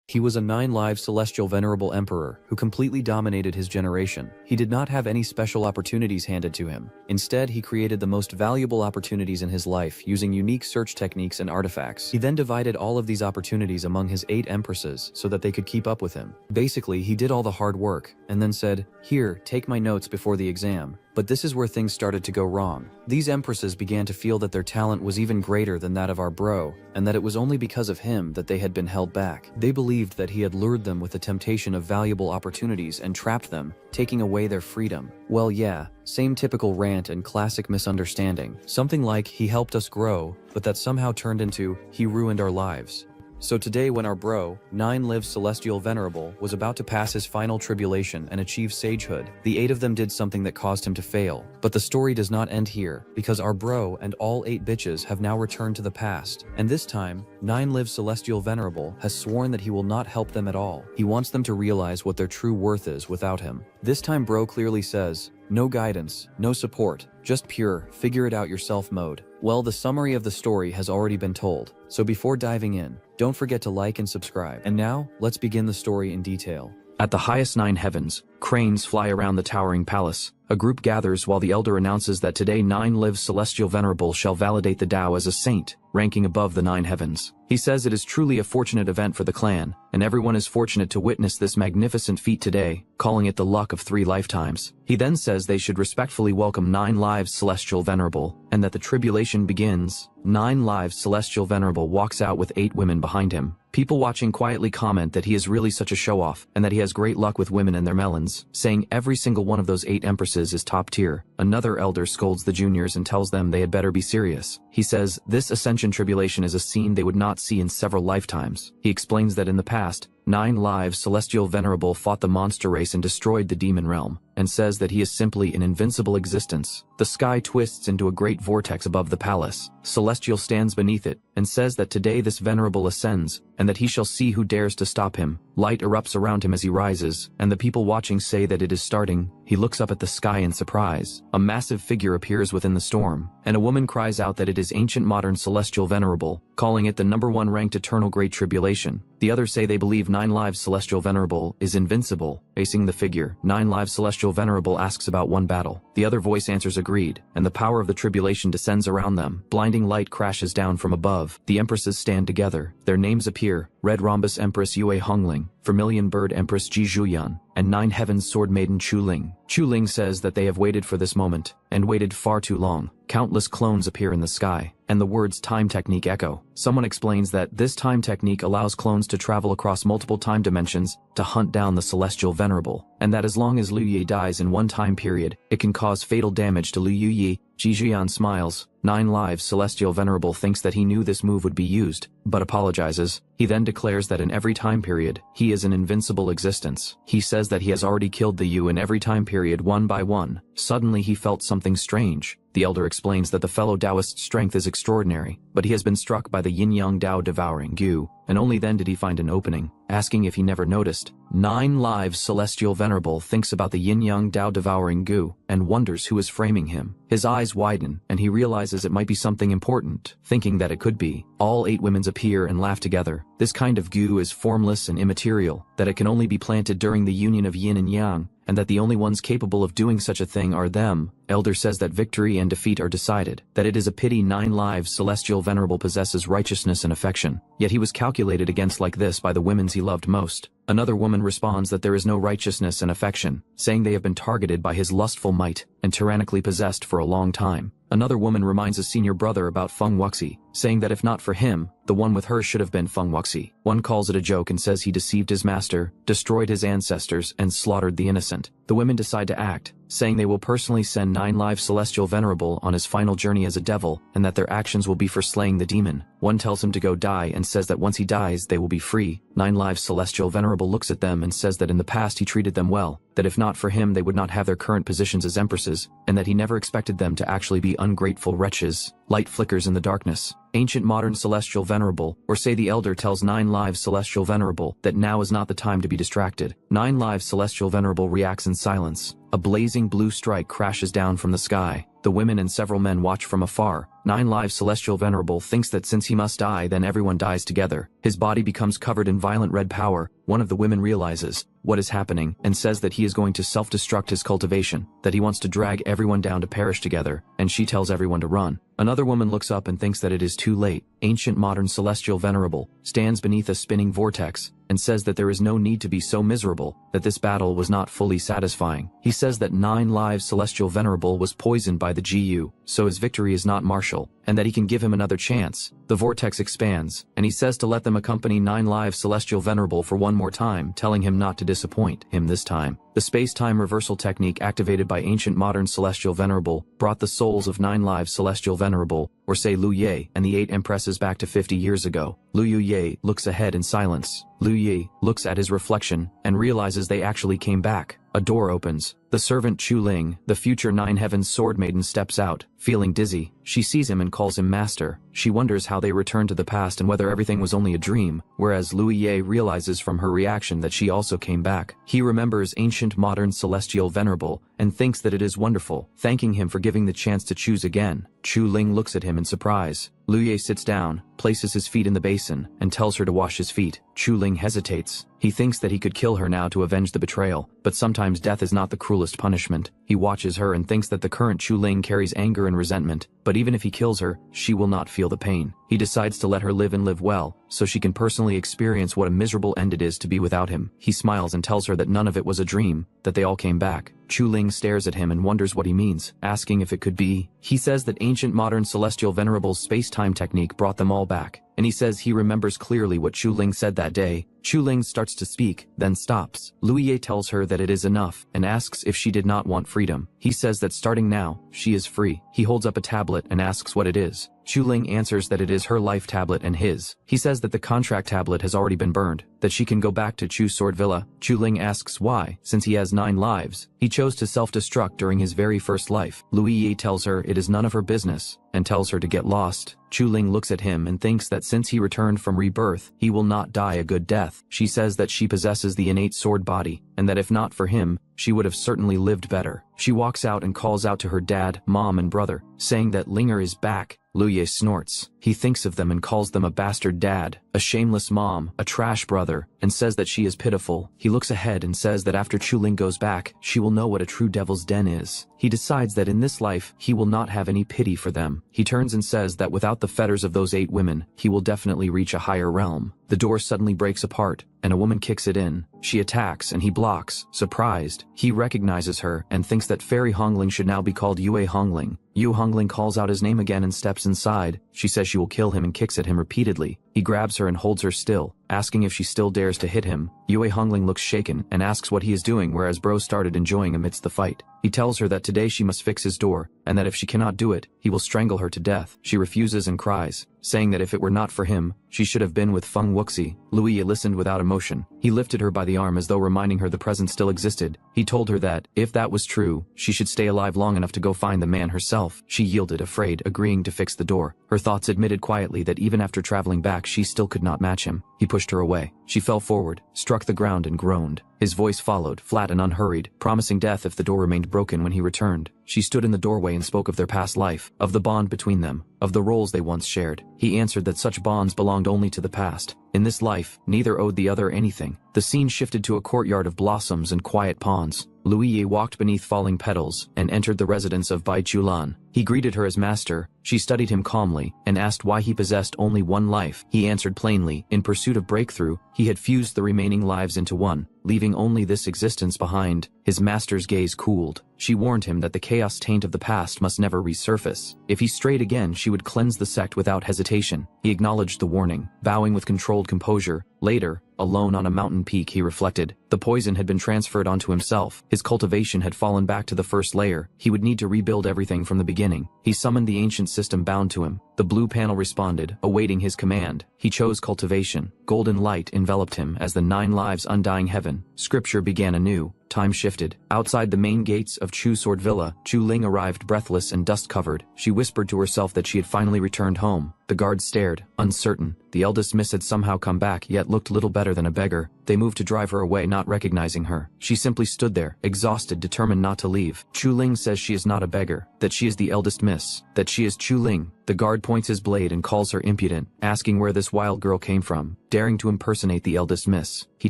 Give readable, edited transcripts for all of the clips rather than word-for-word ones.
He was a 9-live celestial venerable emperor who completely dominated his generation. He did not have any special opportunities handed to him. Instead, he created the most valuable opportunities in his life using unique search techniques and artifacts. He then divided all of these opportunities among his 8 empresses so that they could keep up with him. Basically, he did all the hard work and then said, "Here, take my notes before the exam." But this is where things started to go wrong. These empresses began to feel that their talent was even greater than that of our bro, and that it was only because of him that they had been held back. They believed that he had lured them with the temptation of valuable opportunities and trapped them, taking away their freedom. Well, yeah, same typical rant and classic misunderstanding. Something like, he helped us grow, but that somehow turned into, he ruined our lives. So today when our bro, 9-live celestial venerable, was about to pass his final tribulation and achieve sagehood, the 8 of them did something that caused him to fail. But the story does not end here, because our bro and all 8 bitches have now returned to the past. And this time, 9-live celestial venerable has sworn that he will not help them at all. He wants them to realize what their true worth is without him. This time bro clearly says, no guidance, no support, just pure, figure it out yourself mode. Well, the summary of the story has already been told, so before diving in, don't forget to like and subscribe. And now, let's begin the story in detail. At the highest 9 heavens, cranes fly around the towering palace. A group gathers while the elder announces that today 9-live celestial venerable shall validate the Tao as a saint, ranking above the 9 heavens. He says it is truly a fortunate event for the clan, and everyone is fortunate to witness this magnificent feat today, calling it the luck of 3 lifetimes. He then says they should respectfully welcome 9-live celestial venerable, and that the tribulation begins. 9-live celestial venerable walks out with 8 women behind him. People watching quietly comment that he is really such a show-off, and that he has great luck with women and their melons, saying every single one of those 8 empresses is top tier. Another elder scolds the juniors and tells them they had better be serious. He says this ascension tribulation is a scene they would not see in several lifetimes. He explains that in the past, 9-live celestial venerable fought the monster race and destroyed the demon realm, and says that he is simply an invincible existence. The sky twists into a great vortex above the palace. Celestial stands beneath it, and says that today this venerable ascends, and that he shall see who dares to stop him. Light erupts around him as he rises, and the people watching say that it is starting. He looks up at the sky in surprise. A massive figure appears within the storm, and a woman cries out that it is ancient modern celestial venerable, calling it the #1 ranked eternal great tribulation. The others say they believe 9-live celestial venerable is invincible. Facing the figure, 9-live celestial venerable asks about one battle. The other voice answers agreed, and the power of the tribulation descends around them. Blinding light crashes down from above. The empresses stand together. Their names appear: Red Rhombus Empress Yue Hongling, Vermilion Bird Empress Ji Zhuyan, and 9 Heavens Sword Maiden Chu Ling. Chu Ling says that they have waited for this moment, and waited far too long. Countless clones appear in the sky, and the words time technique echo. Someone explains that this time technique allows clones to travel across multiple time dimensions to hunt down the celestial venerable, and that as long as Liu Yi dies in one time period, it can cause fatal damage to Liu Yi. Ji Zhuyan smiles. 9-live celestial venerable thinks that he knew this move would be used, but apologizes. He then declares that in every time period, he is an invincible existence. He says that he has already killed the Yu in every time period one by one. Suddenly he felt something strange. The elder explains that the fellow Taoist's strength is extraordinary, but he has been struck by the yin-yang Tao devouring Gu, and only then did he find an opening, asking if he never noticed. 9-live celestial venerable thinks about the yin-yang Tao devouring Gu, and wonders who is framing him. His eyes widen, and he realizes it might be something important. Thinking that it could be, all 8 women appear and laugh together. This kind of Gu is formless and immaterial, that it can only be planted during the union of yin and yang, and that the only ones capable of doing such a thing are them. Elder says that victory and defeat are decided, that it is a pity 9-live celestial venerable possesses righteousness and affection, yet he was calculated against like this by the women he loved most. Another woman responds that there is no righteousness and affection, saying they have been targeted by his lustful might, and tyrannically possessed for a long time. Another woman reminds a senior brother about Feng Wuxi, saying that if not for him, the one with her should have been Feng Wuxi. One calls it a joke and says he deceived his master, destroyed his ancestors, and slaughtered the innocent. The women decide to act, saying they will personally send 9-live celestial venerable on his final journey as a devil, and that their actions will be for slaying the demon. One tells him to go die and says that once he dies they will be free. 9-live celestial venerable looks at them and says that in the past he treated them well, that if not for him they would not have their current positions as empresses, and that he never expected them to actually be ungrateful wretches. Light flickers in the darkness. Ancient modern celestial venerable, or say the elder, tells 9-live celestial venerable that now is not the time to be distracted. 9-live celestial venerable reacts in silence. A blazing blue strike crashes down from the sky. The women and several men watch from afar. 9 Lives Celestial Venerable thinks that since he must die, then everyone dies together. His body becomes covered in violent red power. One of the women realizes what is happening and says that he is going to self-destruct his cultivation, that he wants to drag everyone down to perish together, and she tells everyone to run. Another woman looks up and thinks that it is too late. Ancient Modern Celestial Venerable stands beneath a spinning vortex and says that there is no need to be so miserable, that this battle was not fully satisfying. He says that 9 Lives Celestial Venerable was poisoned by the GU, so his victory is not martial, and that he can give him another chance. The vortex expands, and he says to let them accompany 9 Lives Celestial Venerable for one more time, telling him not to disappoint him this time. The space-time reversal technique activated by Ancient Modern Celestial Venerable brought the souls of 9 Lives Celestial Venerable, or say Lu Ye, and the 8 Empresses back to 50 years ago. Lu Ye looks ahead in silence. Lu Ye looks at his reflection and realizes they actually came back. A door opens. The servant Chu Ling, the future 9 Heavens Sword Maiden, steps out, feeling dizzy. She sees him and calls him master. She wonders how they returned to the past and whether everything was only a dream, whereas Lu Ye realizes from her reaction that she also came back. He remembers Ancient Modern Celestial Venerable and thinks that it is wonderful, thanking him for giving the chance to choose again. Chu Ling looks at him in surprise. Lu Ye sits down, places his feet in the basin, and tells her to wash his feet. Chu Ling hesitates. He thinks that he could kill her now to avenge the betrayal, but sometimes death is not the cruelest punishment. He watches her and thinks that the current Chu Ling carries anger and resentment, but even if he kills her, she will not feel the pain. He decides to let her live and live well, so she can personally experience what a miserable end it is to be without him. He smiles and tells her that none of it was a dream, that they all came back. Chu Ling stares at him and wonders what he means, asking if it could be. He says that Ancient Modern Celestial Venerable's space-time technique brought them all back, and he says he remembers clearly what Chu Ling said that day. Chu Ling starts to speak, then stops. Lu Ye tells her that it is enough, and asks if she did not want freedom. He says that starting now, she is free. He holds up a tablet and asks what it is. Chu Ling answers that it is her life tablet and his. He says that the contract tablet has already been burned, that she can go back to Chu Sword Villa. Chu Ling asks why, since he has 9 lives. He chose to self-destruct during his very first life. Lu Ye tells her it is none of her business, and tells her to get lost. Chu Ling looks at him and thinks that since he returned from rebirth, he will not die a good death. She says that she possesses the innate sword body, and that if not for him, she would have certainly lived better. She walks out and calls out to her dad, mom, and brother, saying that Linger is back. Lu Ye snorts. He thinks of them and calls them a bastard dad, a shameless mom, a trash brother, and says that she is pitiful. He looks ahead and says that after Chu Ling goes back, she will know what a true devil's den is. He decides that in this life, he will not have any pity for them. He turns and says that without the fetters of those 8 women, he will definitely reach a higher realm. The door suddenly breaks apart, and a woman kicks it in. She attacks and he blocks, surprised. He recognizes her and thinks that Fairy Hongling should now be called Yue Hongling. Yu Hongling calls out his name again and steps inside. She says she will kill him and kicks at him repeatedly. He grabs her and holds her still, asking if she still dares to hit him. Yue Hongling looks shaken and asks what he is doing, whereas Bro started enjoying amidst the fight. He tells her that today she must fix his door, and that if she cannot do it, he will strangle her to death. She refuses and cries, saying that if it were not for him, she should have been with Feng Wuxi. Lu Ye listened without emotion. He lifted her by the arm as though reminding her the present still existed. He told her that, if that was true, she should stay alive long enough to go find the man herself. She yielded, afraid, agreeing to fix the door. Her thoughts admitted quietly that even after traveling back she still could not match him. He pushed her away. She fell forward, struck the ground and groaned. His voice followed, flat and unhurried, promising death if the door remained broken when he returned. She stood in the doorway and spoke of their past life, of the bond between them, of the roles they once shared. He answered that such bonds belonged only to the past. In this life, neither owed the other anything. The scene shifted to a courtyard of blossoms and quiet ponds. Lu Ye walked beneath falling petals and entered the residence of Bai Chulan. He greeted her as master. She studied him calmly and asked why he possessed only 1 life. He answered plainly, in pursuit of breakthrough, he had fused the remaining lives into one, leaving only this existence behind. His master's gaze cooled. She warned him that the chaos taint of the past must never resurface. If he strayed again, she would cleanse the sect without hesitation. He acknowledged the warning, bowing with controlled composure. Later, alone on a mountain peak, he reflected. The poison had been transferred onto himself. His cultivation had fallen back to the first layer. He would need to rebuild everything from the beginning. He summoned the ancient system bound to him. The blue panel responded, awaiting his command. He chose cultivation. Golden light enveloped him as the 9 lives undying heaven. Scripture began anew. time shifted. Outside the main gates of Chu Sword Villa, Chu Ling arrived breathless and dust-covered. She whispered to herself that she had finally returned home. The guards stared, uncertain. The eldest miss had somehow come back, yet looked little better than a beggar. They moved to drive her away, not recognizing her. She simply stood there, exhausted, determined not to leave. Chu Ling says she is not a beggar, that she is the eldest miss, that she is Chu Ling. The guard points his blade and calls her impudent, asking where this wild girl came from, daring to impersonate the eldest miss. He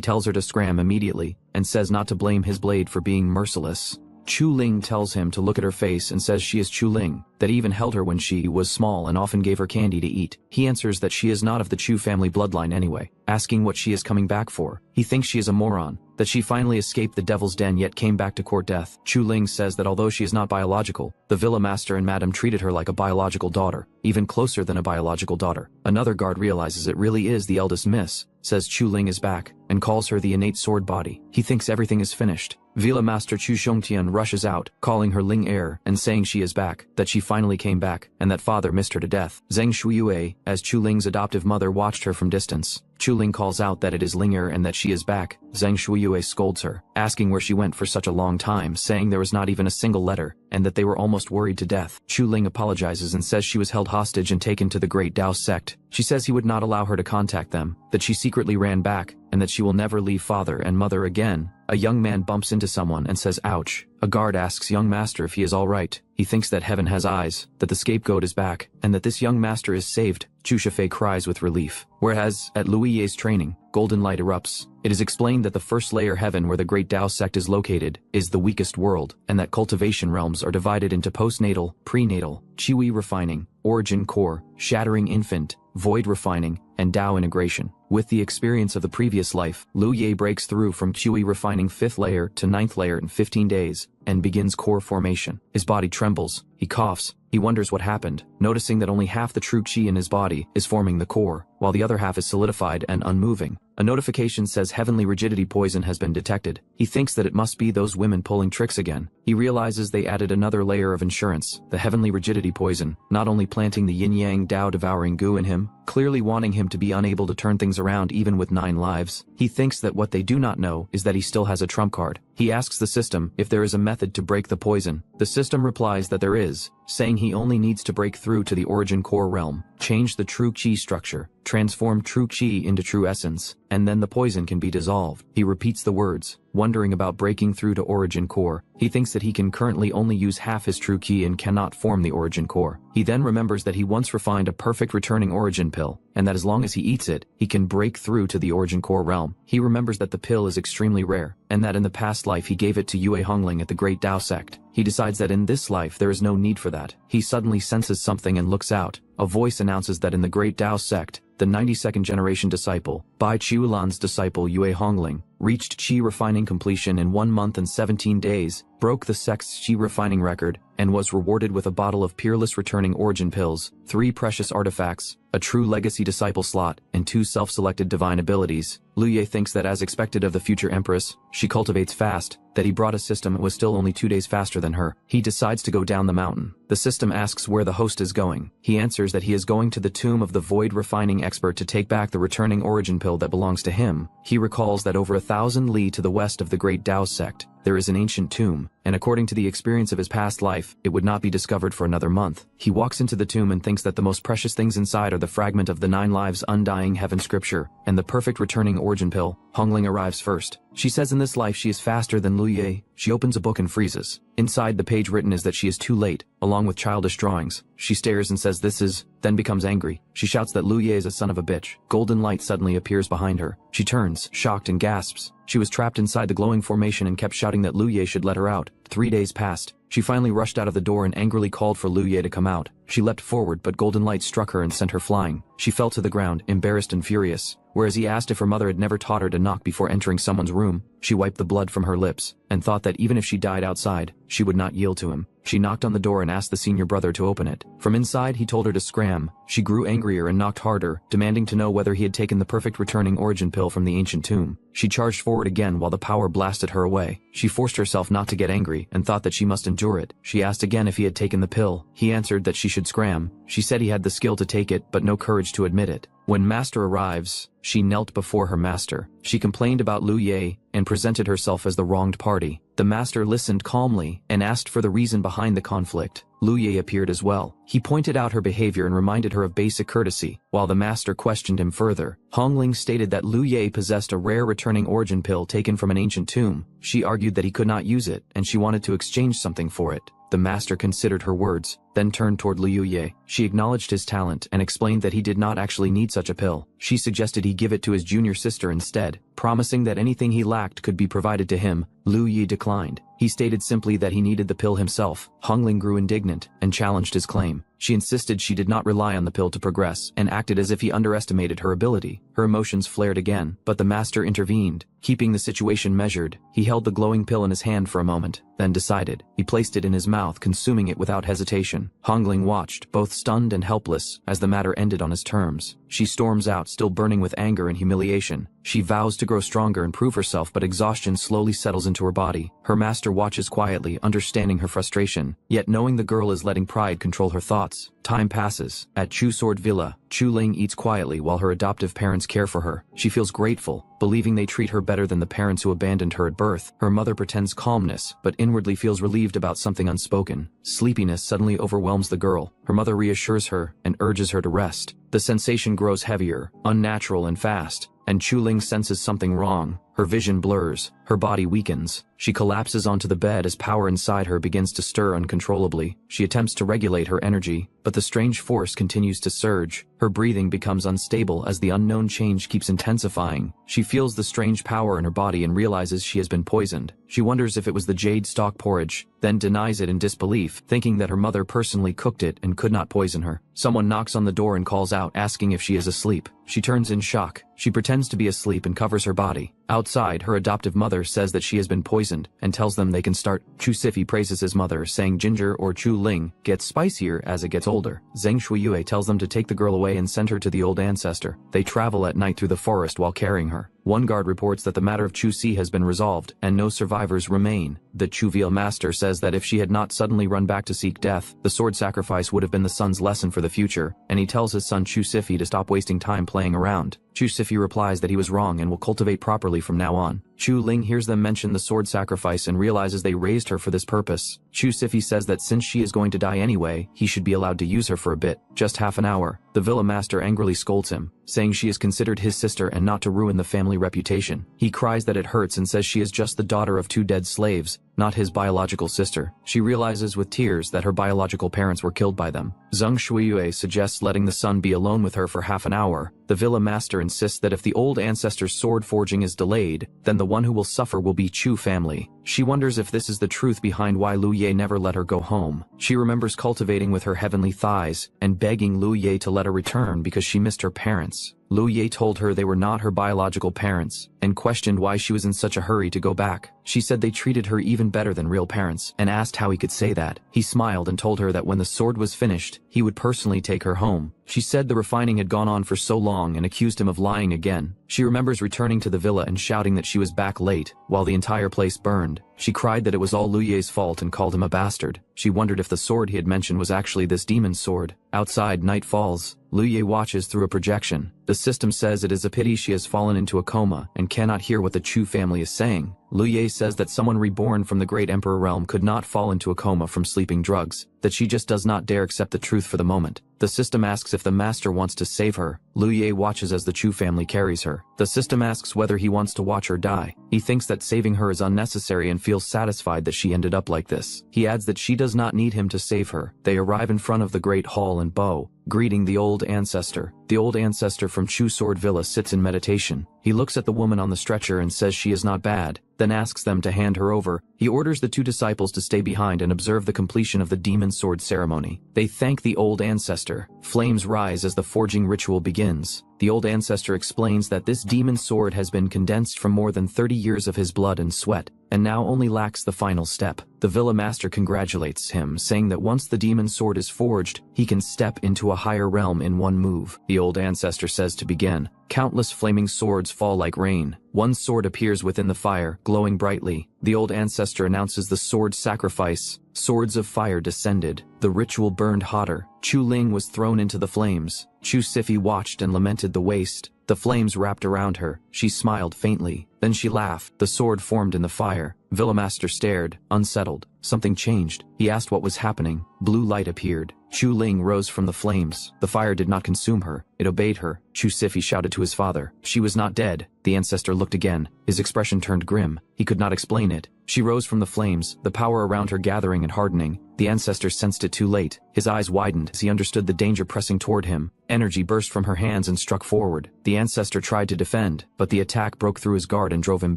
tells her to scram immediately, and says not to blame his blade for being merciless. Chu Ling tells him to look at her face and says she is Chu Ling, that he even held her when she was small and often gave her candy to eat. He answers that she is not of the Chu family bloodline anyway, asking what she is coming back for. He thinks she is a moron, that she finally escaped the devil's den yet came back to court death. Chu Ling says that although she is not biological, the villa master and madam treated her like a biological daughter, even closer than a biological daughter. Another guard realizes it really is the eldest miss, says Chu Ling is back, and calls her the innate sword body. He thinks everything is finished. Villa Master Chu Shongtian rushes out, calling her Ling heir, and saying she is back, that she finally came back, and that father missed her to death. Zheng Shuiyue, as Chu Ling's adoptive mother, watched her from distance. Chu Ling calls out that it is Ling heir and that she is back. Zheng Shuiyue scolds her, asking where she went for such a long time, saying there was not even a single letter, and that they were almost worried to death. Chu Ling apologizes and says she was held hostage and taken to the Great Dao sect. She says he would not allow her to contact them, that she secretly ran back, and that she will never leave father and mother again. A young man bumps into someone and says ouch. A guard asks young master if he is alright. He thinks that heaven has eyes, that the scapegoat is back, and that this young master is saved. Chu Shifei cries with relief. Whereas, at Louis Ye's training, golden light erupts. It is explained that the first layer heaven where the Great Dao sect is located is the weakest world, and that cultivation realms are divided into postnatal, prenatal, Chiwi refining, origin core, shattering infant, void refining, and Dao integration. With the experience of the previous life, Lu Ye breaks through from Chiwi refining 5th layer to 9th layer in 15 days, and begins core formation. His body trembles, he coughs, he wonders what happened, noticing that only half the true chi in his body is forming the core, while the other half is solidified and unmoving. A notification says heavenly rigidity poison has been detected. He thinks that it must be those women pulling tricks again. He realizes they added another layer of insurance, the heavenly rigidity poison, not only planting the yin-yang Dao devouring goo in him, clearly wanting him to be unable to turn things around even with 9 lives. He thinks that what they do not know is that he still has a trump card. He asks the system if there is a method to break the poison. The system replies that there is, saying he only needs to break through to the origin core realm, change the true chi structure, transform true chi into true essence, and then the poison can be dissolved. He repeats the words, wondering about breaking through to origin core. He thinks that he can currently only use half his true ki and cannot form the origin core. He then remembers that he once refined a perfect returning origin pill, and that as long as he eats it, he can break through to the origin core realm. He remembers that the pill is extremely rare, and that in the past life he gave it to Yue Hongling at the Great Dao sect. He decides that in this life there is no need for that. He suddenly senses something and looks out. A voice announces that in the Great Dao sect, the 92nd generation disciple, Bai Chiulan's disciple Yue Hongling, reached Qi refining completion in 1 month and 17 days, broke the sect's Qi refining record, and was rewarded with a bottle of peerless returning origin pills, 3 precious artifacts, a true legacy disciple slot, and 2 self-selected divine abilities. Lu Ye thinks that as expected of the future empress, she cultivates fast, that he brought a system that was still only 2 days faster than her. He decides to go down the mountain. The system asks where the host is going. He answers that he is going to the tomb of the void refining expert to take back the returning origin pill that belongs to him. He recalls that over 1,000 li to the west of the Great Dao sect, there is an ancient tomb, and according to the experience of his past life, it would not be discovered for another month. He walks into the tomb and thinks that the most precious things inside are the fragment of the 9 lives undying heaven scripture, and the perfect returning origin pill. Hongling arrives first. She says in this life she is faster than Lu Ye. She opens a book and freezes. Inside the page written is that she is too late, along with childish drawings. She stares and says this is, then becomes angry. She shouts that Lu Ye is a son of a bitch. Golden light suddenly appears behind her. She turns, shocked, and gasps. She was trapped inside the glowing formation and kept shouting that Lu Ye should let her out. 3 days passed. She finally rushed out of the door and angrily called for Lu Ye to come out. She leapt forward, but golden light struck her and sent her flying. She fell to the ground, embarrassed and furious. Whereas he asked if her mother had never taught her to knock before entering someone's room, she wiped the blood from her lips, and thought that even if she died outside, she would not yield to him. She knocked on the door and asked the senior brother to open it. From inside he told her to scram. She grew angrier and knocked harder, demanding to know whether he had taken the perfect returning origin pill from the ancient tomb. She charged forward again while the power blasted her away. She forced herself not to get angry, and thought that she must endure it. She asked again if he had taken the pill. He answered that she should should scram. She said he had the skill to take it but no courage to admit it. When master arrives, she knelt before her master. She complained about Lu Ye and presented herself as the wronged party. The master listened calmly and asked for the reason behind the conflict. Lu Ye appeared as well. He pointed out her behavior and reminded her of basic courtesy. While the master questioned him further, Hongling stated that Lu Ye possessed a rare returning origin pill taken from an ancient tomb. She argued that he could not use it, and she wanted to exchange something for it. The master considered her words, then turned toward Liu Ye. She acknowledged his talent and explained that he did not actually need such a pill. She suggested he give it to his junior sister instead, promising that anything he lacked could be provided to him. Liu Ye declined. He stated simply that he needed the pill himself. Hongling grew indignant and challenged his claim. She insisted she did not rely on the pill to progress and acted as if he underestimated her ability. Her emotions flared again, but the master intervened. Keeping the situation measured, he held the glowing pill in his hand for a moment, then decided. He placed it in his mouth, consuming it without hesitation. Hongling watched, both stunned and helpless, as the matter ended on his terms. She storms out, still burning with anger and humiliation. She vows to grow stronger and prove herself, but exhaustion slowly settles into her body. Her master watches quietly, understanding her frustration, yet knowing the girl is letting pride control her thoughts. Time passes. At Chu Sword Villa, Chu Ling eats quietly while her adoptive parents care for her. She feels grateful, believing they treat her better than the parents who abandoned her at birth. Her mother pretends calmness, but inwardly feels relieved about something unspoken. Sleepiness suddenly overwhelms the girl. Her mother reassures her and urges her to rest. The sensation grows heavier, unnatural and fast, and Chu Ling senses something wrong. Her vision blurs, her body weakens. She collapses onto the bed as power inside her begins to stir uncontrollably. She attempts to regulate her energy, but the strange force continues to surge. Her breathing becomes unstable as the unknown change keeps intensifying. She feels the strange power in her body and realizes she has been poisoned. She wonders if it was the jade stalk porridge, then denies it in disbelief, thinking that her mother personally cooked it and could not poison her. Someone knocks on the door and calls out, asking if she is asleep. She turns in shock. She pretends to be asleep and covers her body. Outside, her adoptive mother says that she has been poisoned and tells them they can start. Chu Sifi praises his mother, saying Ginger or Chu Ling gets spicier as it gets older. Zheng Shuiyue tells them to take the girl away and send her to the old ancestor. They travel at night through the forest while carrying her. One guard reports that the matter of Chu Si has been resolved and no survivors remain. The Chuville master says that if she had not suddenly run back to seek death, the sword sacrifice would have been the son's lesson for the future, and he tells his son Chu Sifi to stop wasting time playing around. Chu Sifi replies that he was wrong and will cultivate properly from now on. Chu Ling hears them mention the sword sacrifice and realizes they raised her for this purpose. Chu Sifi says that since she is going to die anyway, he should be allowed to use her for a bit, just half an hour. The villa master angrily scolds him, saying she is considered his sister and not to ruin the family reputation. He cries that it hurts and says she is just the daughter of 2 dead slaves, not his biological sister. She realizes with tears that her biological parents were killed by them. Zheng Shuiyue suggests letting the son be alone with her for half an hour. The villa master insists that if the old ancestor's sword forging is delayed, then the one who will suffer will be Chu family. She wonders if this is the truth behind why Lu Ye never let her go home. She remembers cultivating with her heavenly thighs and begging Lu Ye to let her return because she missed her parents. Lu Ye told her they were not her biological parents and questioned why she was in such a hurry to go back. She said they treated her even better than real parents and asked how he could say that. He smiled and told her that when the sword was finished, he would personally take her home. She said the refining had gone on for so long and accused him of lying again. She remembers returning to the villa and shouting that she was back late, while the entire place burned. She cried that it was all Lu Ye's fault and called him a bastard. She wondered if the sword he had mentioned was actually this demon's sword. Outside, night falls. Lu Ye watches through a projection. The system says it is a pity she has fallen into a coma and cannot hear what the Chu family is saying. Lu Ye says that someone reborn from the great emperor realm could not fall into a coma from sleeping drugs, that she just does not dare accept the truth for the moment. The system asks if the master wants to save her. Lu Ye watches as the Chu family carries her. The system asks whether he wants to watch her die. He thinks that saving her is unnecessary and feels satisfied that she ended up like this. He adds that she does not need him to save her. They arrive in front of the great hall and bow, greeting the old ancestor. The old ancestor from Chu Sword Villa sits in meditation. He looks at the woman on the stretcher and says she is not bad, then asks them to hand her over. He orders the 2 disciples to stay behind and observe the completion of the demon sword ceremony. They thank the old ancestor. Flames rise as the forging ritual begins. The old ancestor explains that this demon sword has been condensed from more than 30 years of his blood and sweat, and now only lacks the final step. The villa master congratulates him, saying that once the demon sword is forged, he can step into a higher realm in one move. The old ancestor says to begin. Countless flaming swords fall like rain. One sword appears within the fire, glowing brightly. The old ancestor announces the sword sacrifice. Swords of fire descended. The ritual burned hotter. Chu Ling was thrown into the flames. Chu Sifi watched and lamented the waste. The flames wrapped around her. She smiled faintly. Then she laughed. The sword formed in the fire. Villamaster stared, unsettled. Something changed. He asked what was happening. Blue light appeared. Chu Ling rose from the flames. The fire did not consume her. It obeyed her. Chu Sifi shouted to his father. She was not dead. The ancestor looked again. His expression turned grim. He could not explain it. She rose from the flames, the power around her gathering and hardening. The ancestor sensed it too late. His eyes widened as he understood the danger pressing toward him. Energy burst from her hands and struck forward. The ancestor tried to defend, but the attack broke through his guard and drove him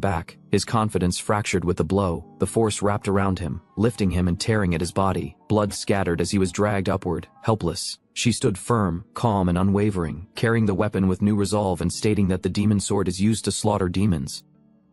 back. His confidence fractured with the blow. The force wrapped around him, lifting him and tearing at his body. Blood scattered as he was dragged upward, helpless. She stood firm, calm and unwavering, carrying the weapon with new resolve and stating that the demon sword is used to slaughter demons.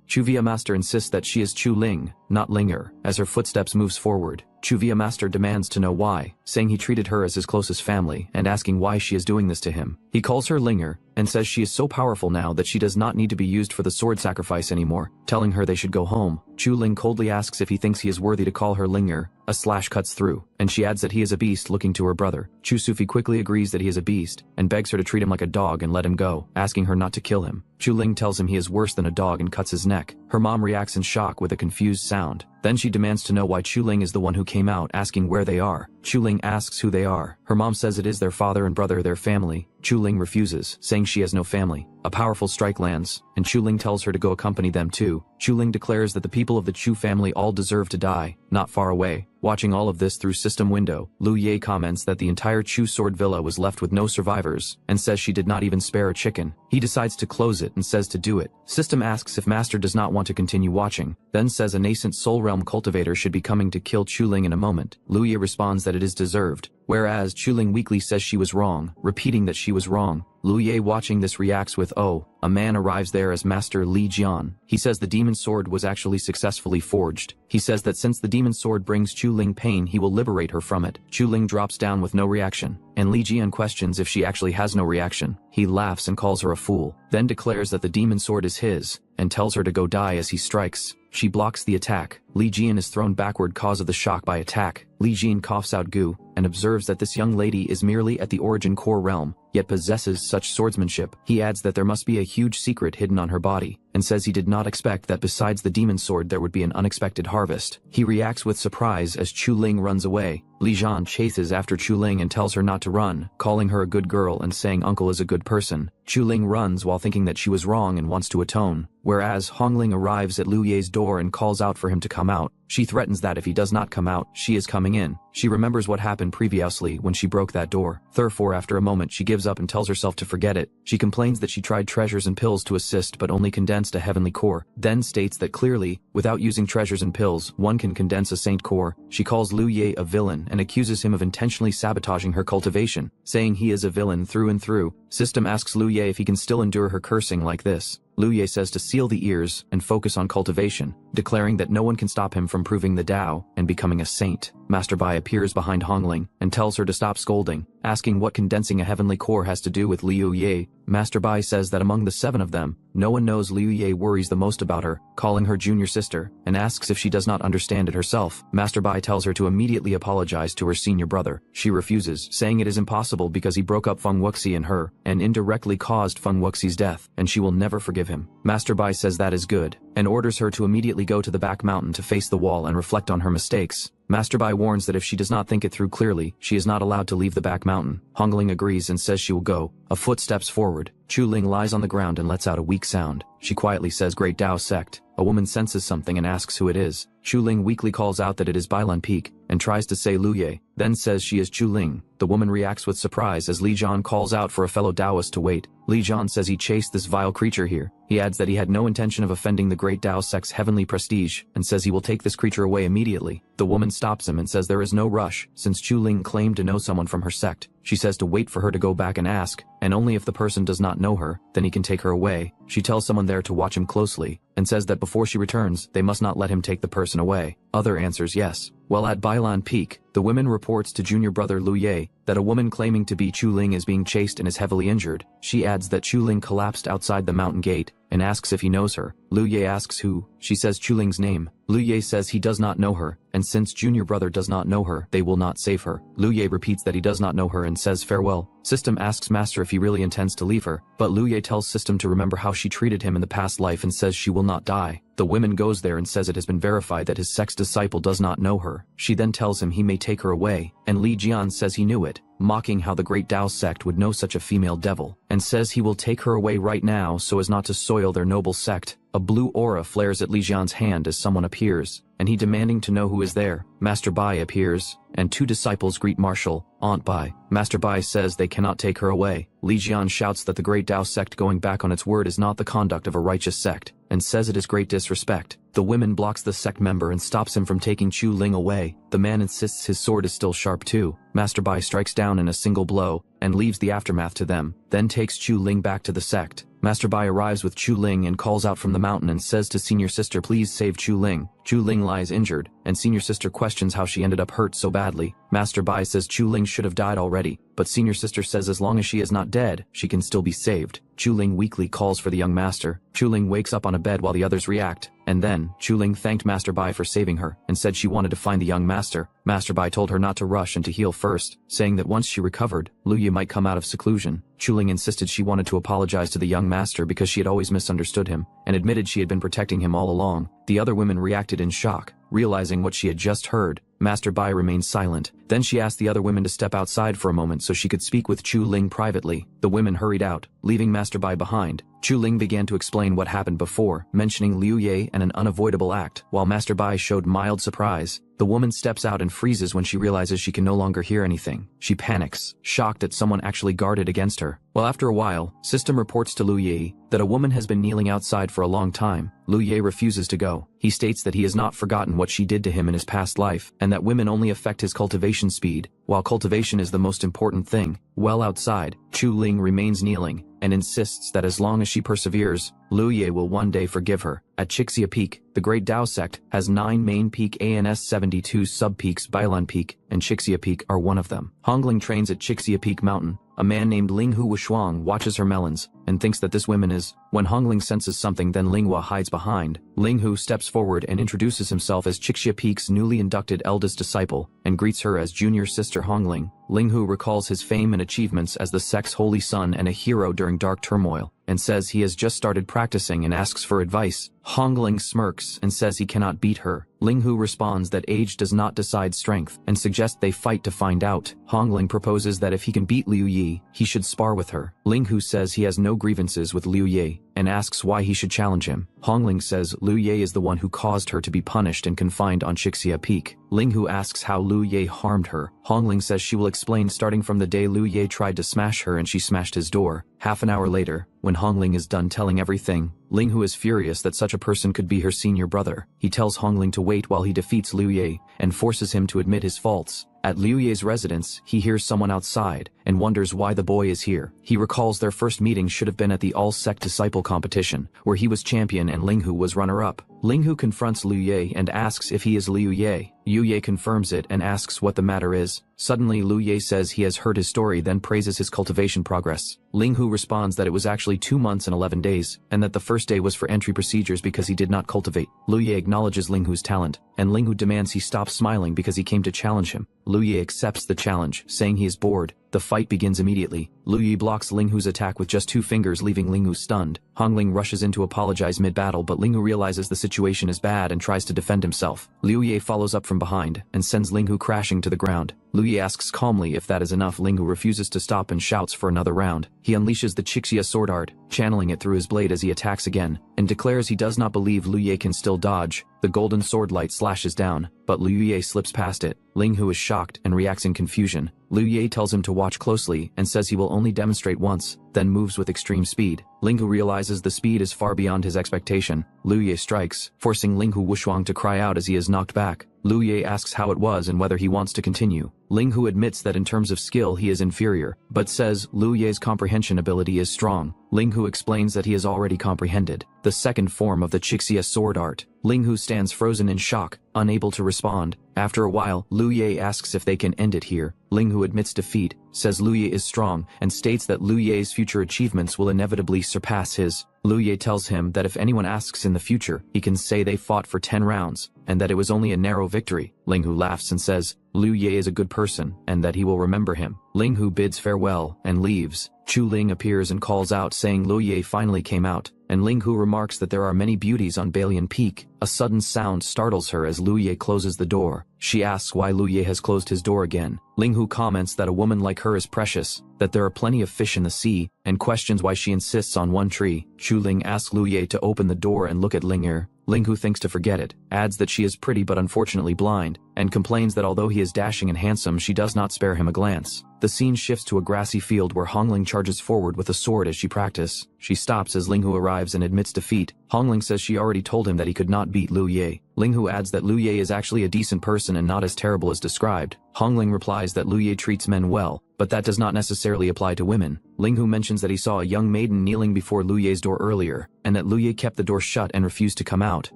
Chuvia Master insists that she is Chu Ling, not Linger. As her footsteps moves forward, Chuvia Master demands to know why, saying he treated her as his closest family and asking why she is doing this to him. He calls her Linger and says she is so powerful now that she does not need to be used for the sword sacrifice anymore, telling her they should go home. Chu Ling coldly asks if he thinks he is worthy to call her Linger. A slash cuts through, and she adds that he is a beast looking to her brother. Chu Sufi quickly agrees that he is a beast and begs her to treat him like a dog and let him go, asking her not to kill him. Chu Ling tells him he is worse than a dog and cuts his neck. Her mom reacts in shock with a confused sound. Then she demands to know why Chu Ling is the one who came out, asking where they are. Chu Ling asks who they are. Her mom says it is their father and brother, their family. Chu Ling refuses, saying she has no family. A powerful strike lands, and Chu Ling tells her to go accompany them too. Chu Ling declares that the people of the Chu family all deserve to die. Not far away, watching all of this through system window, Lu Ye comments that the entire Chu sword villa was left with no survivors, and says she did not even spare a chicken. He decides to close it and says to do it. System asks if Master does not want to continue watching, then says a nascent soul realm cultivator should be coming to kill Chu Ling in a moment. Lu Ye responds that it is deserved, whereas Chu Ling weakly says she was wrong, repeating that she was wrong. Lu Ye watching this reacts with "Oh." A man arrives there as Master Li Jian. He says the demon sword was actually successfully forged. He says that since the demon sword brings Chu Ling pain, he will liberate her from it. Chu Ling drops down with no reaction, and Li Jian questions if she actually has no reaction. He laughs and calls her a fool, then declares that the demon sword is his, and tells her to go die as he strikes. She blocks the attack. Li Jian is thrown backward cause of the shock by attack. Li Jian coughs out goo, and observes that this young lady is merely at the origin core realm, yet possesses such swordsmanship. He adds that there must be a huge secret hidden on her body, and says he did not expect that besides the demon sword there would be an unexpected harvest. He reacts with surprise as Chu Ling runs away. Li Jian chases after Chu Ling and tells her not to run, calling her a good girl and saying uncle is a good person. Chu Ling runs while thinking that she was wrong and wants to atone, whereas Hongling arrives at Lu Ye's door and calls out for him to come out. She threatens that if he does not come out, she is coming in. She remembers what happened previously when she broke that door. Therefore, after a moment, she gives up and tells herself to forget it. She complains that she tried treasures and pills to assist but only condensed a heavenly core, then states that clearly, without using treasures and pills, one can condense a saint core. She calls Lu Ye a villain and accuses him of intentionally sabotaging her cultivation, saying he is a villain through and through. System asks Lu Ye if he can still endure her cursing like this. Lu Ye says to seal the ears and focus on cultivation, declaring that no one can stop him from proving the Tao and becoming a saint. Master Bai appears behind Hongling and tells her to stop scolding, asking what condensing a heavenly core has to do with Liu Ye. Master Bai says that among the 7 of them, no one knows Liu Ye worries the most about her, calling her junior sister, and asks if she does not understand it herself. Master Bai tells her to immediately apologize to her senior brother. She refuses, saying it is impossible because he broke up Feng Wuxi and her, and indirectly caused Feng Wuxi's death, and she will never forgive him. Master Bai says that is good, and orders her to immediately go to the back mountain to face the wall and reflect on her mistakes. Master Bai warns that if she does not think it through clearly, she is not allowed to leave the back mountain. Hongling agrees and says she will go. A foot steps forward. Chu Ling lies on the ground and lets out a weak sound. She quietly says Great Tao Sect. A woman senses something and asks who it is. Chu Ling weakly calls out that it is Bailan Peak, and tries to say Liu Ye, then says she is Chu Ling. The woman reacts with surprise as Li Jian calls out for a fellow Taoist to wait. Li Jian says he chased this vile creature here. He adds that he had no intention of offending the great Tao sect's heavenly prestige, and says he will take this creature away immediately. The woman stops him and says there is no rush, since Chu Ling claimed to know someone from her sect. She says to wait for her to go back and ask, and only if the person does not know her, then he can take her away. She tells someone there to watch him closely, and says that before she returns, they must not let him take the person away. Other answers yes. While at Bailan Peak, the woman reports to junior brother Liu Ye that a woman claiming to be Chu Ling is being chased and is heavily injured. She adds that Chu Ling collapsed outside the mountain gate, and asks if he knows her. Liu Ye asks who. She says Chu Ling's name. Liu Ye says he does not know her, and since junior brother does not know her, they will not save her. Liu Ye repeats that he does not know her and says farewell. System asks Master if he really intends to leave her, but Liu Ye tells System to remember how she treated him in the past life and says she will not die. The woman goes there and says it has been verified that his sex disciple does not know her. She then tells him he may take her away, and Li Jian says he knew it, mocking how the great Tao sect would know such a female devil, and says he will take her away right now so as not to soil their noble sect. A blue aura flares at Li Jian's hand as someone appears, and he demanding to know who is there. Master Bai appears, and two disciples greet Marshal, Aunt Bai. Master Bai says they cannot take her away. Li Jian shouts that the great Tao sect going back on its word is not the conduct of a righteous sect, and says it is great disrespect. The woman blocks the sect member and stops him from taking Chu Ling away. The man insists his sword is still sharp too. Master Bai strikes down in a single blow, and leaves the aftermath to them, then takes Chu Ling back to the sect. Master Bai arrives with Chu Ling and calls out from the mountain and says to senior sister please save Chu Ling. Chu Ling lies injured, and senior sister questions how she ended up hurt so badly. Master Bai says Chu Ling should have died already, but senior sister says as long as she is not dead, she can still be saved. Chu Ling weakly calls for the young master. Chu Ling wakes up on a bed while the others react, and then, Chu Ling thanked Master Bai for saving her, and said she wanted to find the young master. Master Bai told her not to rush and to heal first, saying that once she recovered, Liu Ye might come out of seclusion. Chu Ling insisted she wanted to apologize to the young master because she had always misunderstood him, and admitted she had been protecting him all along. The other women reacted in shock, realizing what she had just heard. Master Bai remained silent. Then she asked the other women to step outside for a moment so she could speak with Chu Ling privately. The women hurried out, leaving Master Bai behind. Chu Ling began to explain what happened before, mentioning Liu Ye and an unavoidable act, while Master Bai showed mild surprise. The woman steps out and freezes when she realizes she can no longer hear anything. She panics, shocked that someone actually guarded against her. Well, after a while, System reports to Liu Ye that a woman has been kneeling outside for a long time. Liu Ye refuses to go. He states that he has not forgotten what she did to him in his past life, and that women only affect his cultivation speed, while cultivation is the most important thing. Well outside, Chu Ling remains kneeling, and insists that as long as she perseveres, Liu Ye will one day forgive her. At Chixia Peak, the Great Tao sect has 9 main peak ANS 72 sub-peaks. Bailan Peak and Chixia Peak are one of them. Hongling trains at Chixia Peak Mountain. A man named Linghua Wuxuang watches her melons, and thinks that this woman is. When Hongling senses something, then Linghua hides behind. Linghu steps forward and introduces himself as Chixia Peak's newly inducted eldest disciple, and greets her as junior sister Hongling. Linghu recalls his fame and achievements as the sect's holy son and a hero during dark turmoil, and says he has just started practicing and asks for advice. Hongling smirks and says he cannot beat her. Linghu responds that age does not decide strength, and suggests they fight to find out. Hongling proposes that if he can beat Liu Ye, he should spar with her. Linghu says he has no grievances with Liu Ye, and asks why he should challenge him. Hongling says Liu Ye is the one who caused her to be punished and confined on Chixia Peak. Linghu asks how Liu Ye harmed her. Hongling says she will explain starting from the day Liu Ye tried to smash her and she smashed his door. Half an hour later, when Hongling is done telling everything, Linghu is furious that such a person could be her senior brother. He tells Hongling to wait while he defeats Liu Ye, and forces him to admit his faults. At Liu Ye's residence, he hears someone outside, and wonders why the boy is here. He recalls their first meeting should have been at the all-sect disciple competition, where he was champion and Linghu was runner-up. Linghu confronts Liu Ye and asks if he is Liu Ye. Liu Ye confirms it and asks what the matter is. Suddenly Liu Ye says he has heard his story, then praises his cultivation progress. Linghu responds that it was actually 2 months and 11 days, and that the first day was for entry procedures because he did not cultivate. Liu Ye acknowledges Linghu's talent, and Linghu demands he stop smiling because he came to challenge him. Liu Ye accepts the challenge, saying he is bored. The fight begins immediately. Liu Ye blocks Linghu's attack with just 2 fingers, leaving Linghu stunned. Hongling rushes in to apologize mid-battle, but Linghu realizes the situation is bad and tries to defend himself. Liu Ye follows up from behind and sends Linghu crashing to the ground. Liu Ye asks calmly if that is enough. Linghu refuses to stop and shouts for another round. He unleashes the Chixia sword art, channeling it through his blade as he attacks again, and declares he does not believe Liu Ye can still dodge. The golden sword light slashes down, but Liu Ye slips past it. Ling Hu is shocked and reacts in confusion. Liu Ye tells him to watch closely and says he will only demonstrate once, then moves with extreme speed. Ling Hu realizes the speed is far beyond his expectation. Liu Ye strikes, forcing Ling Hu Wushuang to cry out as he is knocked back. Liu Ye asks how it was and whether he wants to continue. Ling Hu admits that in terms of skill he is inferior, but says Liu Ye's comprehension ability is strong. Ling Hu explains that he has already comprehended the second form of the Qixia sword art. Ling Hu stands frozen in shock, unable to respond. After a while, Liu Ye asks if they can end it here. Ling Hu admits defeat, says Liu Ye is strong, and states that Liu Ye's future achievements will inevitably surpass his. Liu Ye tells him that if anyone asks in the future, he can say they fought for 10 rounds, and that it was only a narrow victory. Ling Hu laughs and says Liu Ye is a good person, and that he will remember him. Ling Hu bids farewell and leaves. Chu Ling appears and calls out saying Liu Ye finally came out, and Ling Hu remarks that there are many beauties on Balian Peak. A sudden sound startles her as Liu Ye closes the door. She asks why Liu Ye has closed his door again. Ling Hu comments that a woman like her is precious, that there are plenty of fish in the sea, and questions why she insists on one tree. Chu Ling asks Liu Ye to open the door and look at Ling Hu. Ling Hu thinks to forget it, adds that she is pretty but unfortunately blind, and complains that although he is dashing and handsome, she does not spare him a glance. The scene shifts to a grassy field where Hongling charges forward with a sword as she practices. She stops as Ling Hu arrives and admits defeat. Hongling says she already told him that he could not beat Liu Ye. Ling Hu adds that Liu Ye is actually a decent person and not as terrible as described. Hongling replies that Liu Ye treats men well, but that does not necessarily apply to women. Ling Hu mentions that he saw a young maiden kneeling before Liu Ye's door earlier, and that Liu Ye kept the door shut and refused to come out.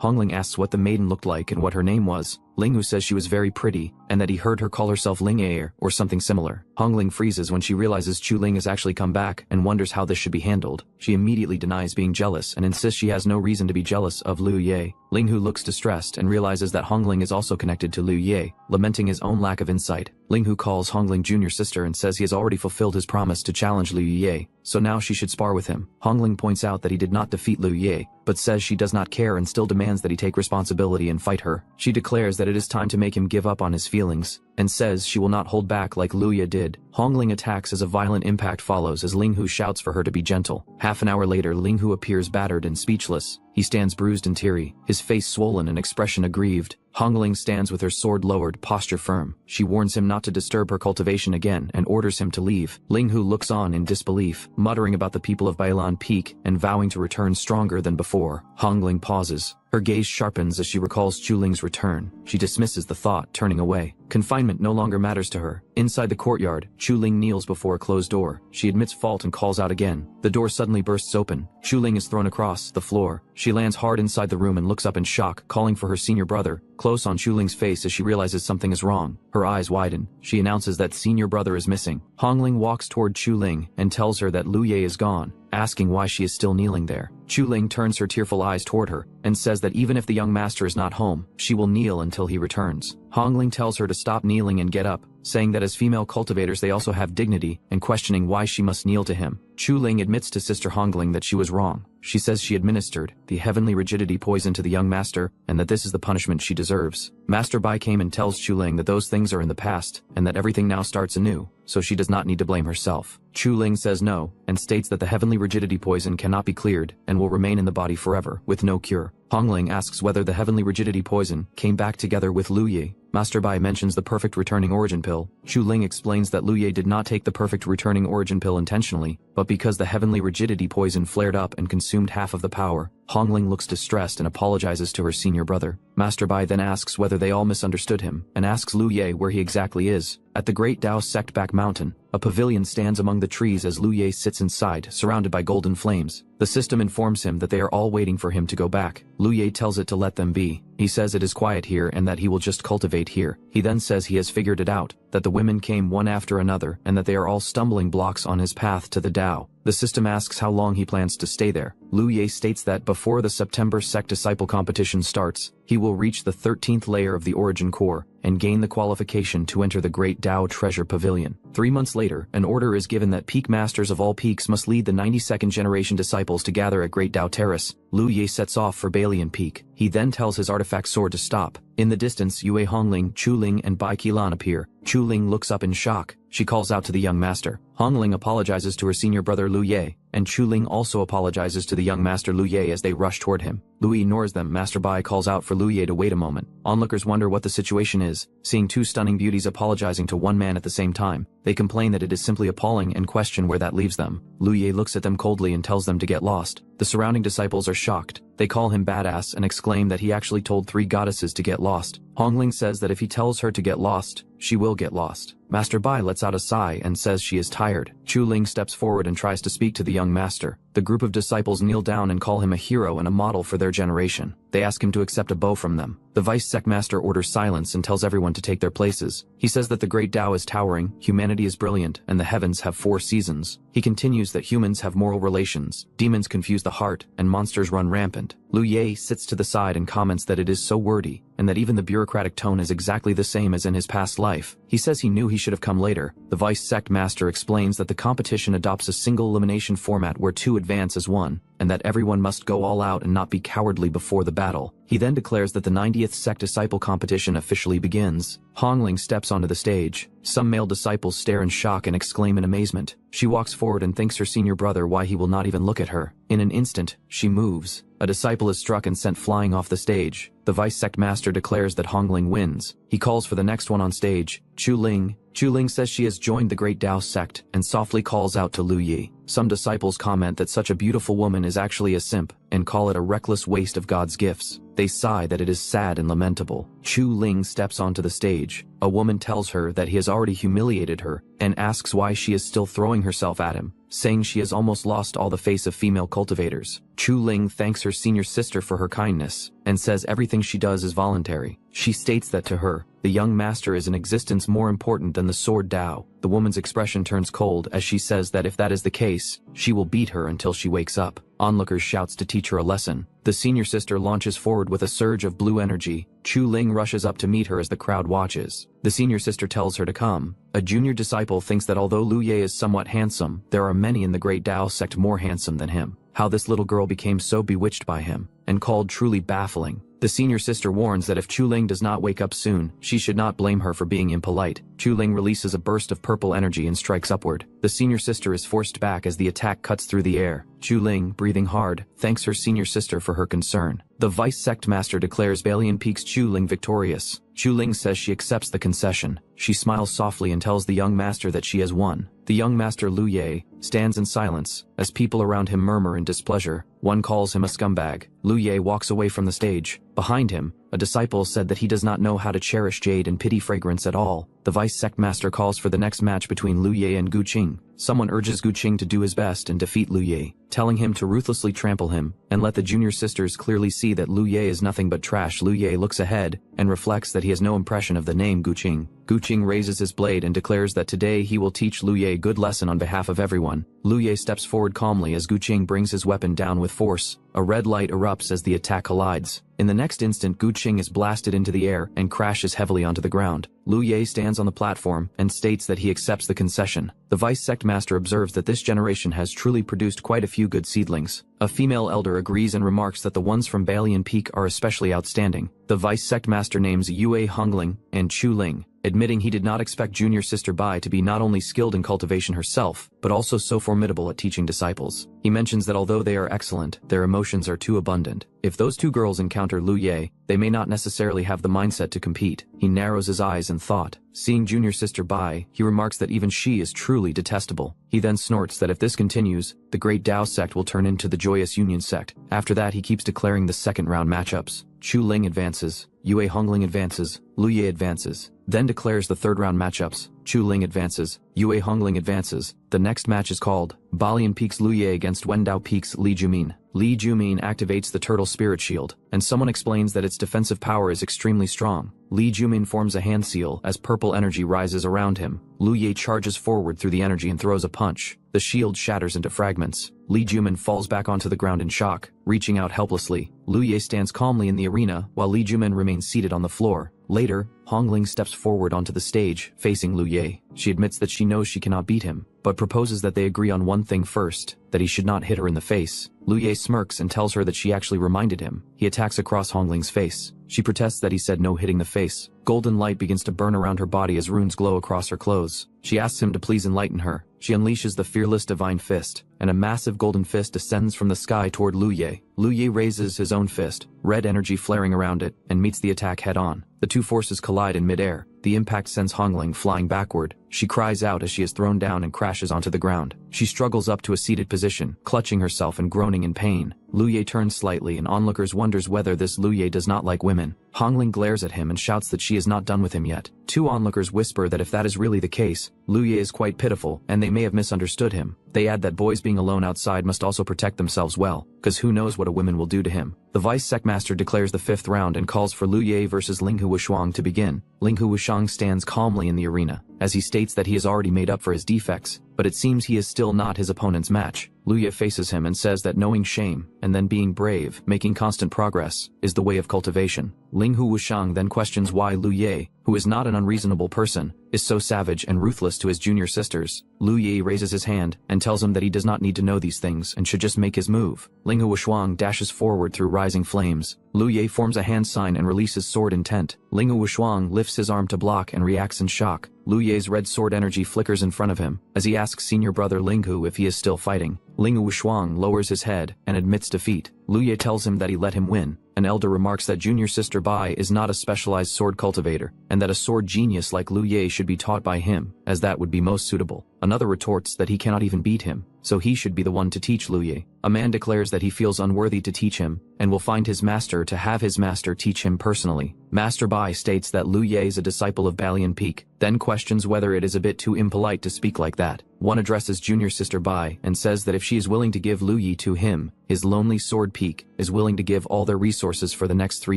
Hongling asks what the maiden looked like and what her name was. Ling Hu says she was very pretty, and that he heard her call herself Ling Ye or something similar. Hongling freezes when she realizes Chu Ling has actually come back and wonders how this should be handled. She immediately denies being jealous and insists she has no reason to be jealous of Liu Ye. Ling Hu looks distressed and realizes that Hongling is also connected to Liu Ye, lamenting his own lack of insight. Ling Hu calls Hongling Jr. sister and says he has already fulfilled his promise to challenge Liu Ye, so now she should spar with him. Hongling points out that he did not defeat Liu Ye, but says she does not care and still demands that he take responsibility and fight her. She declares that it is time to make him give up on his feelings, and says she will not hold back like Liu Ye did. Hongling attacks as a violent impact follows as Ling Hu shouts for her to be gentle. Half an hour later, Ling Hu appears battered and speechless. He stands bruised and teary, his face swollen and expression aggrieved. Hongling stands with her sword lowered, posture firm. She warns him not to disturb her cultivation again and orders him to leave. Ling Hu looks on in disbelief, muttering about the people of Bailan Peak and vowing to return stronger than before. Hongling pauses. Her gaze sharpens as she recalls Chu Ling's return. She dismisses the thought, turning away. Confinement no longer matters to her. Inside the courtyard, Chu Ling kneels before a closed door. She admits fault and calls out again. The door suddenly bursts open. Chu Ling is thrown across the floor. She lands hard inside the room and looks up in shock, calling for her senior brother. Close on Chu Ling's face as she realizes something is wrong. Her eyes widen. She announces that senior brother is missing. Hongling walks toward Chu Ling and tells her that Liu Ye is gone, asking why she is still kneeling there. Chu Ling turns her tearful eyes toward her and says that even if the young master is not home, she will kneel until he returns. Hongling tells her to stop kneeling and get up, saying that as female cultivators they also have dignity, and questioning why she must kneel to him. Chu Ling admits to Sister Hongling that she was wrong. She says she administered the heavenly rigidity poison to the young master, and that this is the punishment she deserves. Master Bai came and tells Chu Ling that those things are in the past, and that everything now starts anew, so she does not need to blame herself. Chu Ling says no, and states that the heavenly rigidity poison cannot be cleared, and will remain in the body forever, with no cure. Hongling asks whether the heavenly rigidity poison came back together with Liu Ye. Master Bai mentions the perfect returning origin pill. Chu Ling explains that Liu Ye did not take the perfect returning origin pill intentionally, but because the heavenly rigidity poison flared up and consumed half of the power. Hongling looks distressed and apologizes to her senior brother. Master Bai then asks whether they all misunderstood him, and asks Liu Ye where he exactly is. At the Great Dao Sect back mountain, a pavilion stands among the trees as Liu Ye sits inside, surrounded by golden flames. The system informs him that they are all waiting for him to go back. Liu Ye tells it to let them be. He says it is quiet here and that he will just cultivate here. He then says he has figured it out, that the women came one after another and that they are all stumbling blocks on his path to the Dao. The system asks how long he plans to stay there. Liu Ye states that before the September Sect Disciple competition starts, he will reach the 13th layer of the Origin Core and gain the qualification to enter the Great Dao Treasure Pavilion. 3 months later, an order is given that peak masters of all peaks must lead the 92nd generation disciples to gather at Great Dao Terrace. Liu Ye sets off for Balian Peak. He then tells his artifact sword to stop. In the distance, Yue Hongling, Chu Ling, and Bai Qilan appear. Chu Ling looks up in shock. She calls out to the young master. Hongling apologizes to her senior brother Liu Ye, and Chu Ling also apologizes to the young master Lu Ye as they rush toward him. Louis ignores them. Master Bai calls out for Lu Ye to wait a moment. Onlookers wonder what the situation is, seeing two stunning beauties apologizing to one man at the same time. They complain that it is simply appalling and question where that leaves them. Lu Ye looks at them coldly and tells them to get lost. The surrounding disciples are shocked. They call him badass and exclaim that he actually told 3 goddesses to get lost. Hongling says that if he tells her to get lost, she will get lost. Master Bai lets out a sigh and says she is tired. Chu Ling steps forward and tries to speak to the young master. The group of disciples kneel down and call him a hero and a model for their generation. They ask him to accept a bow from them. The vice sect master orders silence and tells everyone to take their places. He says that the great Tao is towering, humanity is brilliant, and the heavens have 4 seasons. He continues that humans have moral relations, demons confuse the heart, and monsters run rampant. Lu Ye sits to the side and comments that it is so wordy, and that even the bureaucratic tone is exactly the same as in his past life. He says he knew he should have come later. The vice sect master explains that the competition adopts a single elimination format where 2 advance as 1, and that everyone must go all out and not be cowardly before the battle. He then declares that the 90th sect disciple competition officially begins. Hongling steps onto the stage. Some male disciples stare in shock and exclaim in amazement. She walks forward and thanks her senior brother why he will not even look at her. In an instant, she moves. A disciple is struck and sent flying off the stage. The vice sect master declares that Hongling wins. He calls for the next one on stage, Chu Ling. Chu Ling says she has joined the Great Tao sect and softly calls out to Lu Yi. Some disciples comment that such a beautiful woman is actually a simp and call it a reckless waste of God's gifts. They sigh that it is sad and lamentable. Chu Ling steps onto the stage. A woman tells her that he has already humiliated her and asks why she is still throwing herself at him, saying she has almost lost all the face of female cultivators. Chu Ling thanks her senior sister for her kindness and says everything she does is voluntary. She states that to her, the young master is an existence more important than the sword Tao. The woman's expression turns cold as she says that if that is the case, she will beat her until she wakes up. Onlookers shouts to teach her a lesson. The senior sister launches forward with a surge of blue energy. Chu Ling rushes up to meet her as the crowd watches. The senior sister tells her to come. A junior disciple thinks that although Lu Ye is somewhat handsome, there are many in the Great Tao sect more handsome than him. How this little girl became so bewitched by him, and called truly baffling. The senior sister warns that if Chu Ling does not wake up soon, she should not blame her for being impolite. Chu Ling releases a burst of purple energy and strikes upward. The senior sister is forced back as the attack cuts through the air. Chu Ling, breathing hard, thanks her senior sister for her concern. The vice sect master declares Balian Peak's Chu Ling victorious. Chu Ling says she accepts the concession. She smiles softly and tells the young master that she has won. The young master Lu Ye stands in silence as people around him murmur in displeasure. One calls him a scumbag. Lu Ye walks away from the stage. Behind him, a disciple said that he does not know how to cherish jade and pity fragrance at all. The vice sect master calls for the next match between Lu Ye and Gu Qing. Someone urges Gu Qing to do his best and defeat Lu Ye, telling him to ruthlessly trample him and let the junior sisters clearly see that Lu Ye is nothing but trash. Lu Ye looks ahead and reflects that he has no impression of the name Gu Qing. Gu Qing raises his blade and declares that today he will teach Lu Ye a good lesson on behalf of everyone. Lu Ye steps forward calmly as Gu Qing brings his weapon down with force. A red light erupts as the attack collides. In the next instant, Gu Qing is blasted into the air and crashes heavily onto the ground. Lu Ye stands on the platform and states that he accepts the concession. The vice sect master observes that this generation has truly produced quite a few good seedlings. A female elder agrees and remarks that the ones from Balian Peak are especially outstanding. The vice sect master names Yue Hongling and Chu Ling, admitting he did not expect junior sister Bai to be not only skilled in cultivation herself, but also so formidable at teaching disciples. He mentions that although they are excellent, their emotions are too abundant. If those two girls encounter Lu Ye, they may not necessarily have the mindset to compete. He narrows his eyes in thought. Seeing junior sister Bai, he remarks that even she is truly detestable. He then snorts that if this continues, the Great Tao sect will turn into the Joyous Union sect. After that, he keeps declaring the second round matchups. Chu Ling advances, Yue Hongling advances, Lu Ye advances, then declares the third round matchups. Chu Ling advances, Yue Hongling advances. The next match is called Balian Peak's Lu Ye against Wendao Peak's Li Jumin. Li Jumin activates the Turtle Spirit Shield, and someone explains that its defensive power is extremely strong. Li Jumin forms a hand seal as purple energy rises around him. Lu Ye charges forward through the energy and throws a punch. The shield shatters into fragments. Li Jumin falls back onto the ground in shock, reaching out helplessly. Lu Ye stands calmly in the arena while Li Jumin remains seated on the floor. Later, Hongling steps forward onto the stage, facing Lu Ye. She admits that she knows she cannot beat him, but proposes that they agree on one thing first, that he should not hit her in the face. Lu Ye smirks and tells her that she actually reminded him. He attacks across Hongling's face. She protests that he said no hitting the face. Golden light begins to burn around her body as runes glow across her clothes. She asks him to please enlighten her. she unleashes the fearless divine fist, and a massive golden fist descends from the sky toward Lu Ye. Lu Ye raises his own fist, red energy flaring around it, and meets the attack head-on. The two forces collide in midair. The impact sends Hongling flying backward. She cries out as she is thrown down and crashes onto the ground. She struggles up to a seated position, clutching herself and groaning in pain. Lu Ye turns slightly and onlookers wonders whether this Lu Ye does not like women. Hongling glares at him and shouts that she is not done with him yet. Two onlookers whisper that if that is really the case, Lu Ye is quite pitiful and they may have misunderstood him. They add that boys being alone outside must also protect themselves well, cause who knows what a woman will do to him. The vice sectmaster declares the 5th round and calls for Lu Ye versus Linghu Wuxiang to begin. Linghu Wuxiang stands calmly in the arena, as he states that he has already made up for his defects, but it seems he is still not his opponent's match. Lu Ye faces him and says that knowing shame, and then being brave, making constant progress, is the way of cultivation. Linghu Wuxiang then questions why Lu Ye, who is not an unreasonable person, is so savage and ruthless to his junior sisters. Lu Ye raises his hand and tells him that he does not need to know these things and should just make his move. Linghu Wuxiang dashes forward through rising flames. Lu Ye forms a hand sign and releases sword intent. Linghu Wuxiang lifts his arm to block and reacts in shock. Lu Ye's red sword energy flickers in front of him, as he asks senior brother Linghu if he is still fighting. Linghu Wuxiang lowers his head and admits defeat. Lu Ye tells him that he let him win. An elder remarks that junior sister Bai is not a specialized sword cultivator, and that a sword genius like Lu Ye should be taught by him, as that would be most suitable. Another retorts that he cannot even beat him, so he should be the one to teach Lu Ye. A man declares that he feels unworthy to teach him, and will find his master to have his master teach him personally. Master Bai states that Lu Ye is a disciple of Balian Peak, then questions whether it is a bit too impolite to speak like that. One addresses junior sister Bai and says that if she is willing to give Lu Ye to him, his lonely sword peak is willing to give all their resources for the next 3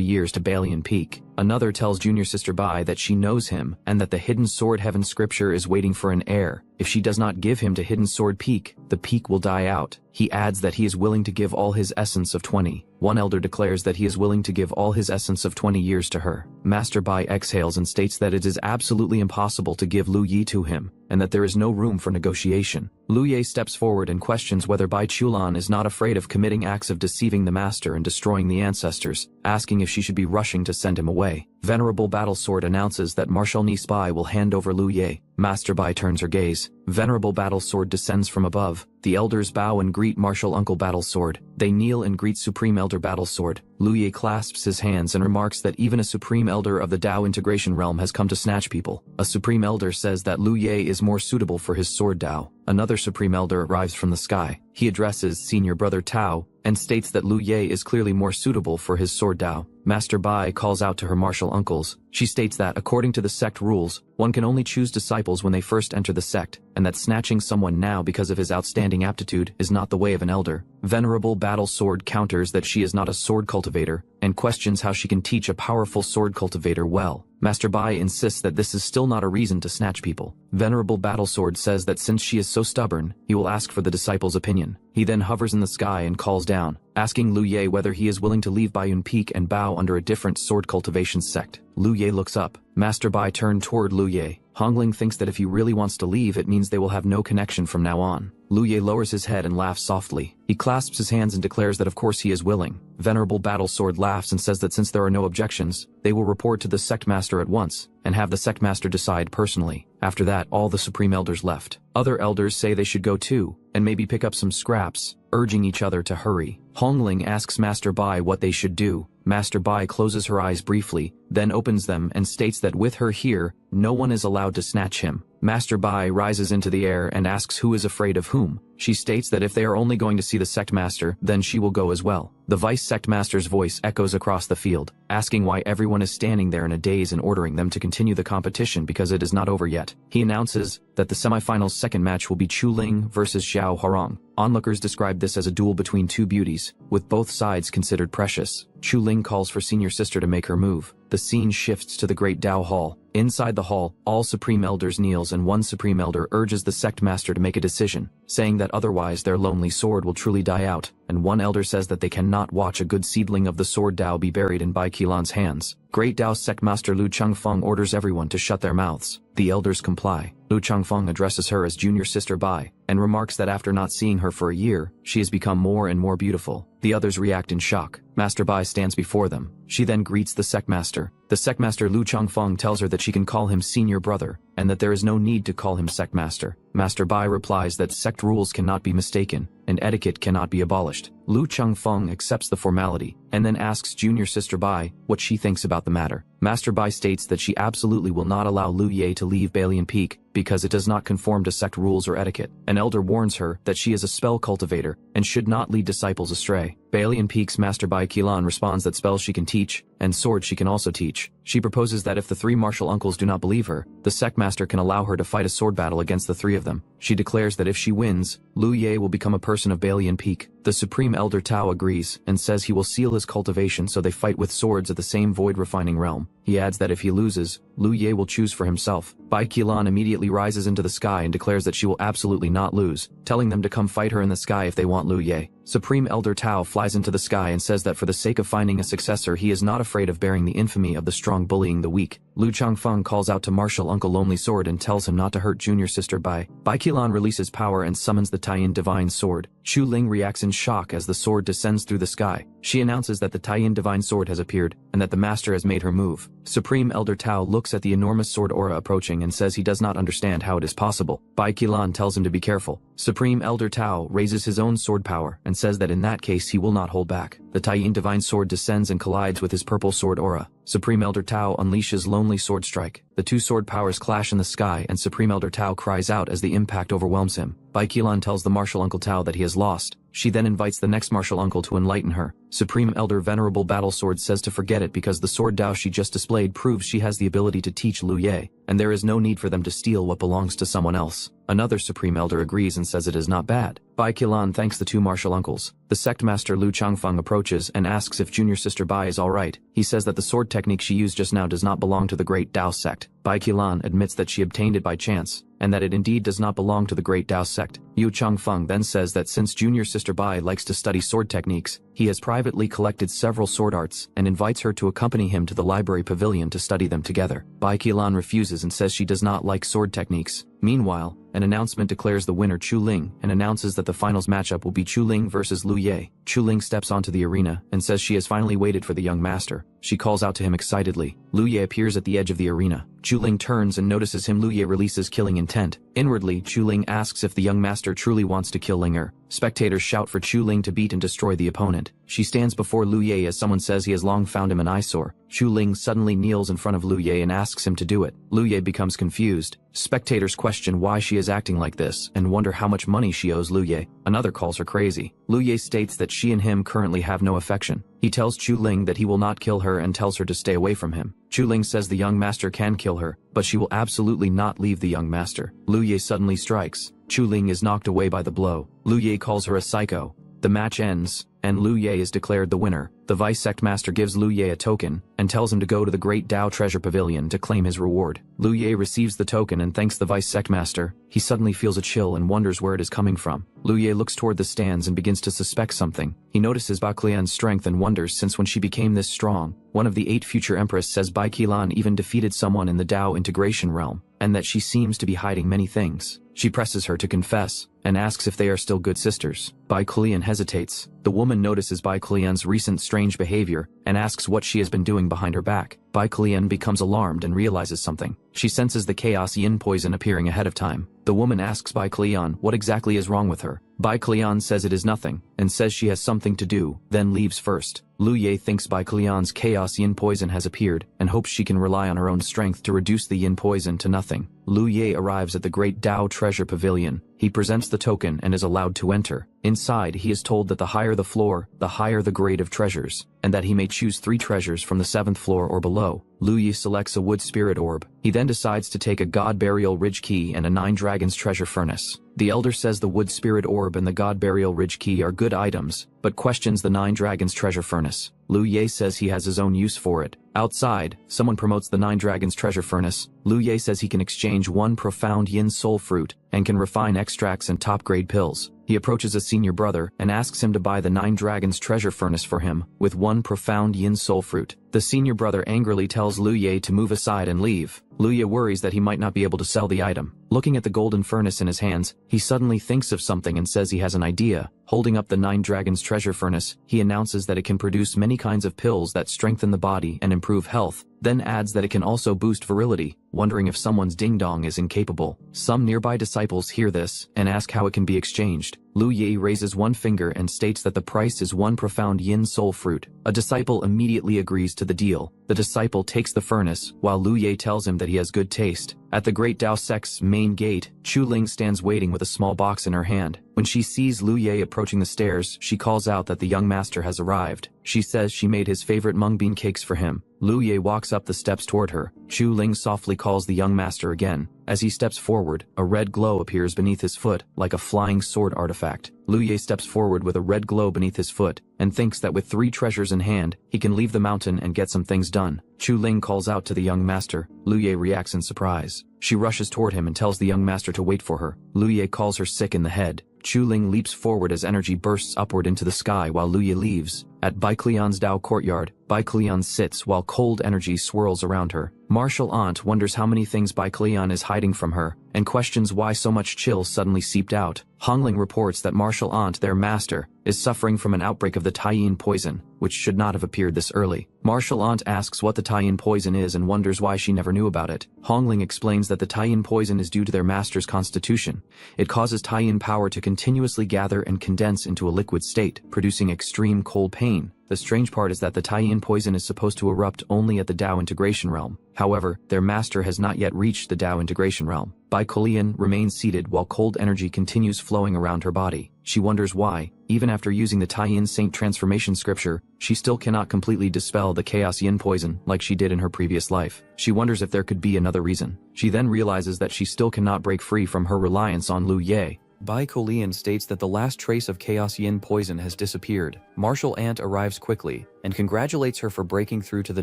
years to Balian Peak. Another tells junior sister Bai that she knows him and that the hidden sword heaven scripture is waiting for an heir. If she does not give him to hidden sword peak, the peak will die out. He adds that he is willing to give all his essence of 20. One elder declares that he is willing to give all his essence of 20 years to her. Master Bai exhales and states that it is absolutely impossible to give Lu Ye to him, and that there is no room for negotiation. Lu Ye steps forward and questions whether Bai Chulan is not afraid of committing acts of deceiving the master and destroying the ancestors, asking if she should be rushing to send him away. Venerable Battlesword announces that Marshal Niece Bai will hand over Lu Ye. Master Bai turns her gaze. Venerable Battlesword descends from above. The elders bow and greet Marshal Uncle Battlesword. They kneel and greet Supreme Elder Battlesword. Lu Ye clasps his hands and remarks that even a Supreme Elder of the Dao integration realm has come to snatch people. A Supreme Elder says that Lu Ye is more suitable for his sword Dao. Another Supreme Elder arrives from the sky. He addresses senior brother Tao and states that Lu Ye is clearly more suitable for his sword Dao. Master Bai calls out to her martial uncles. She states that, according to the sect rules, one can only choose disciples when they first enter the sect, and that snatching someone now because of his outstanding aptitude is not the way of an elder. Venerable Battlesword counters that she is not a sword cultivator, and questions how she can teach a powerful sword cultivator well. Master Bai insists that this is still not a reason to snatch people. Venerable Battlesword says that since she is so stubborn, he will ask for the disciple's opinion. He then hovers in the sky and calls down, asking Lu Ye whether he is willing to leave Bayun Peak and bow under a different sword cultivation sect. Lu Ye looks up. Master Bai turned toward Lu Ye. Hongling thinks that if he really wants to leave, it means they will have no connection from now on. Lu Ye lowers his head and laughs softly. He clasps his hands and declares that of course he is willing. Venerable Battlesword laughs and says that since there are no objections, they will report to the sect master at once, and have the sect master decide personally. After that, all the Supreme Elders left. Other elders say they should go too, and maybe pick up some scraps, urging each other to hurry. Hongling asks Master Bai what they should do. Master Bai closes her eyes briefly, then opens them and states that with her here, no one is allowed to snatch him. Master Bai rises into the air and asks who is afraid of whom. She states that if they are only going to see the sect master, then she will go as well. The vice sect master's voice echoes across the field, asking why everyone is standing there in a daze and ordering them to continue the competition because it is not over yet. He announces that the semifinal's second match will be Chu Ling versus Xiao Huarong. Onlookers describe this as a duel between two beauties, with both sides considered precious. Chu Ling calls for senior sister to make her move. The scene shifts to the Great Dao Hall. Inside the hall, all Supreme Elders kneels and one Supreme Elder urges the sect master to make a decision, saying that otherwise their lonely sword will truly die out. and one elder says that they cannot watch a good seedling of the sword Dao be buried in Bai Qilan's hands. Great Dao Sect Master Lu Changfeng orders everyone to shut their mouths. The elders comply. Lu Changfeng addresses her as junior sister Bai, and remarks that after not seeing her for a year, she has become more and more beautiful. The others react in shock. Master Bai stands before them. She then greets the sect master. The sect master Lu Changfeng tells her that she can call him senior brother, and that there is no need to call him sect master. Master Bai replies that sect rules cannot be mistaken, and etiquette cannot be abolished. Lu Changfeng accepts the formality, and then asks junior sister Bai what she thinks about the matter. Master Bai states that she absolutely will not allow Lu Ye to leave Balian Peak because it does not conform to sect rules or etiquette. An elder warns her that she is a spell cultivator and should not lead disciples astray. Balian Peak's Master Bai Qilan responds that spells she can teach, and swords she can also teach. She proposes that if the three martial uncles do not believe her, the sect master can allow her to fight a sword battle against the three of them. She declares that if she wins, Lu Ye will become a person of Balian Peak. The Supreme Elder Tao agrees and says he will seal his cultivation so they fight with swords at the same void refining realm. He adds that if he loses, Lu Ye will choose for himself. Bai Qilan immediately rises into the sky and declares that she will absolutely not lose, telling them to come fight her in the sky if they want Lu Ye. Supreme Elder Tao flies into the sky and says that for the sake of finding a successor he is not afraid of bearing the infamy of the strong bullying the weak. Lu Changfeng calls out to martial uncle Lonely Sword and tells him not to hurt junior sister Bai. Bai Qilan releases power and summons the Taiyin Divine Sword. Chu Ling reacts in shock as the sword descends through the sky. She announces that the Taiyin Divine Sword has appeared, and that the master has made her move. Supreme Elder Tao looks at the enormous sword aura approaching and says he does not understand how it is possible. Bai Qilan tells him to be careful. Supreme Elder Tao raises his own sword power and says that in that case he will not hold back. The Taiyin Divine Sword descends and collides with his purple sword aura. Supreme Elder Tao unleashes Lonely Sword Strike. The two sword powers clash in the sky and Supreme Elder Tao cries out as the impact overwhelms him. Bai Qilan tells the martial uncle Tao that he has lost. She then invites the next martial uncle to enlighten her. Supreme Elder Venerable Battle Sword says to forget it because the sword Dao she just displayed proves she has the ability to teach Lu Ye, and there is no need for them to steal what belongs to someone else. Another Supreme Elder agrees and says it is not bad. Bai Qilan thanks the two martial uncles. The sect master Lu Changfeng approaches and asks if junior sister Bai is alright. He says that the sword technique she used just now does not belong to the great Dao sect. Bai Qilan admits that she obtained it by chance, and that it indeed does not belong to the great Dao sect. Yu Changfeng then says that since junior sister Bai likes to study sword techniques, he has privately collected several sword arts and invites her to accompany him to the library pavilion to study them together. Bai Qilan refuses and says she does not like sword techniques. Meanwhile, an announcement declares the winner Chu Ling and announces that the finals matchup will be Chu Ling versus Lu Ye. Chu Ling steps onto the arena and says she has finally waited for the young master. She calls out to him excitedly. Lu Ye appears at the edge of the arena. Chu Ling turns and notices him. Lu Ye releases killing intent. Inwardly, Chu Ling asks if the young master truly wants to kill Linger. Spectators shout for Chu Ling to beat and destroy the opponent. She stands before Lu Ye as someone says he has long found him an eyesore. Chu Ling suddenly kneels in front of Lu Ye and asks him to do it. Lu Ye becomes confused. Spectators question why she is acting like this and wonder how much money she owes Lu Ye. Another calls her crazy. Lu Ye states that she and him currently have no affection. He tells Chu Ling that he will not kill her and tells her to stay away from him. Chu Ling says the young master can kill her, but she will absolutely not leave the young master. Lu Ye suddenly strikes. Chu Ling is knocked away by the blow. Lu Ye calls her a psycho. The match ends, and Lu Ye is declared the winner. The vice sect master gives Lu Ye a token and tells him to go to the Great Dao Treasure Pavilion to claim his reward. Lu Ye receives the token and thanks the vice sect master. He suddenly feels a chill and wonders where it is coming from. Lu Ye looks toward the stands and begins to suspect something. He notices Bai Qilan's strength and wonders since when she became this strong. One of the 8 future empress says Bai Qilan even defeated someone in the Dao integration realm, and that she seems to be hiding many things. She presses her to confess, and asks if they are still good sisters. Bai Qilan hesitates. The woman notices Bai Qilan's recent strange behavior, and asks what she has been doing behind her back. Bai Qilan becomes alarmed and realizes something. She senses the chaos yin poison appearing ahead of time. The woman asks Bai Qilan what exactly is wrong with her. Bai Qilan says it is nothing, and says she has something to do, then leaves first. Lu Ye thinks Bai Qilan's chaos yin poison has appeared, and hopes she can rely on her own strength to reduce the yin poison to nothing. Lu Ye arrives at the Great Dao Treasure Pavilion. He presents the token and is allowed to enter. Inside, he is told that the higher the floor, the higher the grade of treasures, and that he may choose 3 treasures from the 7th floor or below. Lu Ye selects a wood spirit orb. He then decides to take a God Burial Ridge key and a 9 Dragons treasure furnace. The elder says the wood spirit orb and the God Burial Ridge key are good items, but questions the 9 Dragons treasure furnace. Lu Ye says he has his own use for it. Outside, someone promotes the 9 Dragons treasure furnace. Lu Ye says he can exchange 1 profound yin soul fruit, and can refine extracts and top-grade pills. He approaches a senior brother and asks him to buy the 9 dragons treasure furnace for him, with 1 profound yin soul fruit. The senior brother angrily tells Liu Ye to move aside and leave. Liu Ye worries that he might not be able to sell the item. Looking at the golden furnace in his hands, he suddenly thinks of something and says he has an idea. Holding up the 9 dragons treasure furnace, he announces that it can produce many kinds of pills that strengthen the body and improve health, then adds that it can also boost virility, wondering if someone's ding-dong is incapable. Some nearby disciples hear this and ask how it can be exchanged. Liu Ye raises one finger and states that the price is 1 profound yin soul fruit. A disciple immediately agrees to the deal. The disciple takes the furnace, while Liu Ye tells him that he has good taste. At the Great Dao Sect's main gate, Chu Ling stands waiting with a small box in her hand. When she sees Liu Ye approaching the stairs, she calls out that the young master has arrived. She says she made his favorite mung bean cakes for him. Liu Ye walks up the steps toward her. Chu Ling softly calls the young master again. As he steps forward, a red glow appears beneath his foot, like a flying sword artifact. Liu Ye steps forward with a red glow beneath his foot, and thinks that with 3 treasures in hand, he can leave the mountain and get some things done. Chu Ling calls out to the young master. Liu Ye reacts in surprise. She rushes toward him and tells the young master to wait for her. Liu Ye calls her sick in the head. Chu Ling leaps forward as energy bursts upward into the sky while Liu Ye leaves. At Bai Klian's Dao courtyard, Bai Klian sits while cold energy swirls around her. Martial Aunt wonders how many things Bai Klian is hiding from her, and questions why so much chill suddenly seeped out. Hongling reports that Martial Aunt, their master, is suffering from an outbreak of the Taiyin poison, which should not have appeared this early. Martial Aunt asks what the Taiyin poison is and wonders why she never knew about it. Hongling explains that the Taiyin poison is due to their master's constitution. It causes Taiyin power to continuously gather and condense into a liquid state, producing extreme cold pain. The strange part is that the Taiyin poison is supposed to erupt only at the Dao integration realm. However, their master has not yet reached the Dao integration realm. Bai Kulian remains seated while cold energy continues flowing around her body. She wonders why, even after using the Taiyin Saint transformation scripture, she still cannot completely dispel the Chaos Yin poison like she did in her previous life. She wonders if there could be another reason. She then realizes that she still cannot break free from her reliance on Liu Ye. Bai Kolian states that the last trace of Chaos Yin poison has disappeared. Martial Aunt arrives quickly and congratulates her for breaking through to the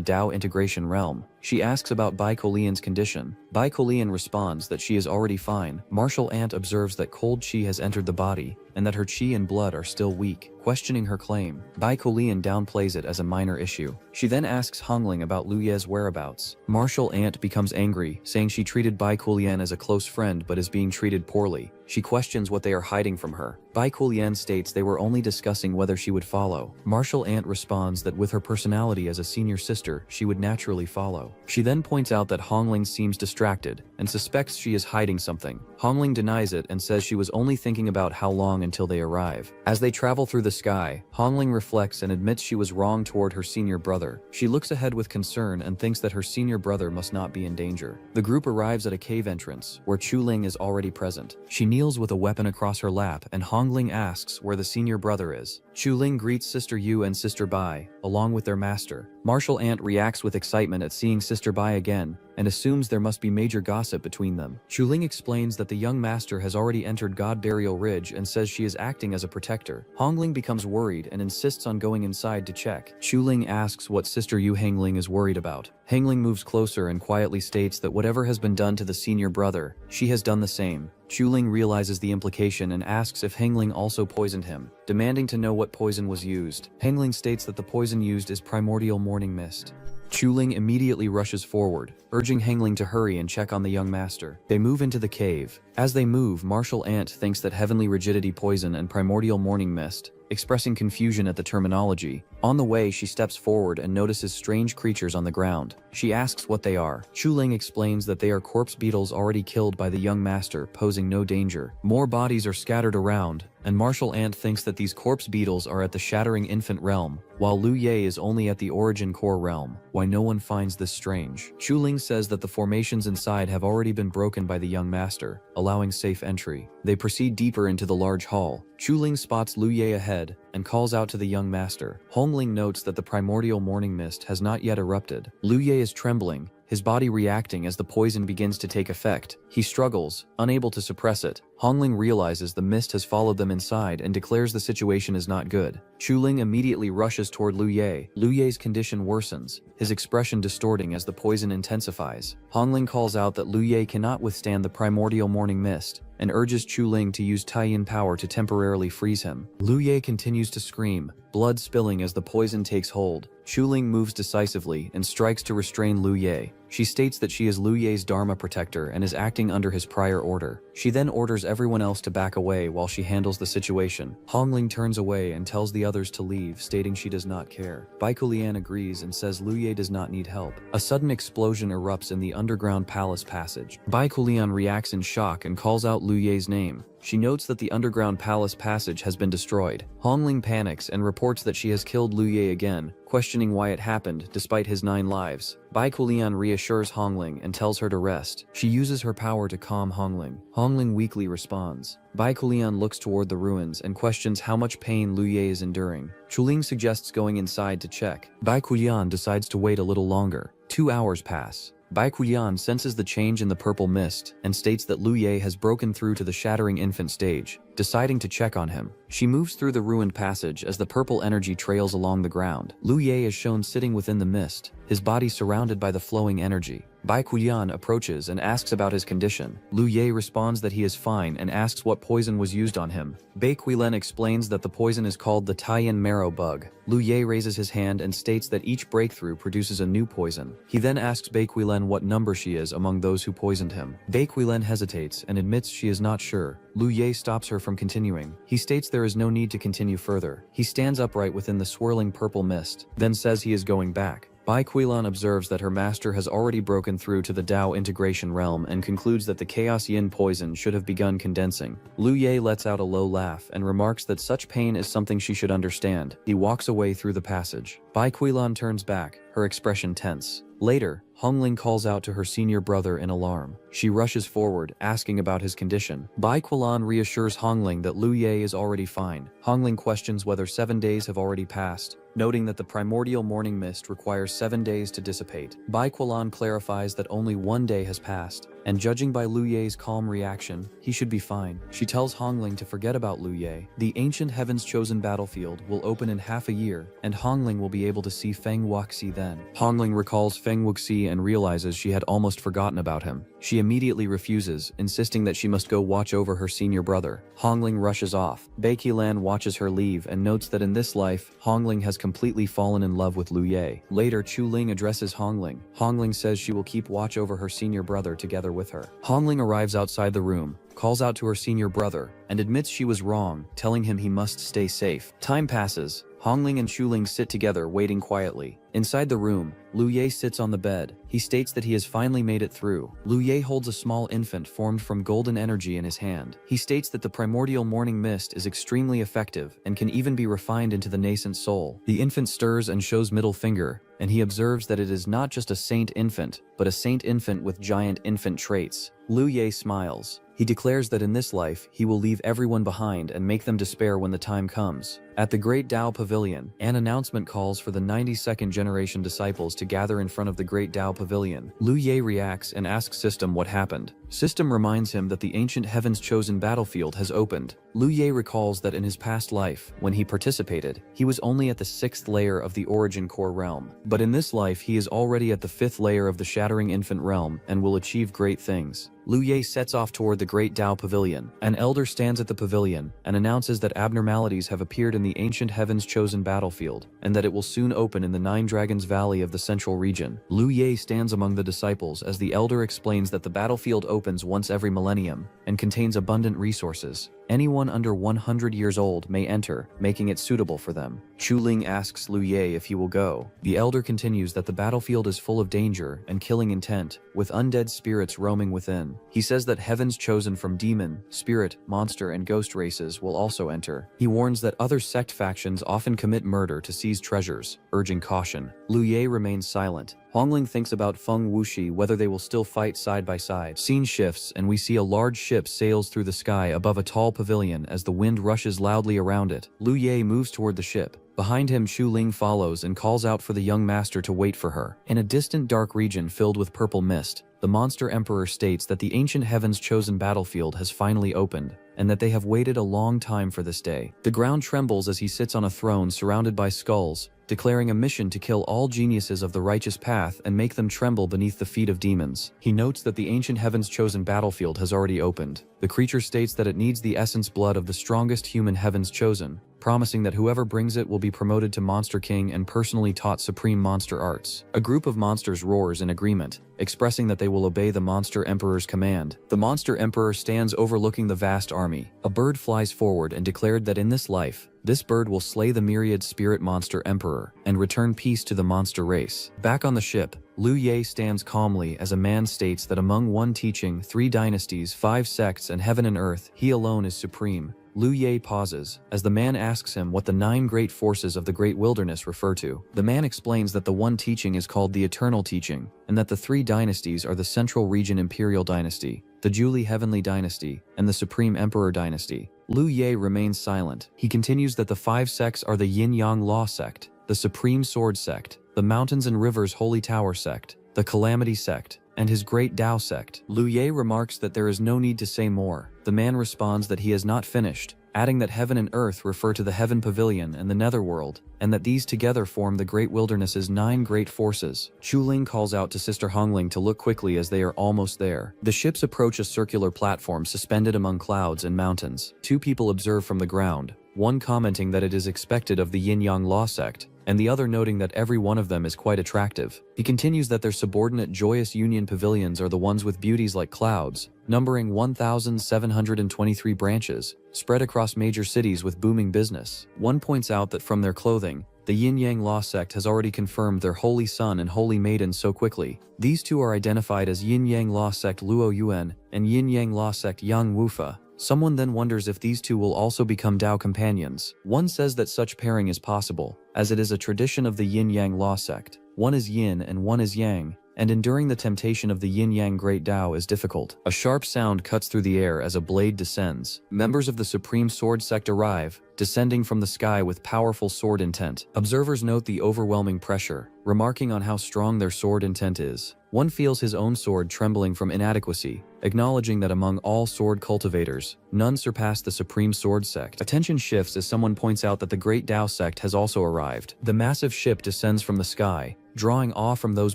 Dao integration realm. She asks about Bai Kolian's condition. Bai Kolian responds that she is already fine. Martial Aunt observes that cold chi has entered the body and that her chi and blood are still weak. Questioning her claim, Bai Kolian downplays it as a minor issue. She then asks Hongling about Liu Ye's whereabouts. Martial Aunt becomes angry, saying she treated Bai Kolian as a close friend but is being treated poorly. She questions what they are hiding from her. Bai Kolian states they were only discussing whether she would follow. Martial Aunt responds that with her personality as a senior sister, she would naturally follow. She then points out that Hongling seems distracted and suspects she is hiding something. Hongling denies it and says she was only thinking about how long until they arrive. As they travel through the sky, Hongling reflects and admits she was wrong toward her senior brother. She looks ahead with concern and thinks that her senior brother must not be in danger. The group arrives at a cave entrance, where Chu Ling is already present. She kneels with a weapon across her lap, and Hongling asks where the senior brother is. Chu Ling greets Sister Yu and Sister Bai, along with their master. Martial Aunt reacts with excitement at seeing Sister Bai again, and assumes there must be major gossip between them. Chu Ling explains that the young master has already entered God Burial Ridge and says she is acting as a protector. Hongling becomes worried and insists on going inside to check. Chu Ling asks what Sister Yu Hangling is worried about. Hangling moves closer and quietly states that whatever has been done to the senior brother, she has done the same. Chu Ling realizes the implication and asks if Hangling also poisoned him, demanding to know what poison was used. Hangling states that the poison used is primordial morning mist. Chu Ling immediately rushes forward, urging Hangling to hurry and check on the young master. They move into the cave. As they move, Martial Aunt thinks that heavenly rigidity poison and primordial morning mist, expressing confusion at the terminology. On the way, she steps forward and notices strange creatures on the ground. She asks what they are. Chu Ling explains that they are corpse beetles already killed by the young master, posing no danger. More bodies are scattered around, and Martial Aunt thinks that these corpse beetles are at the Shattering Infant realm, while Liu Ye is only at the Origin Core realm. Why no one finds this strange? Chu Ling says that the formations inside have already been broken by the young master, allowing safe entry. They proceed deeper into the large hall. Chu Ling spots Liu Ye ahead and calls out to the young master. Hongling notes that the primordial morning mist has not yet erupted. Liu Ye is trembling, his body reacting as the poison begins to take effect. He struggles, unable to suppress it. Hongling realizes the mist has followed them inside and declares the situation is not good. Chu Ling immediately rushes toward Liu Ye. Liu Ye's condition worsens, his expression distorting as the poison intensifies. Hongling calls out that Liu Ye cannot withstand the primordial morning mist, and urges Chu Ling to use Taiyin power to temporarily freeze him. Lu Ye continues to scream, blood spilling as the poison takes hold. Chu Ling moves decisively and strikes to restrain Lu Ye. She states that she is Lu Ye's Dharma protector and is acting under his prior order. She then orders everyone else to back away while she handles the situation. Hongling turns away and tells the others to leave, stating she does not care. Bai Kulian agrees and says Lu Ye does not need help. A sudden explosion erupts in the underground palace passage. Bai Kulian reacts in shock and calls out Lu Ye's name. She notes that the underground palace passage has been destroyed. Hongling panics and reports that she has killed Lu Ye again, questioning why it happened despite his 9 lives. Bai Kulian reassures Hongling and tells her to rest. She uses her power to calm Hongling. Hongling weakly responds. Bai Kulian looks toward the ruins and questions how much pain Lu Ye is enduring. Chuling suggests going inside to check. Bai Kulian decides to wait a little longer. 2 hours pass. Bai Kulian senses the change in the purple mist and states that Lu Ye has broken through to the shattering infant stage. Deciding to check on him, she moves through the ruined passage as the purple energy trails along the ground. Lu Ye is shown sitting within the mist, his body surrounded by the flowing energy. Bai Kulian approaches and asks about his condition. Lu Ye responds that he is fine and asks what poison was used on him. Bai Kuilen explains that the poison is called the Taiyin marrow bug. Lu Ye raises his hand and states that each breakthrough produces a new poison. He then asks Bai Kuilen what number she is among those who poisoned him. Bai Kuilen hesitates and admits she is not sure. Lu Ye stops her from continuing. He states there is no need to continue further. He stands upright within the swirling purple mist, then says he is going back. Bai Kuilan observes that her master has already broken through to the Dao integration realm and concludes that the Chaos Yin poison should have begun condensing. Lu Ye lets out a low laugh and remarks that such pain is something she should understand. He walks away through the passage. Bai Kuilan turns back, her expression tense. Later, Hongling calls out to her senior brother in alarm. She rushes forward, asking about his condition. Bai Kuilan reassures Hongling that Lu Ye is already fine. Hongling questions whether 7 days have already passed, noting that the primordial morning mist requires 7 days to dissipate. Bai Kuilan clarifies that only 1 day has passed, and judging by Lu Ye's calm reaction, he should be fine. She tells Hongling to forget about Lu Ye. The ancient heaven's chosen battlefield will open in half a year, and Hongling will be able to see Feng Wuxi then. Hongling recalls Feng Wuxi and realizes she had almost forgotten about him. She immediately refuses, insisting that she must go watch over her senior brother. Hongling rushes off. Bai Qilan watches her leave and notes that in this life, Hongling has completely fallen in love with Lu Ye. Later, Chu Ling addresses Hongling. Hongling says she will keep watch over her senior brother together with her. Hongling arrives outside the room, calls out to her senior brother, and admits she was wrong, telling him he must stay safe. Time passes. Hongling and Chuling sit together, waiting quietly. Inside the room, Lu Ye sits on the bed. He states that he has finally made it through. Lu Ye holds a small infant formed from golden energy in his hand. He states that the primordial morning mist is extremely effective and can even be refined into the nascent soul. The infant stirs and shows middle finger, and he observes that it is not just a saint infant, but a saint infant with giant infant traits. Lu Ye smiles. He declares that in this life, he will leave everyone behind and make them despair when the time comes. At the Great Dao Pavilion, an announcement calls for the 92nd generation disciples to gather in front of the Great Dao Pavilion. Lu Ye reacts and asks System what happened. System reminds him that the ancient heaven's chosen battlefield has opened. Lu Ye recalls that in his past life, when he participated, he was only at the 6th layer of the origin core realm. But in this life, he is already at the 5th layer of the shattering infant realm and will achieve great things. Lu Ye sets off toward the Great Dao Pavilion. An elder stands at the pavilion and announces that abnormalities have appeared in the ancient heaven's chosen battlefield, and that it will soon open in the 9 Dragons Valley of the central region. Lu Ye stands among the disciples as the elder explains that the battlefield opens once every millennium and contains abundant resources. Anyone under 100 years old may enter, making it suitable for them. Chu Ling asks Lu Ye if he will go. The elder continues that the battlefield is full of danger and killing intent, with undead spirits roaming within. He says that heavens chosen from demon, spirit, monster, and ghost races will also enter. He warns that other sect factions often commit murder to seize treasures, urging caution. Lu Ye remains silent. Hongling thinks about Feng Wuxi whether they will still fight side by side. Scene shifts and we see a large ship sails through the sky above a tall pavilion as the wind rushes loudly around it. Lu Ye moves toward the ship. Behind him, Xu Ling follows and calls out for the young master to wait for her. In a distant dark region filled with purple mist, the monster emperor states that the ancient heaven's chosen battlefield has finally opened, and that they have waited a long time for this day. The ground trembles as he sits on a throne surrounded by skulls, declaring a mission to kill all geniuses of the righteous path and make them tremble beneath the feet of demons. He notes that the ancient heaven's chosen battlefield has already opened. The creature states that it needs the essence blood of the strongest human heavens chosen, promising that whoever brings it will be promoted to Monster King and personally taught supreme monster arts. A group of monsters roars in agreement, expressing that they will obey the monster emperor's command. The monster emperor stands overlooking the vast army. A bird flies forward and declared that in this life, this bird will slay the myriad spirit monster emperor and return peace to the monster race. Back on the ship, Liu Ye stands calmly as a man states that among one teaching, 3 dynasties, 5 sects, and heaven and earth, he alone is supreme. Liu Ye pauses, as the man asks him what the 9 great forces of the great wilderness refer to. The man explains that the one teaching is called the eternal teaching, and that the 3 dynasties are the Central Region Imperial Dynasty, the Julie Heavenly Dynasty, and the Supreme Emperor Dynasty. Liu Ye remains silent. He continues that the 5 sects are the Yin-Yang Law Sect, the Supreme Sword Sect, the Mountains and Rivers Holy Tower Sect, the Calamity Sect, and his Great Tao Sect. Liu Ye remarks that there is no need to say more. The man responds that he has not finished, adding that heaven and earth refer to the Heaven Pavilion and the Netherworld, and that these together form the Great Wilderness's 9 great forces. Xu Ling calls out to Sister Hongling to look quickly as they are almost there. The ships approach a circular platform suspended among clouds and mountains. 2 people observe from the ground, one commenting that it is expected of the Yin-Yang Law Sect, and the other noting that every one of them is quite attractive. He continues that their subordinate Joyous Union pavilions are the ones with beauties like clouds, numbering 1,723 branches, spread across major cities with booming business. One points out that from their clothing, the Yin-Yang Law Sect has already confirmed their Holy Son and Holy Maiden so quickly. These 2 are identified as Yin-Yang Law Sect Luo Yuan and Yin-Yang Law Sect Yang Wufa. Someone then wonders if these 2 will also become Tao companions. One says that such pairing is possible, as it is a tradition of the Yin-Yang Law Sect. One is yin and one is yang, and enduring the temptation of the yin-yang great Tao is difficult. A sharp sound cuts through the air as a blade descends. Members of the Supreme Sword Sect arrive, descending from the sky with powerful sword intent. Observers note the overwhelming pressure, remarking on how strong their sword intent is. One feels his own sword trembling from inadequacy, acknowledging that among all sword cultivators, none surpass the Supreme Sword Sect. Attention shifts as someone points out that the Great Tao Sect has also arrived. The massive ship descends from the sky, drawing awe from those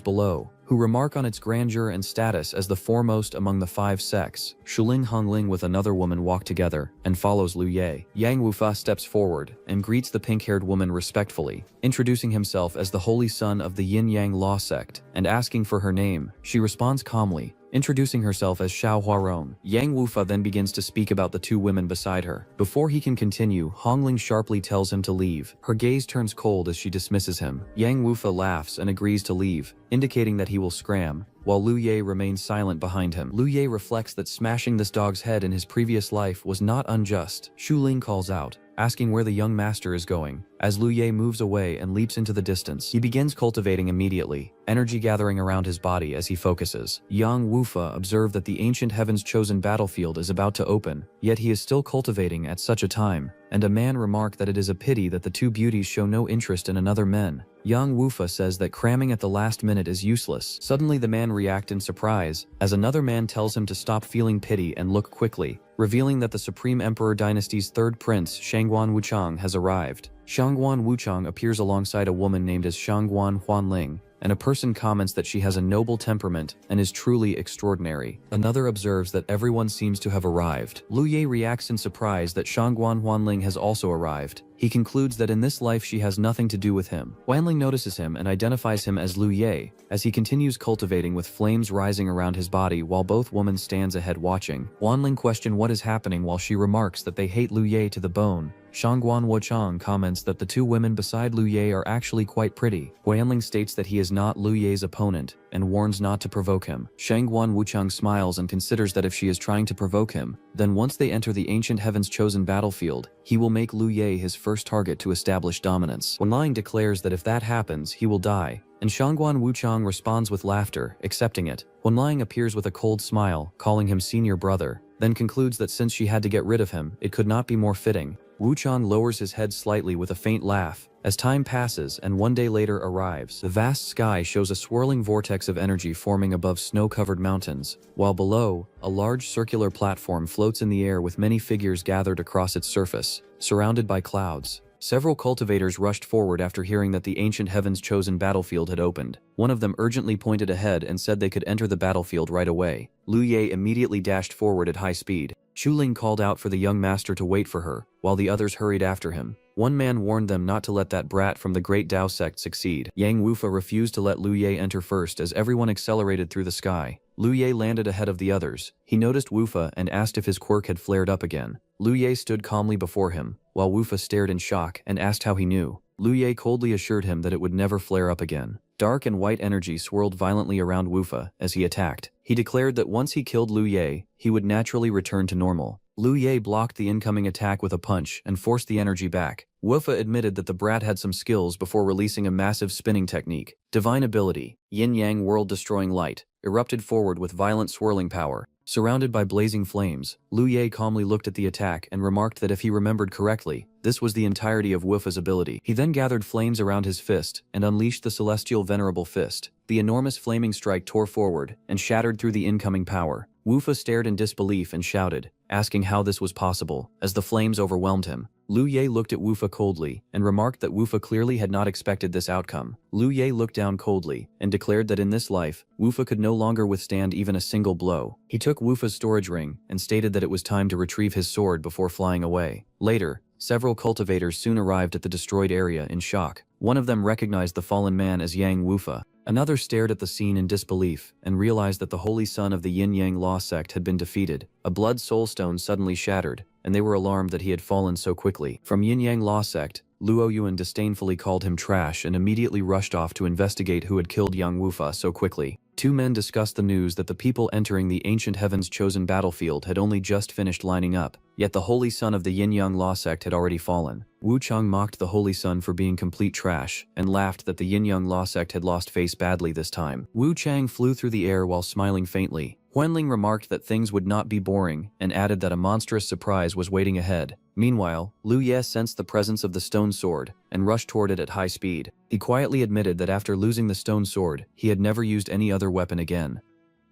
below, who remark on its grandeur and status as the foremost among the 5 sects. Shuling Hongling with another woman walk together, and follows Liu Ye. Yang Wufa steps forward, and greets the pink-haired woman respectfully, introducing himself as the Holy Son of the Yin-Yang Law Sect, and asking for her name. She responds calmly, introducing herself as Xiao Huarong. Yang Wufa then begins to speak about the 2 women beside her. Before he can continue, Hongling sharply tells him to leave. Her gaze turns cold as she dismisses him. Yang Wufa laughs and agrees to leave, indicating that he will scram, while Liu Ye remains silent behind him. Liu Ye reflects that smashing this dog's head in his previous life was not unjust. Xu Ling calls out, asking where the young master is going. As Liu Ye moves away and leaps into the distance, he begins cultivating immediately, energy gathering around his body as he focuses. Yang Wufa observed that the ancient heaven's chosen battlefield is about to open, yet he is still cultivating at such a time, and a man remarked that it is a pity that the 2 beauties show no interest in another men. Yang Wufa says that cramming at the last minute is useless. Suddenly the man reacts in surprise, as another man tells him to stop feeling pity and look quickly, revealing that the Supreme Emperor Dynasty's 3rd prince, Shangguan Wuchang, has arrived. Shangguan Wuchang appears alongside a woman named as Shangguan Huanling, and a person comments that she has a noble temperament and is truly extraordinary. Another observes that everyone seems to have arrived. Liu Ye reacts in surprise that Shangguan Huanling has also arrived. He concludes that in this life she has nothing to do with him. Huanling notices him and identifies him as Liu Ye, as he continues cultivating with flames rising around his body while both women stands ahead watching. Huanling questions what is happening while she remarks that they hate Liu Ye to the bone. Shangguan Wuchang comments that the 2 women beside Liu Ye are actually quite pretty. Huanling states that he is not Liu Ye's opponent, and warns not to provoke him. Shangguan Wuchang smiles and considers that if she is trying to provoke him, then once they enter the ancient heaven's chosen battlefield, he will make Liu Ye his first target to establish dominance. Huanling declares that if that happens, he will die, and Shangguan Wuchang responds with laughter, accepting it. Huanling appears with a cold smile, calling him senior brother, then concludes that since she had to get rid of him, it could not be more fitting. Wuchang lowers his head slightly with a faint laugh, As time passes and one day later arrives, the vast sky shows a swirling vortex of energy forming above snow-covered mountains, while below, a large circular platform floats in the air with many figures gathered across its surface, surrounded by clouds. Several cultivators rushed forward after hearing that the ancient heaven's chosen battlefield had opened. One of them urgently pointed ahead and said they could enter the battlefield right away. Lu Ye immediately dashed forward at high speed. Xu Ling called out for the young master to wait for her, while the others hurried after him. One man warned them not to let that brat from the Great Tao sect succeed. Yang Wufa refused to let Lu Ye enter first as everyone accelerated through the sky. Lu Ye landed ahead of the others. He noticed Wufa and asked if his quirk had flared up again. Lu Ye stood calmly before him, while Wufa stared in shock and asked how he knew. Lu Ye coldly assured him that it would never flare up again. Dark and white energy swirled violently around Wufa as he attacked. He declared that once he killed Lu Ye, he would naturally return to normal. Lu Ye blocked the incoming attack with a punch and forced the energy back. Wufa admitted that the brat had some skills before releasing a massive spinning technique. Divine ability, yin-yang world-destroying light, erupted forward with violent swirling power. Surrounded by blazing flames, Lu Ye calmly looked at the attack and remarked that if he remembered correctly, this was the entirety of Wufa's ability. He then gathered flames around his fist and unleashed the celestial venerable fist. The enormous flaming strike tore forward and shattered through the incoming power. Wufa stared in disbelief and shouted, asking how this was possible, as the flames overwhelmed him. Lu Ye looked at Wufa coldly and remarked that Wufa clearly had not expected this outcome. Lu Ye looked down coldly and declared that in this life, Wufa could no longer withstand even a single blow. He took Wufa's storage ring and stated that it was time to retrieve his sword before flying away. Later, several cultivators soon arrived at the destroyed area in shock. One of them recognized the fallen man as Yang Wufa. Another stared at the scene in disbelief and realized that the holy son of the Yin-Yang Law sect had been defeated. A blood soul stone suddenly shattered, and they were alarmed that he had fallen so quickly. From Yin-Yang Law sect, Luo Yuan disdainfully called him trash and immediately rushed off to investigate who had killed young Wufa so quickly. Two men discussed the news that the people entering the ancient heaven's chosen battlefield had only just finished lining up, yet the holy son of the Yin-Yang Law sect had already fallen. Wu Cheng mocked the holy son for being complete trash and laughed that the Yin-Yang Law sect had lost face badly this time. Wu Cheng flew through the air while smiling faintly. Huanling remarked that things would not be boring and added that a monstrous surprise was waiting ahead. Meanwhile, Lu Ye sensed the presence of the stone sword and rushed toward it at high speed. He quietly admitted that after losing the stone sword, he had never used any other weapon again.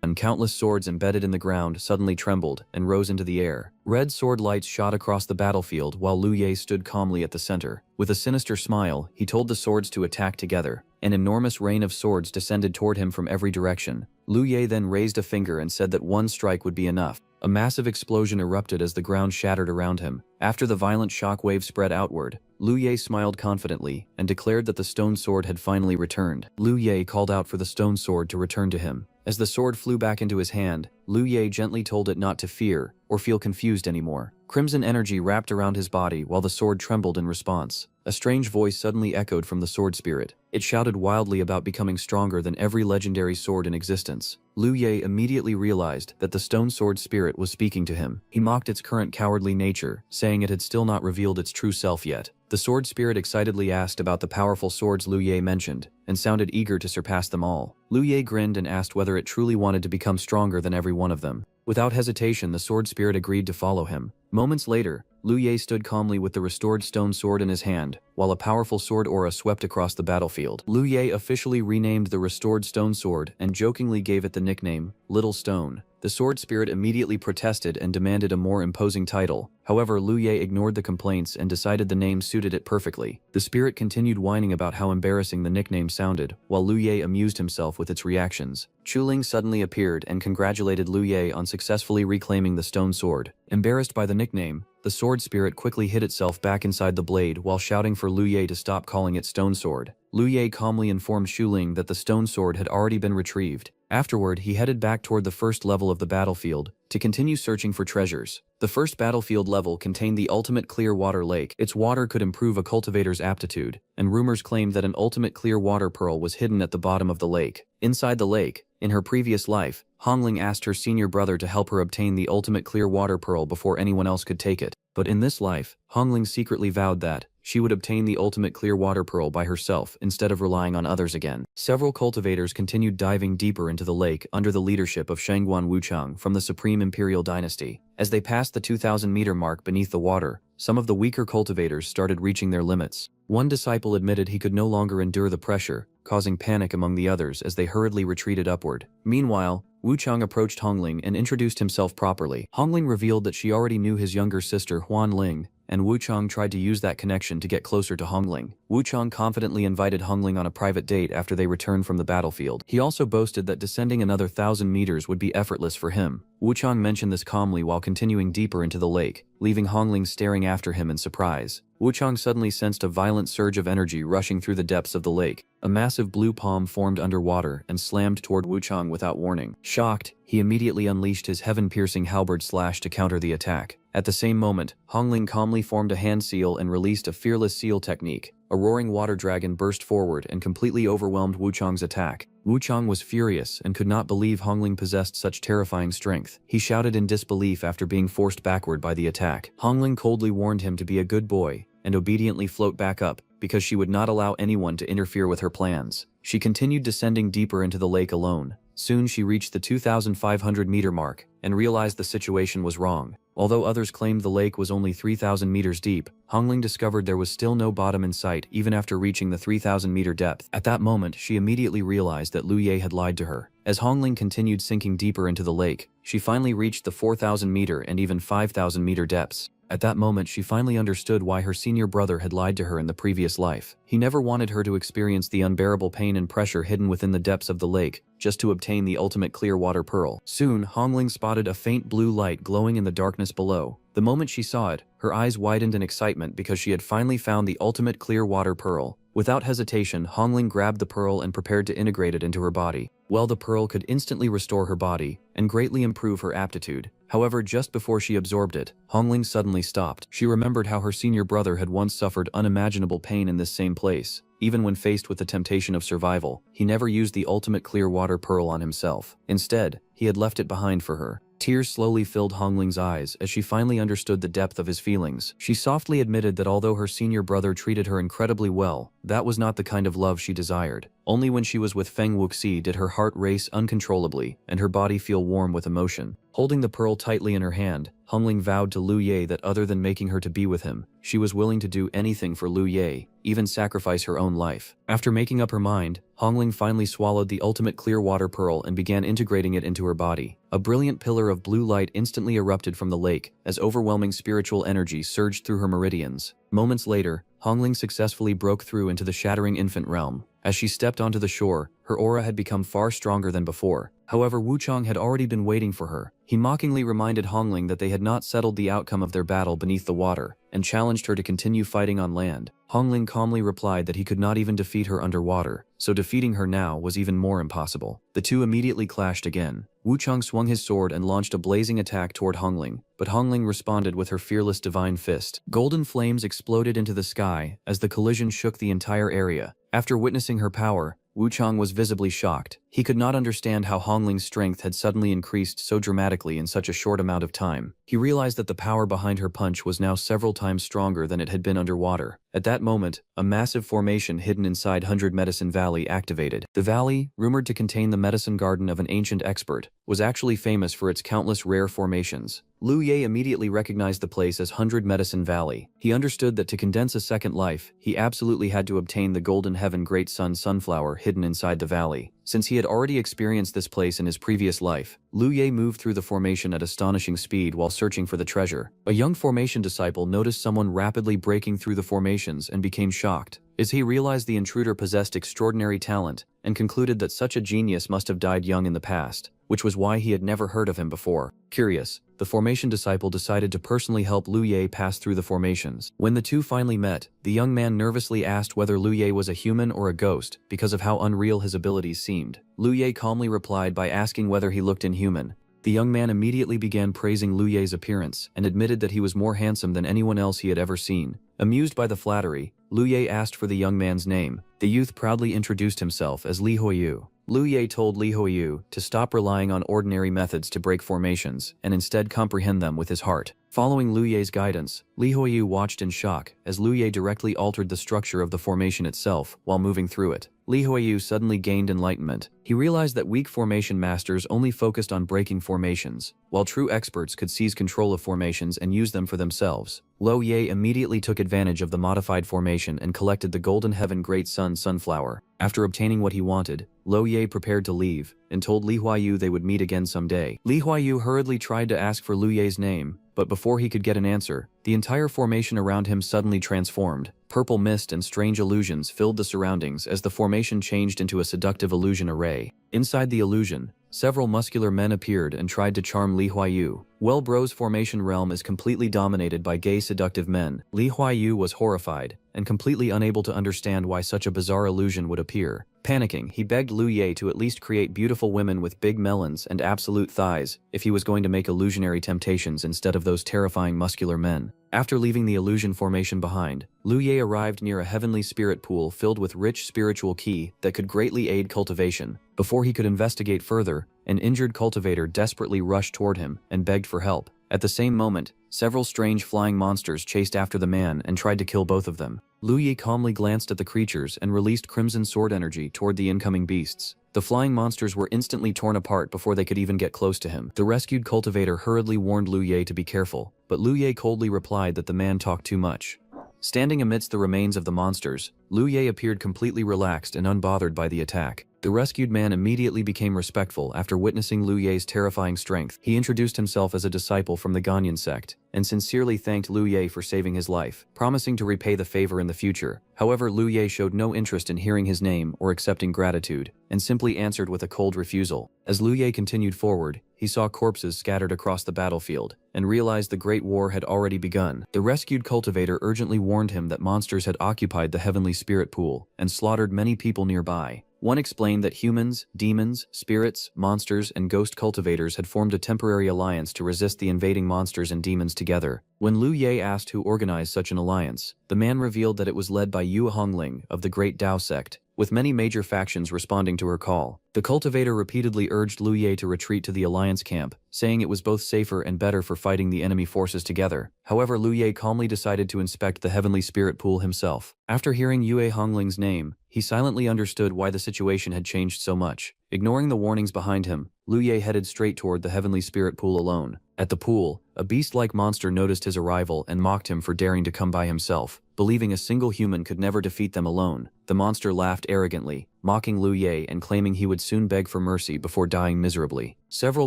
And countless swords embedded in the ground suddenly trembled and rose into the air. Red sword lights shot across the battlefield while Lu Ye stood calmly at the center. With a sinister smile, he told the swords to attack together. An enormous rain of swords descended toward him from every direction. Lu Ye then raised a finger and said that one strike would be enough. A massive explosion erupted as the ground shattered around him. After the violent shockwave spread outward, Lu Ye smiled confidently and declared that the stone sword had finally returned. Lu Ye called out for the stone sword to return to him. As the sword flew back into his hand, Lu Ye gently told it not to fear or feel confused anymore. Crimson energy wrapped around his body while the sword trembled in response. A strange voice suddenly echoed from the sword spirit. It shouted wildly about becoming stronger than every legendary sword in existence. Lu Ye immediately realized that the stone sword spirit was speaking to him. He mocked its current cowardly nature, saying it had still not revealed its true self yet. The sword spirit excitedly asked about the powerful swords Lu Ye mentioned, and sounded eager to surpass them all. Lu Ye grinned and asked whether it truly wanted to become stronger than every one of them. Without hesitation, the sword spirit agreed to follow him. Moments later, Lu Ye stood calmly with the restored stone sword in his hand, while a powerful sword aura swept across the battlefield. Lu Ye officially renamed the restored stone sword and jokingly gave it the nickname, Little Stone. The sword spirit immediately protested and demanded a more imposing title. However, Lu Ye ignored the complaints and decided the name suited it perfectly. The spirit continued whining about how embarrassing the nickname sounded, while Lu Ye amused himself with its reactions. Chuling suddenly appeared and congratulated Lu Ye on successfully reclaiming the stone sword. Embarrassed by the nickname, the sword spirit quickly hid itself back inside the blade while shouting for Lu Ye to stop calling it stone sword. Lu Ye calmly informed Xuling that the stone sword had already been retrieved. Afterward, he headed back toward the first level of the battlefield to continue searching for treasures. The first battlefield level contained the ultimate clear water lake. Its water could improve a cultivator's aptitude, and rumors claimed that an ultimate clear water pearl was hidden at the bottom of the lake. Inside the lake, in her previous life, Hongling asked her senior brother to help her obtain the ultimate clear water pearl before anyone else could take it. But in this life, Hongling secretly vowed that she would obtain the ultimate clear water pearl by herself instead of relying on others again. Several cultivators continued diving deeper into the lake under the leadership of Shangguan Wucheng from the Supreme Imperial Dynasty. As they passed the 2,000-meter mark beneath the water, some of the weaker cultivators started reaching their limits. One disciple admitted he could no longer endure the pressure, causing panic among the others as they hurriedly retreated upward. Meanwhile, Wuchang approached Hongling and introduced himself properly. Hongling revealed that she already knew his younger sister Huan Ling, and Wuchang tried to use that connection to get closer to Hongling. Wuchang confidently invited Hongling on a private date after they returned from the battlefield. He also boasted that descending another 1,000 meters would be effortless for him. Wuchang mentioned this calmly while continuing deeper into the lake, leaving Hongling staring after him in surprise. Wuchang suddenly sensed a violent surge of energy rushing through the depths of the lake. A massive blue palm formed underwater and slammed toward Wuchang without warning. Shocked, he immediately unleashed his heaven-piercing halberd slash to counter the attack. At the same moment, Hongling calmly formed a hand seal and released a fearless seal technique. A roaring water dragon burst forward and completely overwhelmed Wuchang's attack. Wuchang was furious and could not believe Hongling possessed such terrifying strength. He shouted in disbelief after being forced backward by the attack. Hongling coldly warned him to be a good boy and obediently float back up, because she would not allow anyone to interfere with her plans. She continued descending deeper into the lake alone. Soon she reached the 2,500-meter mark and realized the situation was wrong. Although others claimed the lake was only 3,000 meters deep, Hongling discovered there was still no bottom in sight even after reaching the 3,000-meter depth. At that moment, she immediately realized that Lu Ye had lied to her. As Hongling continued sinking deeper into the lake, she finally reached the 4,000-meter and even 5,000-meter depths. At that moment, she finally understood why her senior brother had lied to her in the previous life. He never wanted her to experience the unbearable pain and pressure hidden within the depths of the lake, just to obtain the ultimate clear water pearl. Soon, Hongling spotted a faint blue light glowing in the darkness below. The moment she saw it, her eyes widened in excitement because she had finally found the ultimate clear water pearl. Without hesitation, Hongling grabbed the pearl and prepared to integrate it into her body. Well, the pearl could instantly restore her body and greatly improve her aptitude. However, just before she absorbed it, Hongling suddenly stopped. She remembered how her senior brother had once suffered unimaginable pain in this same place. Even when faced with the temptation of survival, he never used the ultimate clear water pearl on himself. Instead, he had left it behind for her. Tears slowly filled Hongling's eyes as she finally understood the depth of his feelings. She softly admitted that although her senior brother treated her incredibly well, that was not the kind of love she desired. Only when she was with Feng Wuxi did her heart race uncontrollably and her body feel warm with emotion. Holding the pearl tightly in her hand, Hongling vowed to Lu Ye that other than making her to be with him, she was willing to do anything for Lu Ye, even sacrifice her own life. After making up her mind, Hongling finally swallowed the ultimate clear water pearl and began integrating it into her body. A brilliant pillar of blue light instantly erupted from the lake as overwhelming spiritual energy surged through her meridians. Moments later, Hongling successfully broke through into the shattering infant realm. As she stepped onto the shore, her aura had become far stronger than before. However, Wuchang had already been waiting for her. He mockingly reminded Hongling that they had not settled the outcome of their battle beneath the water, and challenged her to continue fighting on land. Hongling calmly replied that he could not even defeat her underwater, so defeating her now was even more impossible. The two immediately clashed again. Wuchang swung his sword and launched a blazing attack toward Hongling, but Hongling responded with her fearless divine fist. Golden flames exploded into the sky as the collision shook the entire area. After witnessing her power, Wuchang was visibly shocked. He could not understand how Hongling's strength had suddenly increased so dramatically in such a short amount of time. He realized that the power behind her punch was now several times stronger than it had been underwater. At that moment, a massive formation hidden inside 100 Medicine Valley activated. The valley, rumored to contain the medicine garden of an ancient expert, was actually famous for its countless rare formations. Lu Ye immediately recognized the place as 100 Medicine Valley. He understood that to condense a second life, he absolutely had to obtain the Golden Heaven Great Sun Sunflower hidden inside the valley. Since he had already experienced this place in his previous life, Lu Ye moved through the formation at astonishing speed while searching for the treasure. A young formation disciple noticed someone rapidly breaking through the formations and became shocked, as he realized the intruder possessed extraordinary talent and concluded that such a genius must have died young in the past, which was why he had never heard of him before. Curious, the formation disciple decided to personally help Lu Ye pass through the formations. When the two finally met, the young man nervously asked whether Lu Ye was a human or a ghost because of how unreal his abilities seemed. Lu Ye calmly replied by asking whether he looked inhuman. The young man immediately began praising Lu Ye's appearance and admitted that he was more handsome than anyone else he had ever seen. Amused by the flattery, Lu Ye asked for the young man's name. The youth proudly introduced himself as Li Huoyu. Lu Ye told Li Huiyu to stop relying on ordinary methods to break formations and instead comprehend them with his heart. Following Lu Ye's guidance, Li Huiyu watched in shock as Lu Ye directly altered the structure of the formation itself while moving through it. Li Huiyu suddenly gained enlightenment. He realized that weak formation masters only focused on breaking formations, while true experts could seize control of formations and use them for themselves. Lu Ye immediately took advantage of the modified formation and collected the Golden Heaven Great Sun Sunflower. After obtaining what he wanted, Lu Ye prepared to leave and told Li Huiyu they would meet again someday. Li Huiyu hurriedly tried to ask for Lu Ye's name, but before he could get an answer, the entire formation around him suddenly transformed. Purple mist and strange illusions filled the surroundings as the formation changed into a seductive illusion array. Inside the illusion, several muscular men appeared and tried to charm Li Huiyu. Well, bro's formation realm is completely dominated by gay seductive men. Li Huiyu was horrified and completely unable to understand why such a bizarre illusion would appear. Panicking, he begged Lu Ye to at least create beautiful women with big melons and absolute thighs if he was going to make illusionary temptations instead of those terrifying muscular men. After leaving the illusion formation behind, Lu Ye arrived near a heavenly spirit pool filled with rich spiritual ki that could greatly aid cultivation. Before he could investigate further, an injured cultivator desperately rushed toward him and begged for help. At the same moment, several strange flying monsters chased after the man and tried to kill both of them. Lu Ye calmly glanced at the creatures and released crimson sword energy toward the incoming beasts. The flying monsters were instantly torn apart before they could even get close to him. The rescued cultivator hurriedly warned Lu Ye to be careful, but Lu Ye coldly replied that the man talked too much. Standing amidst the remains of the monsters, Lu Ye appeared completely relaxed and unbothered by the attack. The rescued man immediately became respectful after witnessing Lu Ye's terrifying strength. He introduced himself as a disciple from the Ganyan sect and sincerely thanked Lu Ye for saving his life, promising to repay the favor in the future. However, Lu Ye showed no interest in hearing his name or accepting gratitude, and simply answered with a cold refusal. As Lu Ye continued forward, he saw corpses scattered across the battlefield and realized the Great War had already begun. The rescued cultivator urgently warned him that monsters had occupied the heavenly spirit pool and slaughtered many people nearby. One explained that humans, demons, spirits, monsters, and ghost cultivators had formed a temporary alliance to resist the invading monsters and demons together. When Lu Ye asked who organized such an alliance, the man revealed that it was led by Yu Hongling of the Great Tao sect, with many major factions responding to her call. The cultivator repeatedly urged Lu Ye to retreat to the alliance camp, saying it was both safer and better for fighting the enemy forces together. However, Lu Ye calmly decided to inspect the heavenly spirit pool himself. After hearing Yue Hongling's name, he silently understood why the situation had changed so much. Ignoring the warnings behind him, Lu Ye headed straight toward the heavenly spirit pool alone. At the pool, a beast-like monster noticed his arrival and mocked him for daring to come by himself. Believing a single human could never defeat them alone, the monster laughed arrogantly, mocking Lu Ye and claiming he would soon beg for mercy before dying miserably. Several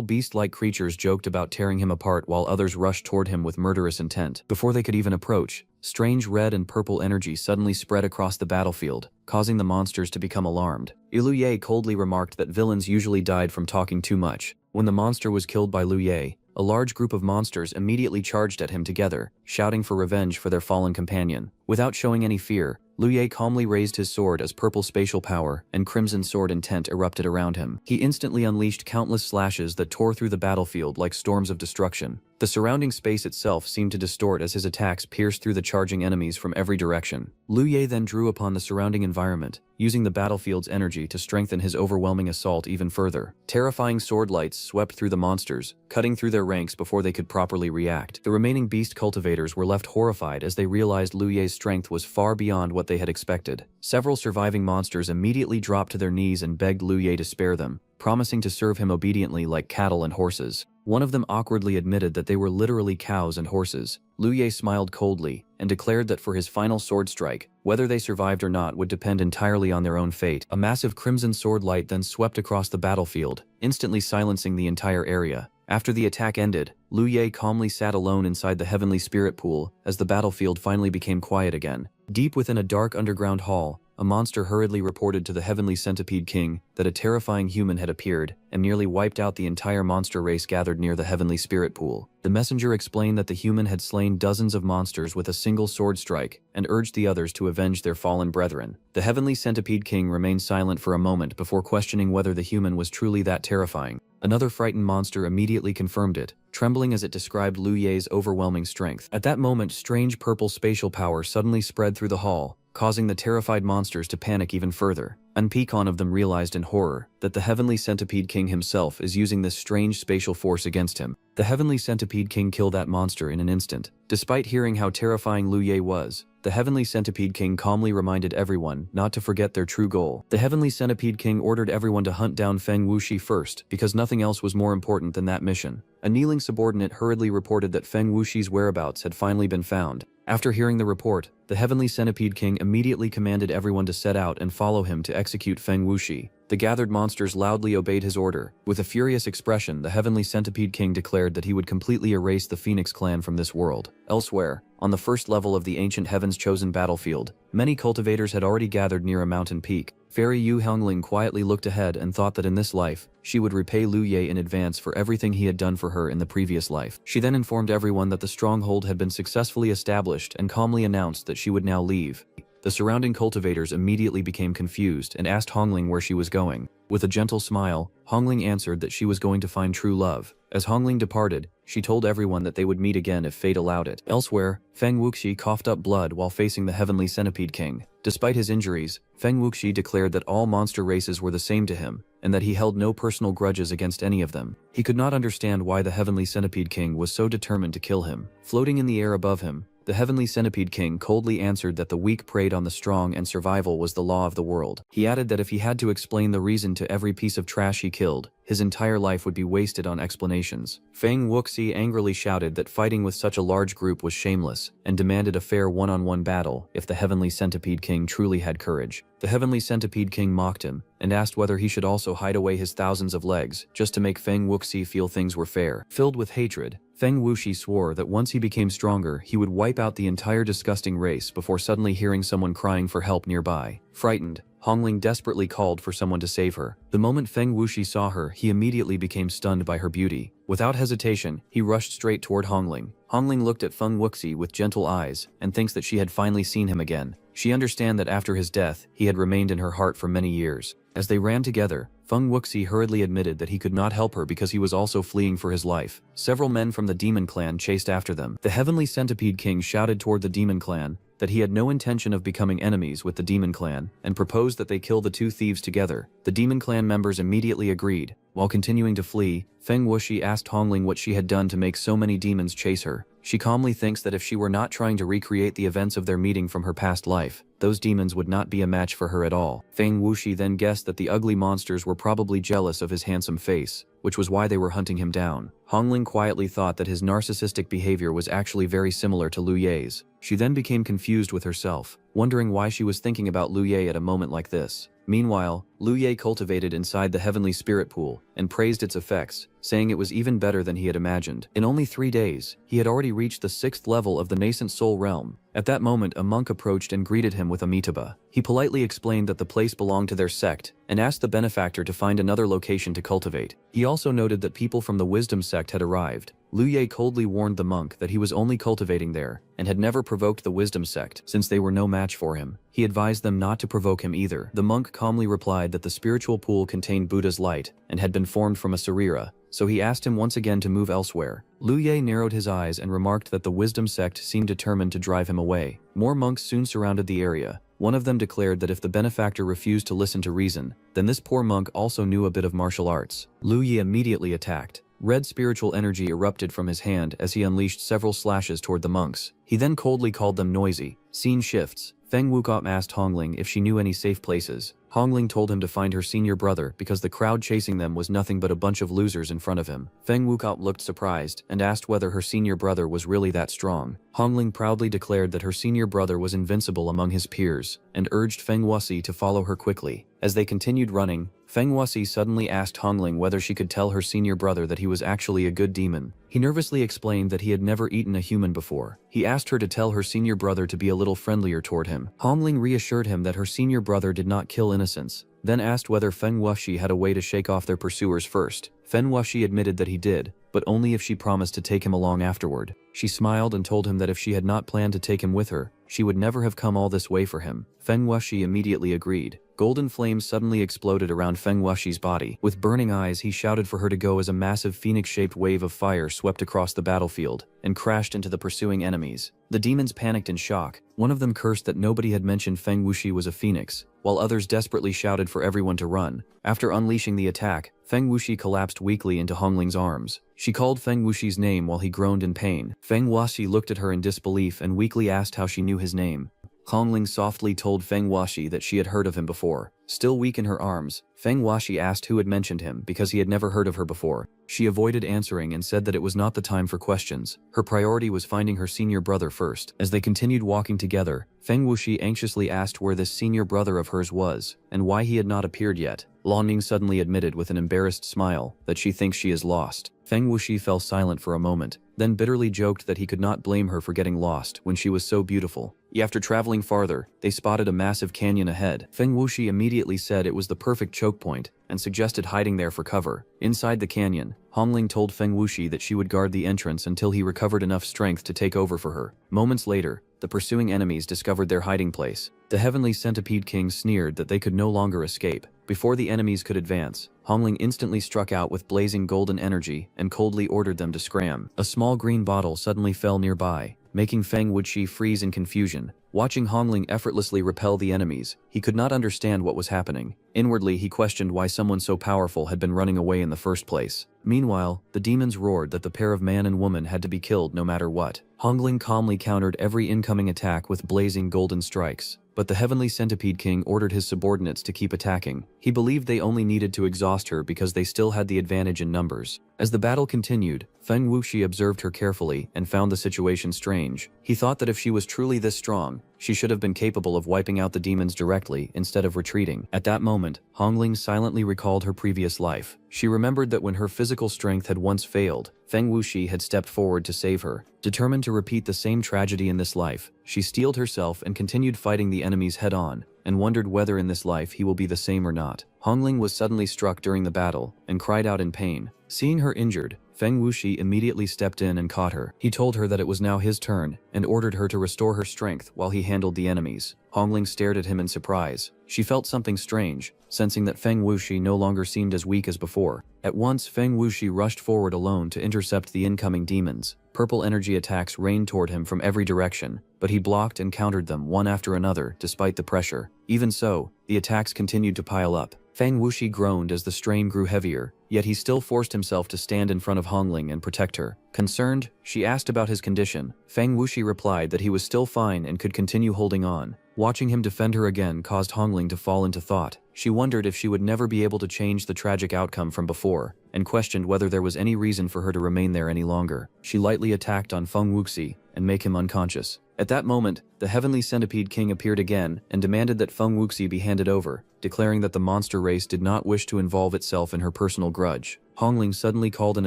beast-like creatures joked about tearing him apart while others rushed toward him with murderous intent. Before they could even approach, strange red and purple energy suddenly spread across the battlefield, causing the monsters to become alarmed. Lu Ye coldly remarked that villains usually died from talking too much. When the monster was killed by Lu Ye, a large group of monsters immediately charged at him together, shouting for revenge for their fallen companion. Without showing any fear, Lu Ye calmly raised his sword as purple spatial power and crimson sword intent erupted around him. He instantly unleashed countless slashes that tore through the battlefield like storms of destruction. The surrounding space itself seemed to distort as his attacks pierced through the charging enemies from every direction. Lu Ye then drew upon the surrounding environment, using the battlefield's energy to strengthen his overwhelming assault even further. Terrifying sword lights swept through the monsters, cutting through their ranks before they could properly react. The remaining beast cultivators were left horrified as they realized Lu Ye's strength was far beyond what they had expected. Several surviving monsters immediately dropped to their knees and begged Lu Ye to spare them, promising to serve him obediently like cattle and horses. One of them awkwardly admitted that they were literally cows and horses. Lu Ye smiled coldly and declared that for his final sword strike, whether they survived or not would depend entirely on their own fate. A massive crimson sword light then swept across the battlefield, instantly silencing the entire area. After the attack ended, Lu Ye calmly sat alone inside the heavenly spirit pool as the battlefield finally became quiet again. Deep within a dark underground hall, a monster hurriedly reported to the Heavenly Centipede King that a terrifying human had appeared and nearly wiped out the entire monster race gathered near the Heavenly Spirit Pool. The messenger explained that the human had slain dozens of monsters with a single sword strike and urged the others to avenge their fallen brethren. The Heavenly Centipede King remained silent for a moment before questioning whether the human was truly that terrifying. Another frightened monster immediately confirmed it, trembling as it described Lu Ye's overwhelming strength. At that moment, strange purple spatial power suddenly spread through the hall, causing the terrified monsters to panic even further. And one of them realized in horror that the Heavenly Centipede King himself is using this strange spatial force against him. The Heavenly Centipede King killed that monster in an instant. Despite hearing how terrifying Liu Ye was, the Heavenly Centipede King calmly reminded everyone not to forget their true goal. The Heavenly Centipede King ordered everyone to hunt down Feng Wuxi first because nothing else was more important than that mission. A kneeling subordinate hurriedly reported that Feng Wuxi's whereabouts had finally been found. After hearing the report, the Heavenly Centipede King immediately commanded everyone to set out and follow him to execute Feng Wuxi. The gathered monsters loudly obeyed his order. With a furious expression, the Heavenly Centipede King declared that he would completely erase the Phoenix clan from this world. Elsewhere, on the first level of the ancient heaven's chosen battlefield, many cultivators had already gathered near a mountain peak. Fairy Yu Hongling quietly looked ahead and thought that in this life, she would repay Liu Ye in advance for everything he had done for her in the previous life. She then informed everyone that the stronghold had been successfully established and calmly announced that she would now leave. The surrounding cultivators immediately became confused and asked Hongling where she was going. With a gentle smile, Hongling answered that she was going to find true love. As Hongling departed, she told everyone that they would meet again if fate allowed it. Elsewhere, Feng Wuxi coughed up blood while facing the Heavenly Centipede King. Despite his injuries, Feng Wuxi declared that all monster races were the same to him, and that he held no personal grudges against any of them. He could not understand why the Heavenly Centipede King was so determined to kill him. Floating in the air above him, the Heavenly Centipede King coldly answered that the weak preyed on the strong and survival was the law of the world. He added that if he had to explain the reason to every piece of trash he killed, his entire life would be wasted on explanations. Feng Wuxi angrily shouted that fighting with such a large group was shameless, and demanded a fair one-on-one battle if the Heavenly Centipede King truly had courage. The Heavenly Centipede King mocked him, and asked whether he should also hide away his thousands of legs, just to make Feng Wuxi feel things were fair. Filled with hatred, Feng Wuxi swore that once he became stronger, he would wipe out the entire disgusting race before suddenly hearing someone crying for help nearby. Frightened, Hongling desperately called for someone to save her. The moment Feng Wuxi saw her, he immediately became stunned by her beauty. Without hesitation, he rushed straight toward Hongling. Hongling looked at Feng Wuxi with gentle eyes, and thinks that she had finally seen him again. She understands that after his death, he had remained in her heart for many years. As they ran together, Feng Wuxi hurriedly admitted that he could not help her because he was also fleeing for his life. Several men from the demon clan chased after them. The Heavenly Centipede King shouted toward the demon clan that he had no intention of becoming enemies with the demon clan, and proposed that they kill the two thieves together. The demon clan members immediately agreed. While continuing to flee, Feng Wuxi asked Hongling what she had done to make so many demons chase her. She calmly thinks that if she were not trying to recreate the events of their meeting from her past life, those demons would not be a match for her at all. Feng Wuxi then guessed that the ugly monsters were probably jealous of his handsome face, which was why they were hunting him down. Hongling quietly thought that his narcissistic behavior was actually very similar to Liu Ye's. She then became confused with herself, wondering why she was thinking about Liu Ye at a moment like this. Meanwhile, Liu Ye cultivated inside the heavenly spirit pool and praised its effects, saying it was even better than he had imagined. In only 3 days, he had already reached the 6th level of the nascent soul realm. At that moment, a monk approached and greeted him with Amitabha. He politely explained that the place belonged to their sect, and asked the benefactor to find another location to cultivate. He also noted that people from the wisdom sect had arrived. Liu Ye coldly warned the monk that he was only cultivating there, and had never provoked the wisdom sect, since they were no match for him. He advised them not to provoke him either. The monk calmly replied that the spiritual pool contained Buddha's light, and had been formed from a sarira, so he asked him once again to move elsewhere. Liu Ye narrowed his eyes and remarked that the wisdom sect seemed determined to drive him away. More monks soon surrounded the area. One of them declared that if the benefactor refused to listen to reason, then this poor monk also knew a bit of martial arts. Liu Ye immediately attacked. Red spiritual energy erupted from his hand as he unleashed several slashes toward the monks. He then coldly called them noisy. Scene shifts. Feng Wucop asked Hongling if she knew any safe places. Hongling told him to find her senior brother because the crowd chasing them was nothing but a bunch of losers in front of him. Feng Wucop looked surprised and asked whether her senior brother was really that strong. Hongling proudly declared that her senior brother was invincible among his peers, and urged Feng Wuxi to follow her quickly. As they continued running, Feng Wuxi suddenly asked Hongling whether she could tell her senior brother that he was actually a good demon. He nervously explained that he had never eaten a human before. He asked her to tell her senior brother to be a little friendlier toward him. Hongling reassured him that her senior brother did not kill innocents, then asked whether Feng Wuxi had a way to shake off their pursuers first. Feng Wuxi admitted that he did, but only if she promised to take him along afterward. She smiled and told him that if she had not planned to take him with her, she would never have come all this way for him. Feng Wuxi immediately agreed. golden flames suddenly exploded around Feng Wuxi's body. With burning eyes, he shouted for her to go as a massive phoenix-shaped wave of fire swept across the battlefield and crashed into the pursuing enemies. The demons panicked in shock. One of them cursed that nobody had mentioned Feng Wuxi was a phoenix, while others desperately shouted for everyone to run. After unleashing the attack, Feng Wuxi collapsed weakly into Hongling's arms. She called Feng Wuxi's name while he groaned in pain. Feng Wuxi looked at her in disbelief and weakly asked how she knew his name. Hongling softly told Feng Wuxi that she had heard of him before. Still weak in her arms, Feng Wuxi asked who had mentioned him because he had never heard of her before. She avoided answering and said that it was not the time for questions. Her priority was finding her senior brother first. As they continued walking together, Feng Wuxi anxiously asked where this senior brother of hers was and why he had not appeared yet. Lan Ning suddenly admitted with an embarrassed smile that she thinks she is lost. Feng Wuxi fell silent for a moment, then bitterly joked that he could not blame her for getting lost when she was so beautiful. After traveling farther, they spotted a massive canyon ahead. Feng Wuxi immediately said it was the perfect choke point and suggested hiding there for cover. Inside the canyon, Hongling told Feng Wuxi that she would guard the entrance until he recovered enough strength to take over for her. Moments later, the pursuing enemies discovered their hiding place. The Heavenly Centipede King sneered that they could no longer escape. Before the enemies could advance, Hongling instantly struck out with blazing golden energy and coldly ordered them to scram. A small green bottle suddenly fell nearby, making Feng Wuxi freeze in confusion. Watching Hongling effortlessly repel the enemies, he could not understand what was happening. Inwardly, he questioned why someone so powerful had been running away in the first place. Meanwhile, the demons roared that the pair of man and woman had to be killed no matter what. Hongling calmly countered every incoming attack with blazing golden strikes. But the Heavenly Centipede King ordered his subordinates to keep attacking. He believed they only needed to exhaust her because they still had the advantage in numbers. As the battle continued, Feng Wuxi observed her carefully and found the situation strange. He thought that if she was truly this strong, she should have been capable of wiping out the demons directly instead of retreating. At that moment, Hongling silently recalled her previous life. She remembered that when her physical strength had once failed, Feng Wuxi had stepped forward to save her. Determined to repeat the same tragedy in this life, she steeled herself and continued fighting the enemies head-on, and wondered whether in this life he will be the same or not. Hongling was suddenly struck during the battle, and cried out in pain. Seeing her injured, Feng Wuxi immediately stepped in and caught her. He told her that it was now his turn, and ordered her to restore her strength while he handled the enemies. Hongling stared at him in surprise. She felt something strange, sensing that Feng Wuxi no longer seemed as weak as before. At once, Feng Wuxi rushed forward alone to intercept the incoming demons. Purple energy attacks rained toward him from every direction, but he blocked and countered them one after another despite the pressure. Even so, the attacks continued to pile up. Feng Wuxi groaned as the strain grew heavier, yet he still forced himself to stand in front of Hongling and protect her. Concerned, she asked about his condition. Feng Wuxi replied that he was still fine and could continue holding on. Watching him defend her again caused Hongling to fall into thought. She wondered if she would never be able to change the tragic outcome from before, and questioned whether there was any reason for her to remain there any longer. She lightly attacked on Feng Wuxi and make him unconscious. At that moment, the Heavenly Centipede King appeared again and demanded that Feng Wuxi be handed over, declaring that the monster race did not wish to involve itself in her personal grudge. Hongling suddenly called an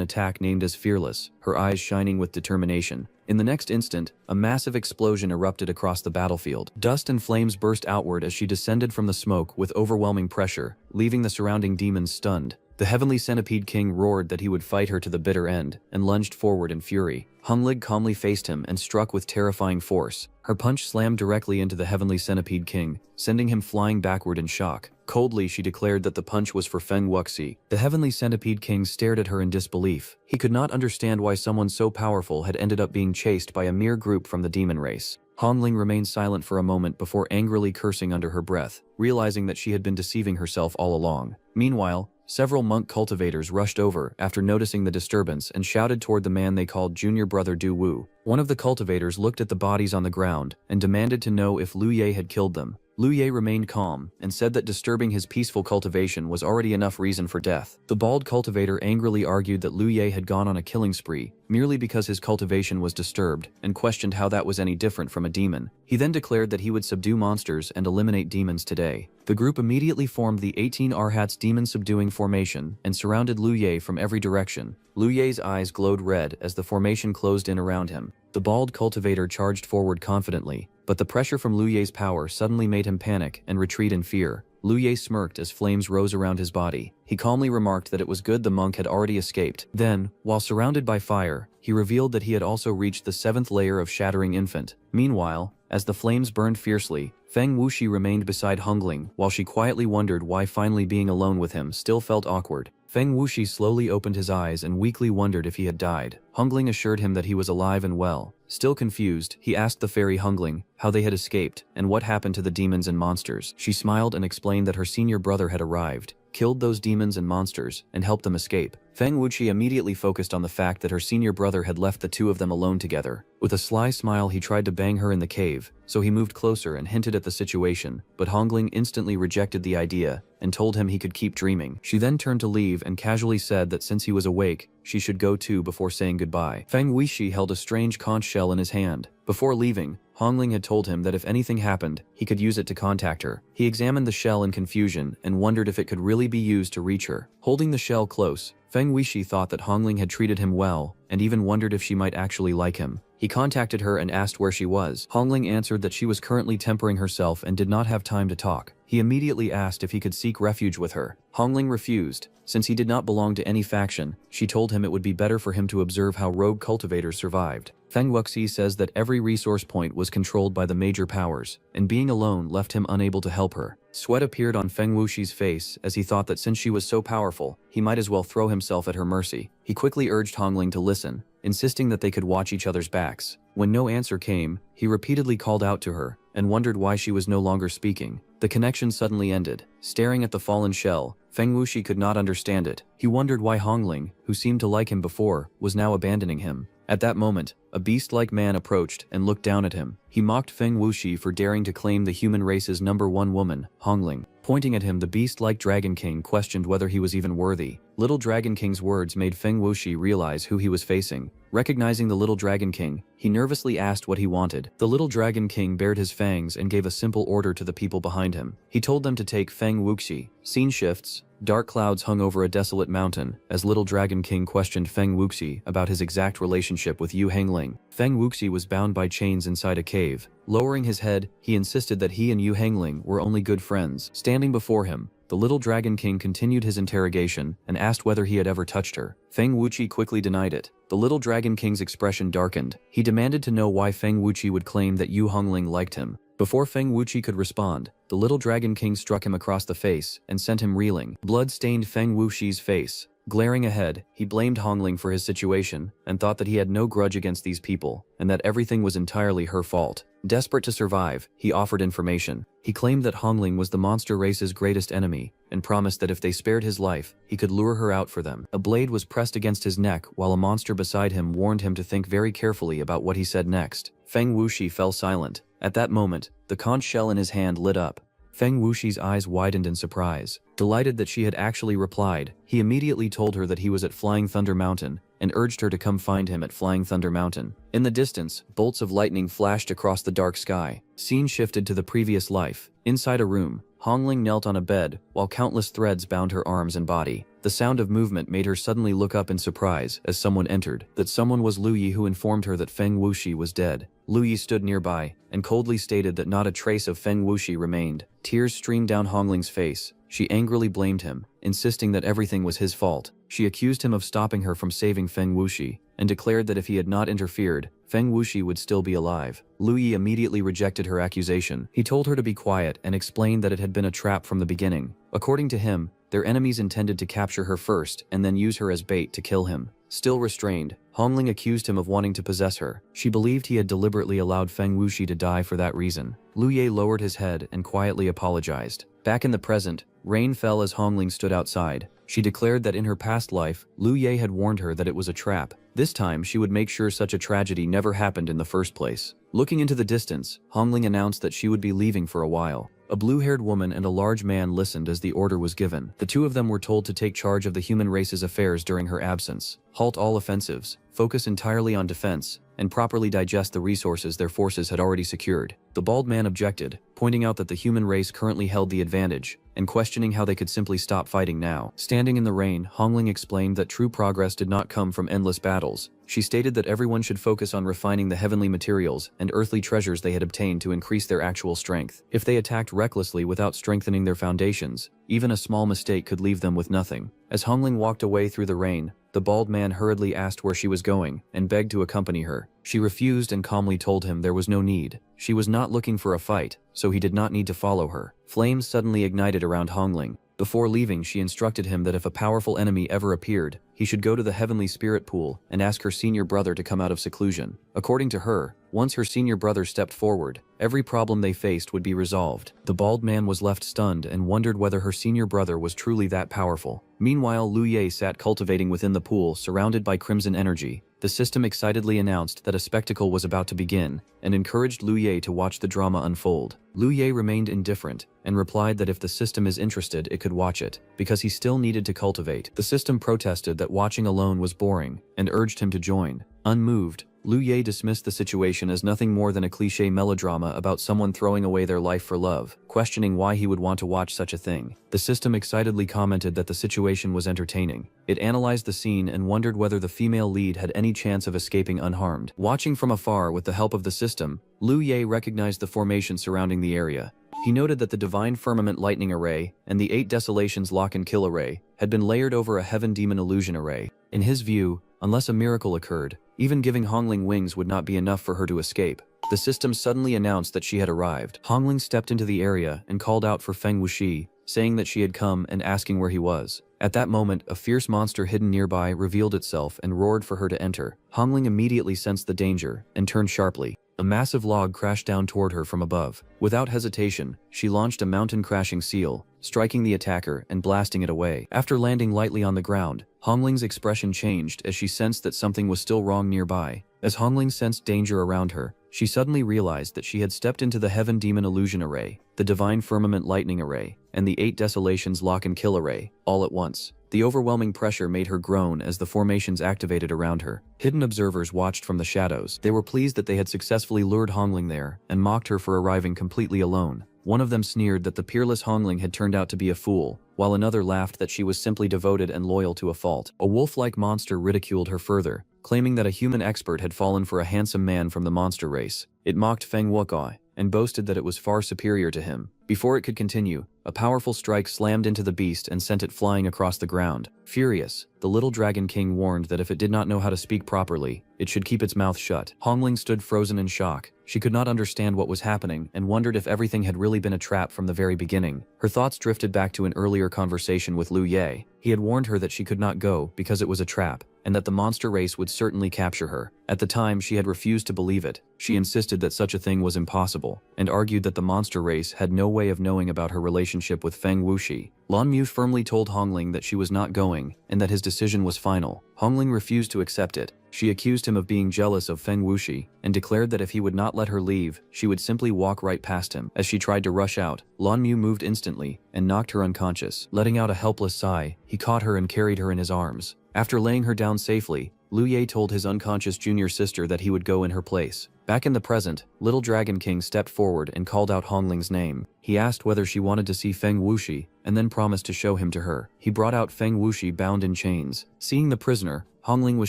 attack named as Fearless, her eyes shining with determination. In the next instant, a massive explosion erupted across the battlefield. Dust and flames burst outward as she descended from the smoke with overwhelming pressure, leaving the surrounding demons stunned. The Heavenly Centipede King roared that he would fight her to the bitter end, and lunged forward in fury. Hongling calmly faced him and struck with terrifying force. Her punch slammed directly into the Heavenly Centipede King, sending him flying backward in shock. Coldly, she declared that the punch was for Feng Wuxi. The Heavenly Centipede King stared at her in disbelief. He could not understand why someone so powerful had ended up being chased by a mere group from the demon race. Hongling remained silent for a moment before angrily cursing under her breath, realizing that she had been deceiving herself all along. Meanwhile, several monk cultivators rushed over after noticing the disturbance and shouted toward the man they called Junior Brother Du Wu. One of the cultivators looked at the bodies on the ground and demanded to know if Lu Ye had killed them. Lu Ye remained calm and said that disturbing his peaceful cultivation was already enough reason for death. The bald cultivator angrily argued that Lu Ye had gone on a killing spree merely because his cultivation was disturbed, and questioned how that was any different from a demon. He then declared that he would subdue monsters and eliminate demons today. The group immediately formed the 18 Arhats demon subduing formation and surrounded Lu Ye from every direction. Lu Ye's eyes glowed red as the formation closed in around him. The bald cultivator charged forward confidently, but the pressure from Lu Ye's power suddenly made him panic and retreat in fear. Lu Ye smirked as flames rose around his body. He calmly remarked that it was good the monk had already escaped. Then, while surrounded by fire, he revealed that he had also reached the 7th layer of Shattering Infant. Meanwhile, As the flames burned fiercely, Feng Wuxi remained beside Hongling while she quietly wondered why finally being alone with him still felt awkward. Feng Wuxi slowly opened his eyes and weakly wondered if he had died. Hongling assured him that he was alive and well. Still confused, he asked the fairy Hongling how they had escaped and what happened to the demons and monsters. She smiled and explained that her senior brother had arrived, killed those demons and monsters, and helped them escape. Feng Wuxi immediately focused on the fact that her senior brother had left the two of them alone together. With a sly smile, he tried to bang her in the cave, so he moved closer and hinted at the situation, but Hongling instantly rejected the idea and told him he could keep dreaming. She then turned to leave and casually said that since he was awake, she should go too before saying goodbye. Feng Wuxi held a strange conch shell in his hand. Before leaving, Hongling had told him that if anything happened, he could use it to contact her. He examined the shell in confusion and wondered if it could really be used to reach her. Holding the shell close, Feng Wuxi thought that Hongling had treated him well and even wondered if she might actually like him. He contacted her and asked where she was. Hongling answered that she was currently tempering herself and did not have time to talk. He immediately asked if he could seek refuge with her. Hongling refused. Since he did not belong to any faction, she told him it would be better for him to observe how rogue cultivators survived. Feng Wuxi says that every resource point was controlled by the major powers, and being alone left him unable to help her. Sweat appeared on Feng Wuxi's face as he thought that since she was so powerful, he might as well throw himself at her mercy. He quickly urged Hongling to listen, insisting that they could watch each other's backs. When no answer came, he repeatedly called out to her and wondered why she was no longer speaking. The connection suddenly ended. Staring at the fallen shell, Feng Wuxi could not understand it. He wondered why Hongling, who seemed to like him before, was now abandoning him. At that moment, a beast-like man approached and looked down at him. He mocked Feng Wuxi for daring to claim the human race's #1 woman, Hongling. Pointing at him, the beast-like Dragon King questioned whether he was even worthy. Little Dragon King's words made Feng Wuxi realize who he was facing. Recognizing the Little Dragon King, he nervously asked what he wanted. The Little Dragon King bared his fangs and gave a simple order to the people behind him. He told them to take Feng Wuxi. Scene shifts. Dark clouds hung over a desolate mountain as Little Dragon King questioned Feng Wuxi about his exact relationship with Yu Hangling. Feng Wuxi was bound by chains inside a cave. Lowering his head, he insisted that he and Yu Hangling were only good friends. Standing before him, the Little Dragon King continued his interrogation and asked whether he had ever touched her. Feng Wuxi quickly denied it. The Little Dragon King's expression darkened. He demanded to know why Feng Wuxi would claim that Yu Hangling liked him. Before Feng Wuxi could respond, the Little Dragon King struck him across the face and sent him reeling. Blood stained Feng Wuxi's face. Glaring ahead, he blamed Hongling for his situation and thought that he had no grudge against these people and that everything was entirely her fault. Desperate to survive, he offered information. He claimed that Hongling was the monster race's greatest enemy and promised that if they spared his life, he could lure her out for them. A blade was pressed against his neck while a monster beside him warned him to think very carefully about what he said next. Feng Wuxi fell silent. At that moment, the conch shell in his hand lit up. Feng Wuxi's eyes widened in surprise. Delighted that she had actually replied, he immediately told her that he was at Flying Thunder Mountain and urged her to come find him at Flying Thunder Mountain. In the distance, bolts of lightning flashed across the dark sky. Scene shifted to the previous life. Inside a room, Hongling knelt on a bed while countless threads bound her arms and body. The sound of movement made her suddenly look up in surprise as someone entered. That someone was Lu Yi, who informed her that Feng Wuxi was dead. Lu Yi stood nearby and coldly stated that not a trace of Feng Wuxi remained. Tears streamed down Hongling's face. She angrily blamed him, insisting that everything was his fault. She accused him of stopping her from saving Feng Wuxi and declared that if he had not interfered, Feng Wuxi would still be alive. Lu Yi immediately rejected her accusation. He told her to be quiet and explained that it had been a trap from the beginning. According to him, their enemies intended to capture her first and then use her as bait to kill him. Still restrained, Hongling accused him of wanting to possess her. She believed he had deliberately allowed Feng Wuxi to die for that reason. Lu Ye lowered his head and quietly apologized. Back in the present, rain fell as Hongling stood outside. She declared that in her past life, Lu Ye had warned her that it was a trap. This time, she would make sure such a tragedy never happened in the first place. Looking into the distance, Hongling announced that she would be leaving for a while. A blue-haired woman and a large man listened as the order was given. The two of them were told to take charge of the human race's affairs during her absence, halt all offensives, focus entirely on defense, and properly digest the resources their forces had already secured. The bald man objected, pointing out that the human race currently held the advantage, and questioning how they could simply stop fighting now. Standing in the rain, Hongling explained that true progress did not come from endless battles. She stated that everyone should focus on refining the heavenly materials and earthly treasures they had obtained to increase their actual strength. If they attacked recklessly without strengthening their foundations, even a small mistake could leave them with nothing. As Hongling walked away through the rain, the The bald man hurriedly asked where she was going and begged to accompany her. She refused and calmly told him there was no need. She was not looking for a fight, so he did not need to follow her. Flames suddenly ignited around Hongling. Before leaving, she instructed him that if a powerful enemy ever appeared, he should go to the heavenly spirit pool and ask her senior brother to come out of seclusion. According to her, once her senior brother stepped forward, every problem they faced would be resolved. The bald man was left stunned and wondered whether her senior brother was truly that powerful. Meanwhile, Lu Ye sat cultivating within the pool, surrounded by crimson energy. The system excitedly announced that a spectacle was about to begin and encouraged Lu Ye to watch the drama unfold. Lu Ye remained indifferent and replied that if the system is interested, it could watch it, because he still needed to cultivate. The system protested that watching alone was boring and urged him to join. Unmoved, Lu Ye dismissed the situation as nothing more than a cliché melodrama about someone throwing away their life for love, questioning why he would want to watch such a thing. The system excitedly commented that the situation was entertaining. It analyzed the scene and wondered whether the female lead had any chance of escaping unharmed. Watching from afar with the help of the system, Lu Ye recognized the formation surrounding the area. He noted that the Divine Firmament Lightning Array and the 8 Desolations Lock and Kill Array had been layered over a Heaven Demon Illusion Array. In his view, unless a miracle occurred, even giving Hongling wings would not be enough for her to escape. The system suddenly announced that she had arrived. Hongling stepped into the area and called out for Feng Wuxi, saying that she had come and asking where he was. At that moment, a fierce monster hidden nearby revealed itself and roared for her to enter. Hongling immediately sensed the danger and turned sharply. A massive log crashed down toward her from above. Without hesitation, she launched a mountain-crashing seal, striking the attacker and blasting it away. After landing lightly on the ground, Hongling's expression changed as she sensed that something was still wrong nearby. As Hongling sensed danger around her, she suddenly realized that she had stepped into the Heaven Demon Illusion Array, the Divine Firmament Lightning Array, and the 8 Desolations Lock and Kill Array, all at once. The overwhelming pressure made her groan as the formations activated around her. Hidden observers watched from the shadows. They were pleased that they had successfully lured Hongling there and mocked her for arriving completely alone. One of them sneered that the peerless Hongling had turned out to be a fool, while another laughed that she was simply devoted and loyal to a fault. A wolf-like monster ridiculed her further, claiming that a human expert had fallen for a handsome man from the monster race. It mocked Feng Wukai and boasted that it was far superior to him. Before it could continue, a powerful strike slammed into the beast and sent it flying across the ground. Furious, the little Dragon King warned that if it did not know how to speak properly, it should keep its mouth shut. Hongling stood frozen in shock. She could not understand what was happening and wondered if everything had really been a trap from the very beginning. Her thoughts drifted back to an earlier conversation with Lu Ye. He had warned her that she could not go because it was a trap, and that the monster race would certainly capture her. At the time, she had refused to believe it. She insisted that such a thing was impossible, and argued that the monster race had no way of knowing about her relationship with Feng Wuxi. Lan Mu firmly told Hongling that she was not going, and that his decision was final. Hongling refused to accept it. She accused him of being jealous of Feng Wuxi, and declared that if he would not let her leave, she would simply walk right past him. As she tried to rush out, Lan Mu moved instantly, and knocked her unconscious. Letting out a helpless sigh, he caught her and carried her in his arms. After laying her down safely, Lu Ye told his unconscious junior sister that he would go in her place. Back in the present, Little Dragon King stepped forward and called out Hongling's name. He asked whether she wanted to see Feng Wuxi, and then promised to show him to her. He brought out Feng Wuxi bound in chains. Seeing the prisoner, Hongling was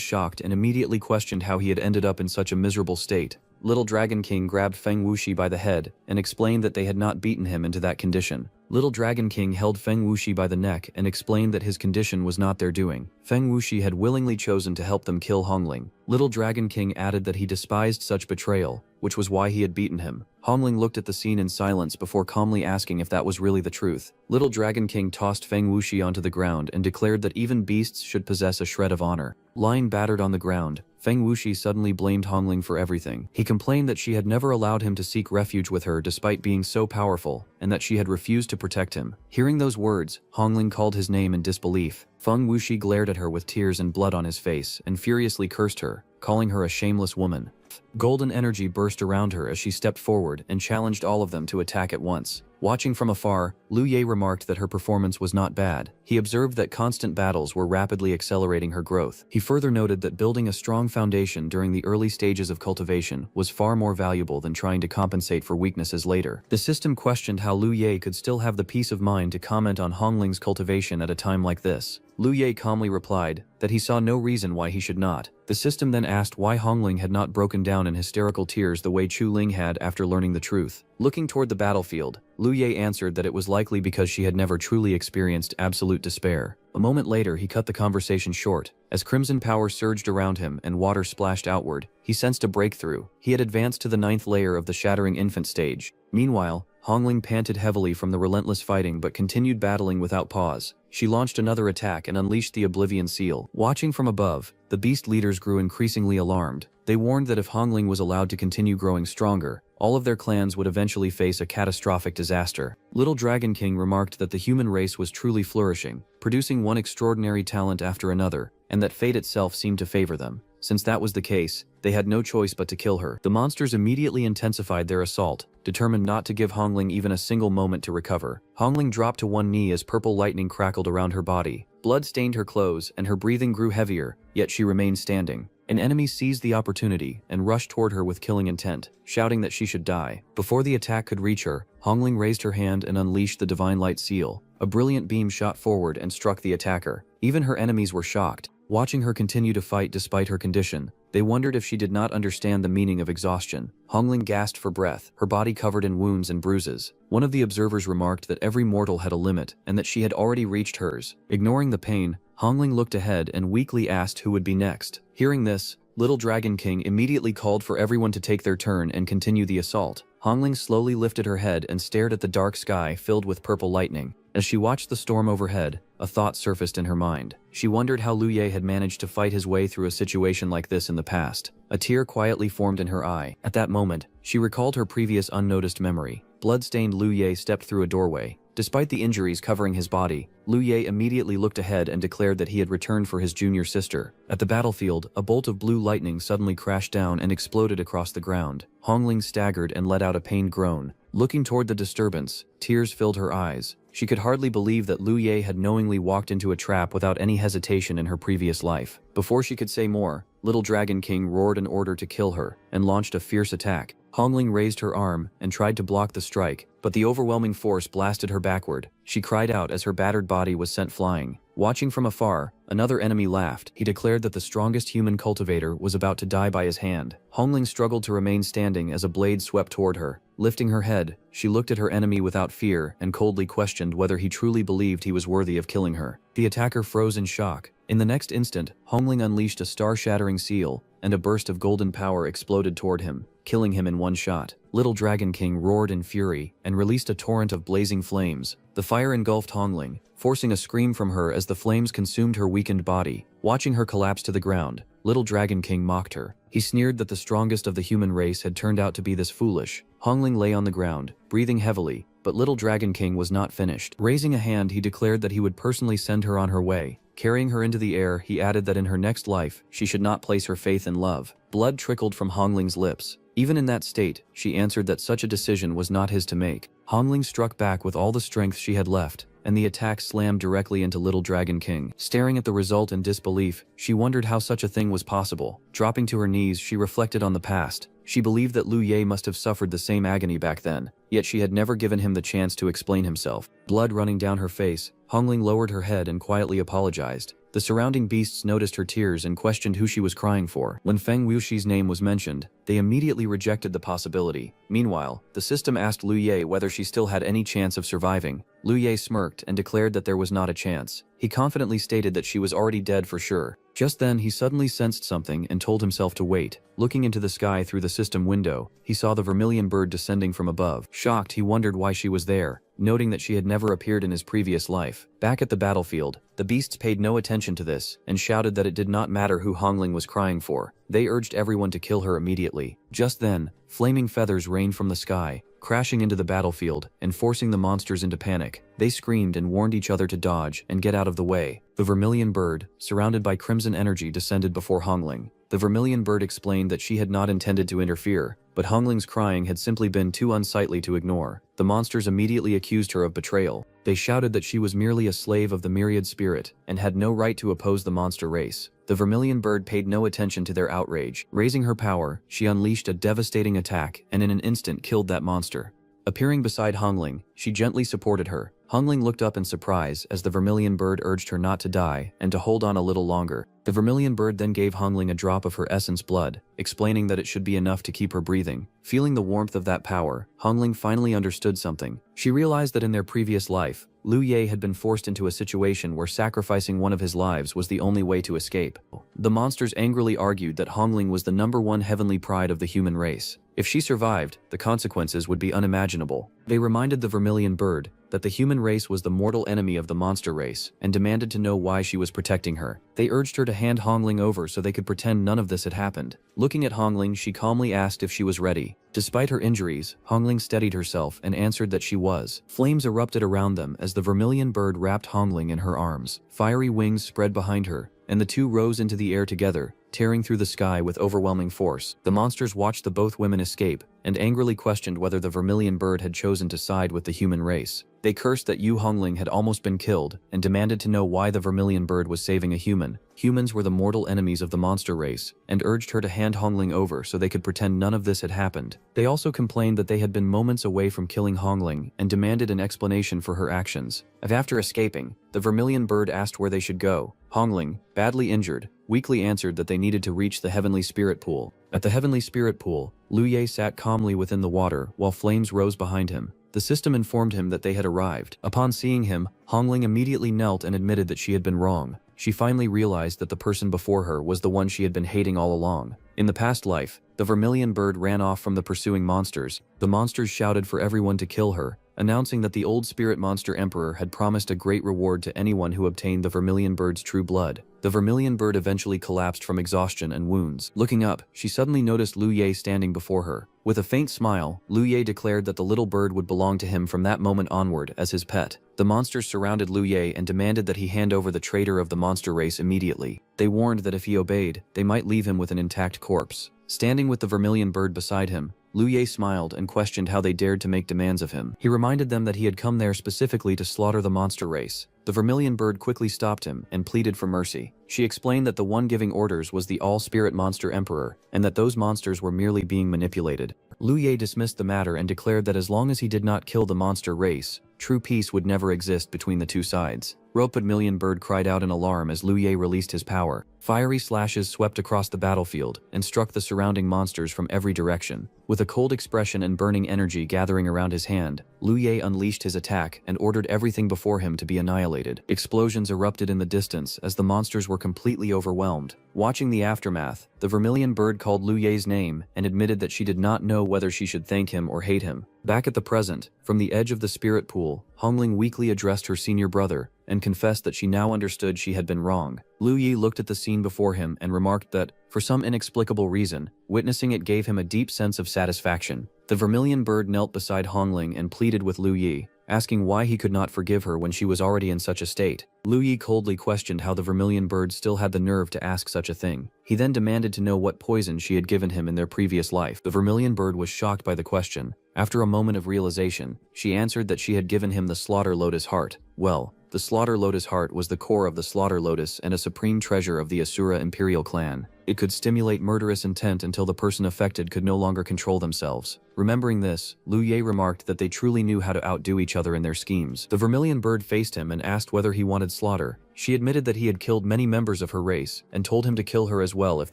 shocked and immediately questioned how he had ended up in such a miserable state. Little Dragon King grabbed Feng Wuxi by the head and explained that they had not beaten him into that condition. Little Dragon King held Feng Wuxi by the neck and explained that his condition was not their doing. Feng Wuxi had willingly chosen to help them kill Hongling. Little Dragon King added that he despised such betrayal, which was why he had beaten him. Hongling looked at the scene in silence before calmly asking if that was really the truth. Little Dragon King tossed Feng Wuxi onto the ground and declared that even beasts should possess a shred of honor. Lying battered on the ground, Feng Wuxi suddenly blamed Hongling for everything. He complained that she had never allowed him to seek refuge with her despite being so powerful, and that she had refused to protect him. Hearing those words, Hongling called his name in disbelief. Feng Wuxi glared at her with tears and blood on his face and furiously cursed her, calling her a shameless woman. Golden energy burst around her as she stepped forward and challenged all of them to attack at once. Watching from afar, Lu Ye remarked that her performance was not bad. He observed that constant battles were rapidly accelerating her growth. He further noted that building a strong foundation during the early stages of cultivation was far more valuable than trying to compensate for weaknesses later. The system questioned how Lu Ye could still have the peace of mind to comment on Hongling's cultivation at a time like this. Lu Ye calmly replied that he saw no reason why he should not. The system then asked why Hongling had not broken broken down in hysterical tears the way Chu Ling had after learning the truth. Looking toward the battlefield, Lu Ye answered that it was likely because she had never truly experienced absolute despair. A moment later, he cut the conversation short. As crimson power surged around him and water splashed outward, he sensed a breakthrough. He had advanced to the 9th layer of the shattering infant stage. Meanwhile, Hongling panted heavily from the relentless fighting but continued battling without pause. She launched another attack and unleashed the Oblivion Seal. Watching from above, the beast leaders grew increasingly alarmed. They warned that if Hongling was allowed to continue growing stronger, all of their clans would eventually face a catastrophic disaster. Little Dragon King remarked that the human race was truly flourishing, producing one extraordinary talent after another, and that fate itself seemed to favor them. Since that was the case, they had no choice but to kill her. The monsters immediately intensified their assault, determined not to give Hongling even a single moment to recover. Hongling dropped to one knee as purple lightning crackled around her body. Blood stained her clothes and her breathing grew heavier, yet she remained standing. An enemy seized the opportunity and rushed toward her with killing intent, shouting that she should die. Before the attack could reach her, Hongling raised her hand and unleashed the Divine Light Seal. A brilliant beam shot forward and struck the attacker. Even her enemies were shocked. Watching her continue to fight despite her condition, they wondered if she did not understand the meaning of exhaustion. Hongling gasped for breath, her body covered in wounds and bruises. One of the observers remarked that every mortal had a limit and that she had already reached hers. Ignoring the pain, Hongling looked ahead and weakly asked who would be next. Hearing this, Little Dragon King immediately called for everyone to take their turn and continue the assault. Hongling slowly lifted her head and stared at the dark sky filled with purple lightning. As she watched the storm overhead, a thought surfaced in her mind. She wondered how Lu Ye had managed to fight his way through a situation like this in the past. A tear quietly formed in her eye. At that moment, she recalled her previous unnoticed memory. Blood-stained Lu Ye stepped through a doorway. Despite the injuries covering his body, Lu Ye immediately looked ahead and declared that he had returned for his junior sister. At the battlefield, a bolt of blue lightning suddenly crashed down and exploded across the ground. Hongling staggered and let out a pained groan. Looking toward the disturbance, tears filled her eyes. She could hardly believe that Lu Ye had knowingly walked into a trap without any hesitation in her previous life. Before she could say more, Little Dragon King roared an order to kill her and launched a fierce attack. Hongling raised her arm and tried to block the strike, but the overwhelming force blasted her backward. She cried out as her battered body was sent flying. Watching from afar, another enemy laughed. He declared that the strongest human cultivator was about to die by his hand. Hongling struggled to remain standing as a blade swept toward her. Lifting her head, she looked at her enemy without fear and coldly questioned whether he truly believed he was worthy of killing her. The attacker froze in shock. In the next instant, Hongling unleashed a star-shattering seal, and a burst of golden power exploded toward him, killing him in one shot. Little Dragon King roared in fury and released a torrent of blazing flames. The fire engulfed Hongling, forcing a scream from her as the flames consumed her weakened body. Watching her collapse to the ground, Little Dragon King mocked her. He sneered that the strongest of the human race had turned out to be this foolish. Hongling lay on the ground, breathing heavily, but Little Dragon King was not finished. Raising a hand, he declared that he would personally send her on her way. Carrying her into the air, he added that in her next life, she should not place her faith in love. Blood trickled from Hongling's lips. Even in that state, she answered that such a decision was not his to make. Hongling struck back with all the strength she had left, and the attack slammed directly into Little Dragon King. Staring at the result in disbelief, she wondered how such a thing was possible. Dropping to her knees, she reflected on the past. She believed that Lu Ye must have suffered the same agony back then, yet she had never given him the chance to explain himself. Blood running down her face, Hongling lowered her head and quietly apologized. The surrounding beasts noticed her tears and questioned who she was crying for. When Feng Wuxi's name was mentioned, they immediately rejected the possibility. Meanwhile, the system asked Lu Ye whether she still had any chance of surviving. Lu Ye smirked and declared that there was not a chance. He confidently stated that she was already dead for sure. Just then, he suddenly sensed something and told himself to wait. Looking into the sky through the system window, he saw the vermilion bird descending from above. Shocked, he wondered why she was there, noting that she had never appeared in his previous life. Back at the battlefield, the beasts paid no attention to this and shouted that it did not matter who Hongling was crying for. They urged everyone to kill her immediately. Just then, flaming feathers rained from the sky, crashing into the battlefield and forcing the monsters into panic. They screamed and warned each other to dodge and get out of the way. The vermilion bird, surrounded by crimson energy, descended before Hongling. The vermilion bird explained that she had not intended to interfere, but Hongling's crying had simply been too unsightly to ignore. The monsters immediately accused her of betrayal. They shouted that she was merely a slave of the myriad spirit and had no right to oppose the monster race. The vermilion bird paid no attention to their outrage. Raising her power, she unleashed a devastating attack and in an instant killed that monster. Appearing beside Hongling, she gently supported her. Hongling looked up in surprise as the vermilion bird urged her not to die and to hold on a little longer. The vermilion bird then gave Hongling a drop of her essence blood, explaining that it should be enough to keep her breathing. Feeling the warmth of that power, Hongling finally understood something. She realized that in their previous life, Liu Ye had been forced into a situation where sacrificing one of his lives was the only way to escape. The monsters angrily argued that Hongling was the #1 heavenly pride of the human race. If she survived, the consequences would be unimaginable. They reminded the vermilion bird that the human race was the mortal enemy of the monster race and demanded to know why she was protecting her. They urged her to hand Hongling over so they could pretend none of this had happened. Looking at Hongling, she calmly asked if she was ready. Despite her injuries, Hongling steadied herself and answered that she was. Flames erupted around them as the vermilion bird wrapped Hongling in her arms. Fiery wings spread behind her, and the two rose into the air together, tearing through the sky with overwhelming force. The monsters watched the both women escape and angrily questioned whether the vermilion bird had chosen to side with the human race. They cursed that Yu Hongling had almost been killed and demanded to know why the vermilion bird was saving a human. Humans were the mortal enemies of the monster race and urged her to hand Hongling over so they could pretend none of this had happened. They also complained that they had been moments away from killing Hongling and demanded an explanation for her actions. After escaping, the vermilion bird asked where they should go. Hongling, badly injured, weakly answered that they needed to reach the heavenly spirit pool. At the heavenly spirit pool, Liu Ye sat calmly within the water while flames rose behind him. The system informed him that they had arrived. Upon seeing him, Hongling immediately knelt and admitted that she had been wrong. She finally realized that the person before her was the one she had been hating all along. In the past life, the vermilion bird ran off from the pursuing monsters. The monsters shouted for everyone to kill her, announcing that the old spirit monster emperor had promised a great reward to anyone who obtained the vermilion bird's true blood. The vermilion bird eventually collapsed from exhaustion and wounds. Looking up, she suddenly noticed Liu Ye standing before her. With a faint smile, Liu Ye declared that the little bird would belong to him from that moment onward as his pet. The monsters surrounded Liu Ye and demanded that he hand over the traitor of the monster race immediately. They warned that if he obeyed, they might leave him with an intact corpse. Standing with the vermilion bird beside him, Liu Ye smiled and questioned how they dared to make demands of him. He reminded them that he had come there specifically to slaughter the monster race. The vermilion bird quickly stopped him and pleaded for mercy. She explained that the one giving orders was the all-spirit monster emperor, and that those monsters were merely being manipulated. Liu Ye dismissed the matter and declared that as long as he did not kill the monster race, true peace would never exist between the two sides. Vermilion bird cried out in alarm as Liu Ye released his power. Fiery slashes swept across the battlefield and struck the surrounding monsters from every direction. With a cold expression and burning energy gathering around his hand, Liu Ye unleashed his attack and ordered everything before him to be annihilated. Explosions erupted in the distance as the monsters were completely overwhelmed. Watching the aftermath, the vermilion bird called Liu Ye's name and admitted that she did not know whether she should thank him or hate him. Back at the present, from the edge of the spirit pool, Hongling weakly addressed her senior brother and confessed that she now understood she had been wrong. Liu Ye looked at the scene before him and remarked that, for some inexplicable reason, witnessing it gave him a deep sense of satisfaction. The vermilion bird knelt beside Hongling and pleaded with Liu Ye, asking why he could not forgive her when she was already in such a state. Liu Ye coldly questioned how the vermilion bird still had the nerve to ask such a thing. He then demanded to know what poison she had given him in their previous life. The vermilion bird was shocked by the question. After a moment of realization, she answered that she had given him the slaughter lotus heart. Well, the slaughter lotus heart was the core of the slaughter lotus and a supreme treasure of the Asura imperial clan. It could stimulate murderous intent until the person affected could no longer control themselves. Remembering this, Liu Ye remarked that they truly knew how to outdo each other in their schemes. The vermilion bird faced him and asked whether he wanted slaughter. She admitted that he had killed many members of her race and told him to kill her as well if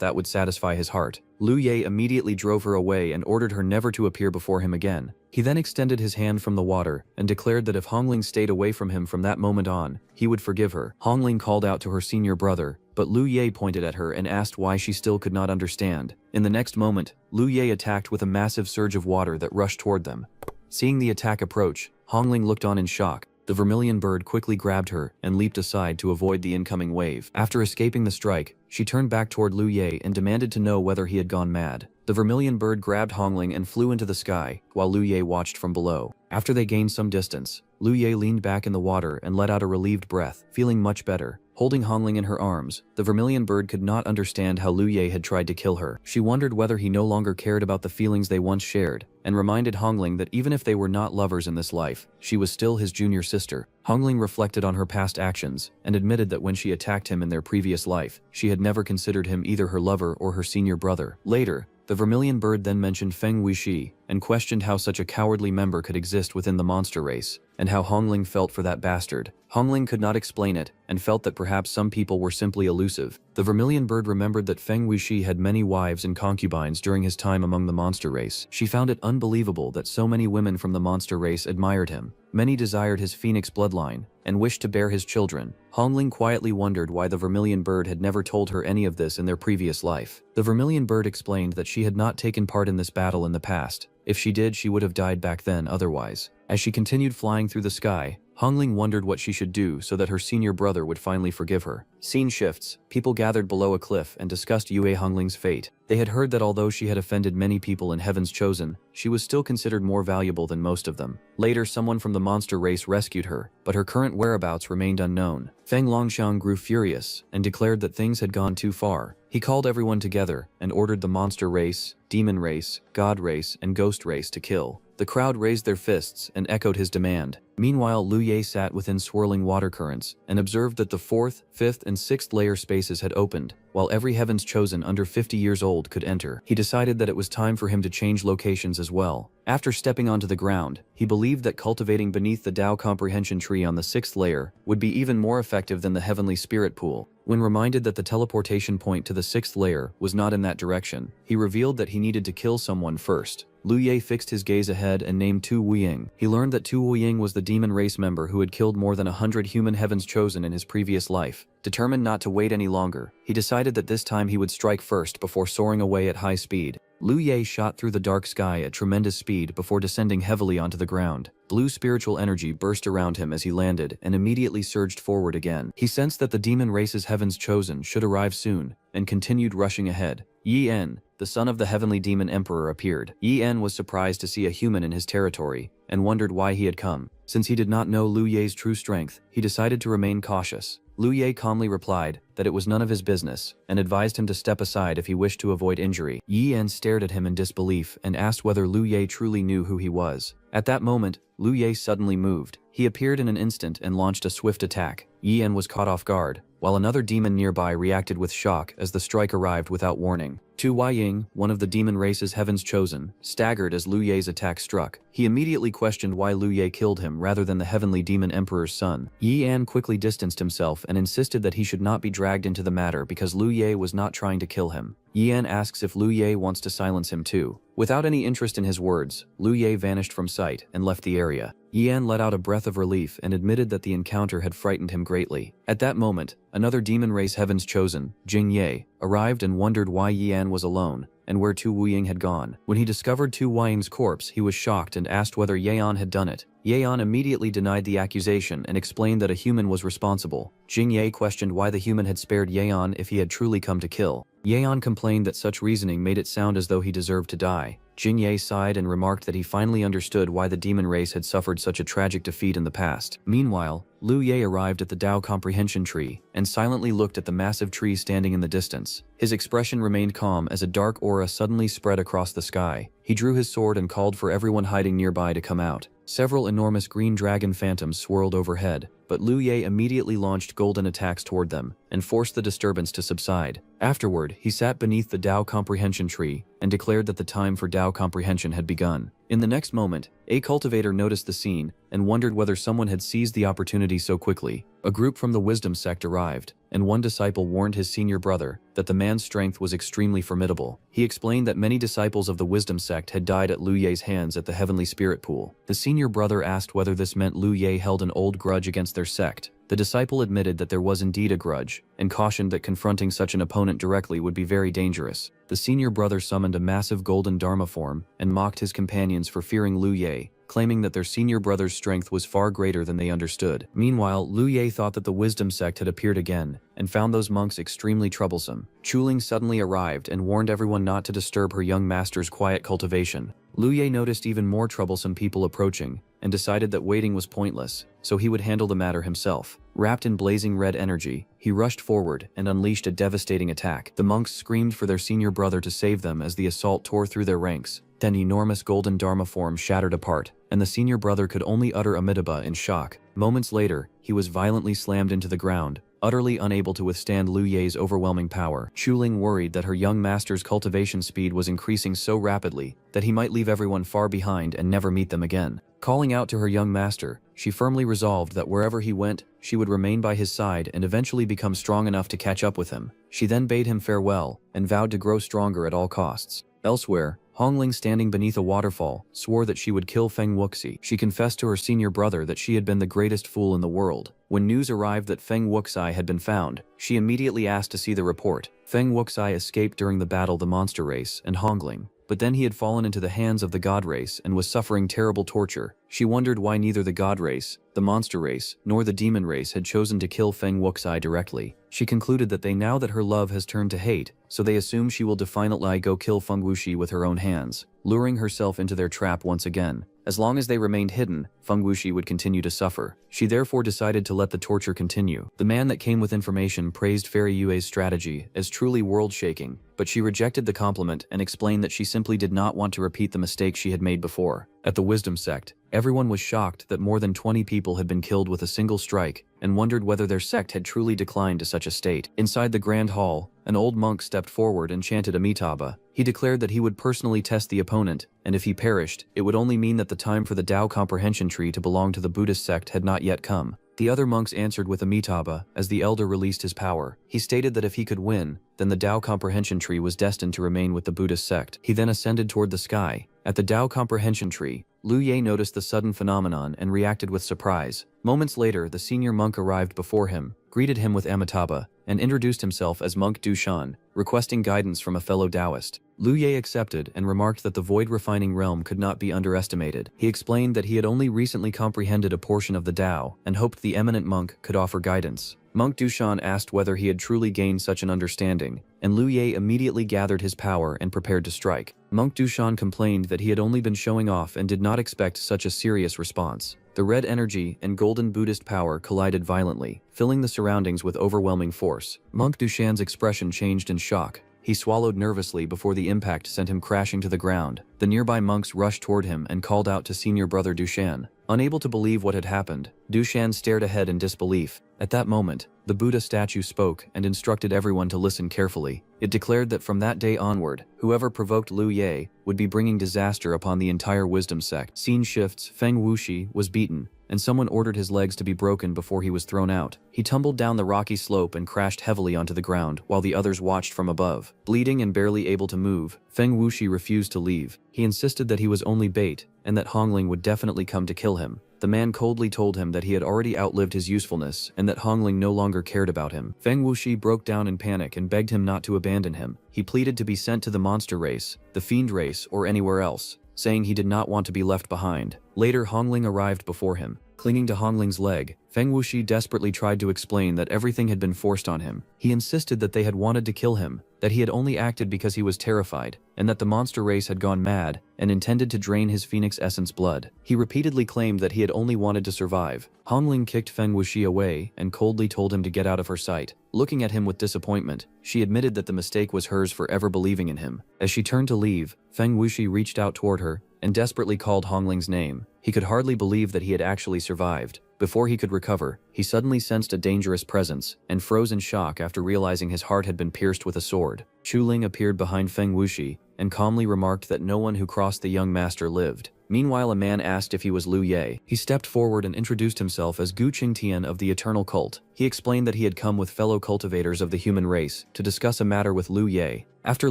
that would satisfy his heart. Liu Ye immediately drove her away and ordered her never to appear before him again. He then extended his hand from the water and declared that if Hongling stayed away from him from that moment on, he would forgive her. Hongling called out to her senior brother, but Liu Ye pointed at her and asked why she still could not understand. In the next moment, Liu Ye attacked with a massive surge of water that rushed toward them. Seeing the attack approach, Hongling looked on in shock. The vermilion bird quickly grabbed her and leaped aside to avoid the incoming wave. After escaping the strike, she turned back toward Liu Ye and demanded to know whether he had gone mad. The vermilion bird grabbed Hongling and flew into the sky, while Liu Ye watched from below. After they gained some distance, Liu Ye leaned back in the water and let out a relieved breath, feeling much better. Holding Hongling in her arms, the vermilion bird could not understand how Liu Ye had tried to kill her. She wondered whether he no longer cared about the feelings they once shared, and reminded Hongling that even if they were not lovers in this life, she was still his junior sister. Hongling reflected on her past actions, and admitted that when she attacked him in their previous life, she had never considered him either her lover or her senior brother. Later, The vermilion bird then mentioned Feng Wuxi, and questioned how such a cowardly member could exist within the monster race, and how Hongling felt for that bastard. Hongling could not explain it, and felt that perhaps some people were simply elusive. The vermilion bird remembered that Feng Wuxi had many wives and concubines during his time among the monster race. She found it unbelievable that so many women from the monster race admired him. Many desired his phoenix bloodline, and wished to bear his children. Hongling quietly wondered why the vermilion bird had never told her any of this in their previous life. The vermilion bird explained that she had not taken part in this battle in the past. If she did, she would have died back then otherwise. As she continued flying through the sky, Hongling wondered what she should do so that her senior brother would finally forgive her. Scene shifts. People gathered below a cliff and discussed Yue Hongling's fate. They had heard that although she had offended many people in Heaven's Chosen, she was still considered more valuable than most of them. Later, someone from the monster race rescued her, but her current whereabouts remained unknown. Feng Longxiang grew furious and declared that things had gone too far. He called everyone together and ordered the monster race, demon race, god race, and ghost race to kill. The crowd raised their fists and echoed his demand. Meanwhile, Liu Ye sat within swirling water currents and observed that the 4th, 5th, and 6th layer spaces had opened, while every Heaven's Chosen under 50 years old could enter. He decided that it was time for him to change locations as well. After stepping onto the ground, he believed that cultivating beneath the Tao Comprehension Tree on the 6th layer would be even more effective than the Heavenly Spirit Pool. When reminded that the teleportation point to the 6th layer was not in that direction, he revealed that he needed to kill someone first. Liu Ye fixed his gaze ahead and named Tu Wuying. He learned that Tu Wuying was the demon race member who had killed more than 100 human Heavens Chosen in his previous life. Determined not to wait any longer, he decided that this time he would strike first before soaring away at high speed. Liu Ye shot through the dark sky at tremendous speed before descending heavily onto the ground. Blue spiritual energy burst around him as he landed and immediately surged forward again. He sensed that the demon race's Heavens Chosen should arrive soon, and continued rushing ahead. Yi En, the son of the heavenly demon emperor, appeared. Yi En was surprised to see a human in his territory, and wondered why he had come. Since he did not know Liu Ye's true strength, he decided to remain cautious. Liu Ye calmly replied that it was none of his business, and advised him to step aside if he wished to avoid injury. Yi En stared at him in disbelief and asked whether Liu Ye truly knew who he was. At that moment, Liu Ye suddenly moved. He appeared in an instant and launched a swift attack. Yi En was caught off guard, while another demon nearby reacted with shock as the strike arrived without warning. Tu Huaying, one of the demon race's Heavens Chosen, staggered as Liu Ye's attack struck. He immediately questioned why Liu Ye killed him rather than the heavenly demon emperor's son. Yi En quickly distanced himself and insisted that he should not be dragged into the matter because Liu Ye was not trying to kill him. Yi En asks if Liu Ye wants to silence him too. Without any interest in his words, Liu Ye vanished from sight and left the area. Yi En let out a breath of relief and admitted that the encounter had frightened him greatly. At that moment, another demon race Heavens Chosen, Jing Ye, arrived and wondered why Yi En was alone, and where Tu Wuying had gone. When he discovered Tu Huaying's corpse, he was shocked and asked whether Yeon had done it. Yeon immediately denied the accusation and explained that a human was responsible. Jing Ye questioned why the human had spared Yeon if he had truly come to kill. Yeon complained that such reasoning made it sound as though he deserved to die. Jing Ye sighed and remarked that he finally understood why the demon race had suffered such a tragic defeat in the past. Meanwhile, Liu Ye arrived at the Tao Comprehension Tree and silently looked at the massive tree standing in the distance. His expression remained calm as a dark aura suddenly spread across the sky. He drew his sword and called for everyone hiding nearby to come out. Several enormous green dragon phantoms swirled overhead, but Liu Ye immediately launched golden attacks toward them and forced the disturbance to subside. Afterward, he sat beneath the Tao Comprehension Tree and declared that the time for Tao Comprehension had begun. In the next moment, a cultivator noticed the scene and wondered whether someone had seized the opportunity so quickly. A group from the wisdom sect arrived, and one disciple warned his senior brother that the man's strength was extremely formidable. He explained that many disciples of the wisdom sect had died at Liu Ye's hands at the heavenly spirit pool. The senior brother asked whether this meant Liu Ye held an old grudge against their sect. The disciple admitted that there was indeed a grudge, and cautioned that confronting such an opponent directly would be very dangerous. The senior brother summoned a massive golden dharma form and mocked his companions for fearing Liu Ye, claiming that their senior brother's strength was far greater than they understood. Meanwhile, Liu Ye thought that the wisdom sect had appeared again, and found those monks extremely troublesome. Chuling suddenly arrived and warned everyone not to disturb her young master's quiet cultivation. Liu Ye noticed even more troublesome people approaching, and decided that waiting was pointless, so he would handle the matter himself. Wrapped in blazing red energy, he rushed forward and unleashed a devastating attack. The monks screamed for their senior brother to save them as the assault tore through their ranks. Then enormous golden Dharma form shattered apart, and the senior brother could only utter amitabha in shock. Moments later, he was violently slammed into the ground, utterly unable to withstand Lu Ye's overwhelming power. Chuling worried that her young master's cultivation speed was increasing so rapidly that he might leave everyone far behind and never meet them again. Calling out to her young master, she firmly resolved that wherever he went, she would remain by his side and eventually become strong enough to catch up with him. She then bade him farewell and vowed to grow stronger at all costs. Elsewhere, Hongling, standing beneath a waterfall, swore that she would kill Feng Wuxi. She confessed to her senior brother that she had been the greatest fool in the world. When news arrived that Feng Wuxi had been found, she immediately asked to see the report. Feng Wuxi escaped during the battle the monster race and Hongling, but then he had fallen into the hands of the god race and was suffering terrible torture. She wondered why neither the god race, the monster race, nor the demon race had chosen to kill Feng Wuxi directly. She concluded that now that her love has turned to hate, so they assume she will defiantly go kill Feng Wuxi with her own hands, luring herself into their trap once again. As long as they remained hidden, Feng Wuxi would continue to suffer. She therefore decided to let the torture continue. The man that came with information praised Fairy Yue's strategy as truly world-shaking, but she rejected the compliment and explained that she simply did not want to repeat the mistake she had made before. At the Wisdom Sect, everyone was shocked that more than 20 people had been killed with a single strike and wondered whether their sect had truly declined to such a state. Inside the Grand Hall, an old monk stepped forward and chanted Amitabha. He declared that he would personally test the opponent, and if he perished, it would only mean that the time for the Tao comprehension tree to belong to the Buddhist sect had not yet come. The other monks answered with Amitabha as the elder released his power. He stated that if he could win, then the Tao comprehension tree was destined to remain with the Buddhist sect. He then ascended toward the sky. At the Tao comprehension tree, Lu Ye noticed the sudden phenomenon and reacted with surprise. Moments later, the senior monk arrived before him, greeted him with Amitabha, and introduced himself as Monk Dushan, requesting guidance from a fellow Taoist. Lu Ye accepted and remarked that the void refining realm could not be underestimated. He explained that he had only recently comprehended a portion of the Tao and hoped the eminent monk could offer guidance. Monk Dushan asked whether he had truly gained such an understanding, and Lu Ye immediately gathered his power and prepared to strike. Monk Dushan complained that he had only been showing off and did not expect such a serious response. The red energy and golden Buddhist power collided violently, filling the surroundings with overwhelming force. Monk Dushan's expression changed in shock. He swallowed nervously before the impact sent him crashing to the ground. The nearby monks rushed toward him and called out to senior brother Dushan. Unable to believe what had happened, Dushan stared ahead in disbelief. At that moment, the Buddha statue spoke and instructed everyone to listen carefully. It declared that from that day onward, whoever provoked Lu Ye would be bringing disaster upon the entire wisdom sect. Scene shifts. Feng Wuxi was beaten, and someone ordered his legs to be broken before he was thrown out. He tumbled down the rocky slope and crashed heavily onto the ground while the others watched from above. Bleeding and barely able to move, Feng Wuxi refused to leave. He insisted that he was only bait and that Hongling would definitely come to kill him. The man coldly told him that he had already outlived his usefulness and that Hongling no longer cared about him. Feng Wuxi broke down in panic and begged him not to abandon him. He pleaded to be sent to the monster race, the fiend race, or anywhere else, saying he did not want to be left behind. Later, Hongling arrived before him. Clinging to Hongling's leg, Feng Wuxi desperately tried to explain that everything had been forced on him. He insisted that they had wanted to kill him, that he had only acted because he was terrified, and that the monster race had gone mad and intended to drain his phoenix essence blood. He repeatedly claimed that he had only wanted to survive. Hongling kicked Feng Wuxi away and coldly told him to get out of her sight. Looking at him with disappointment, she admitted that the mistake was hers for ever believing in him. As she turned to leave, Feng Wuxi reached out toward her and desperately called Hongling's name. He could hardly believe that he had actually survived. Before he could recover, he suddenly sensed a dangerous presence and froze in shock after realizing his heart had been pierced with a sword. Chuling appeared behind Feng Wuxi and calmly remarked that no one who crossed the young master lived. Meanwhile, a man asked if he was Lu Ye. He stepped forward and introduced himself as Gu Qingtian of the Eternal Cult. He explained that he had come with fellow cultivators of the human race to discuss a matter with Lu Ye. After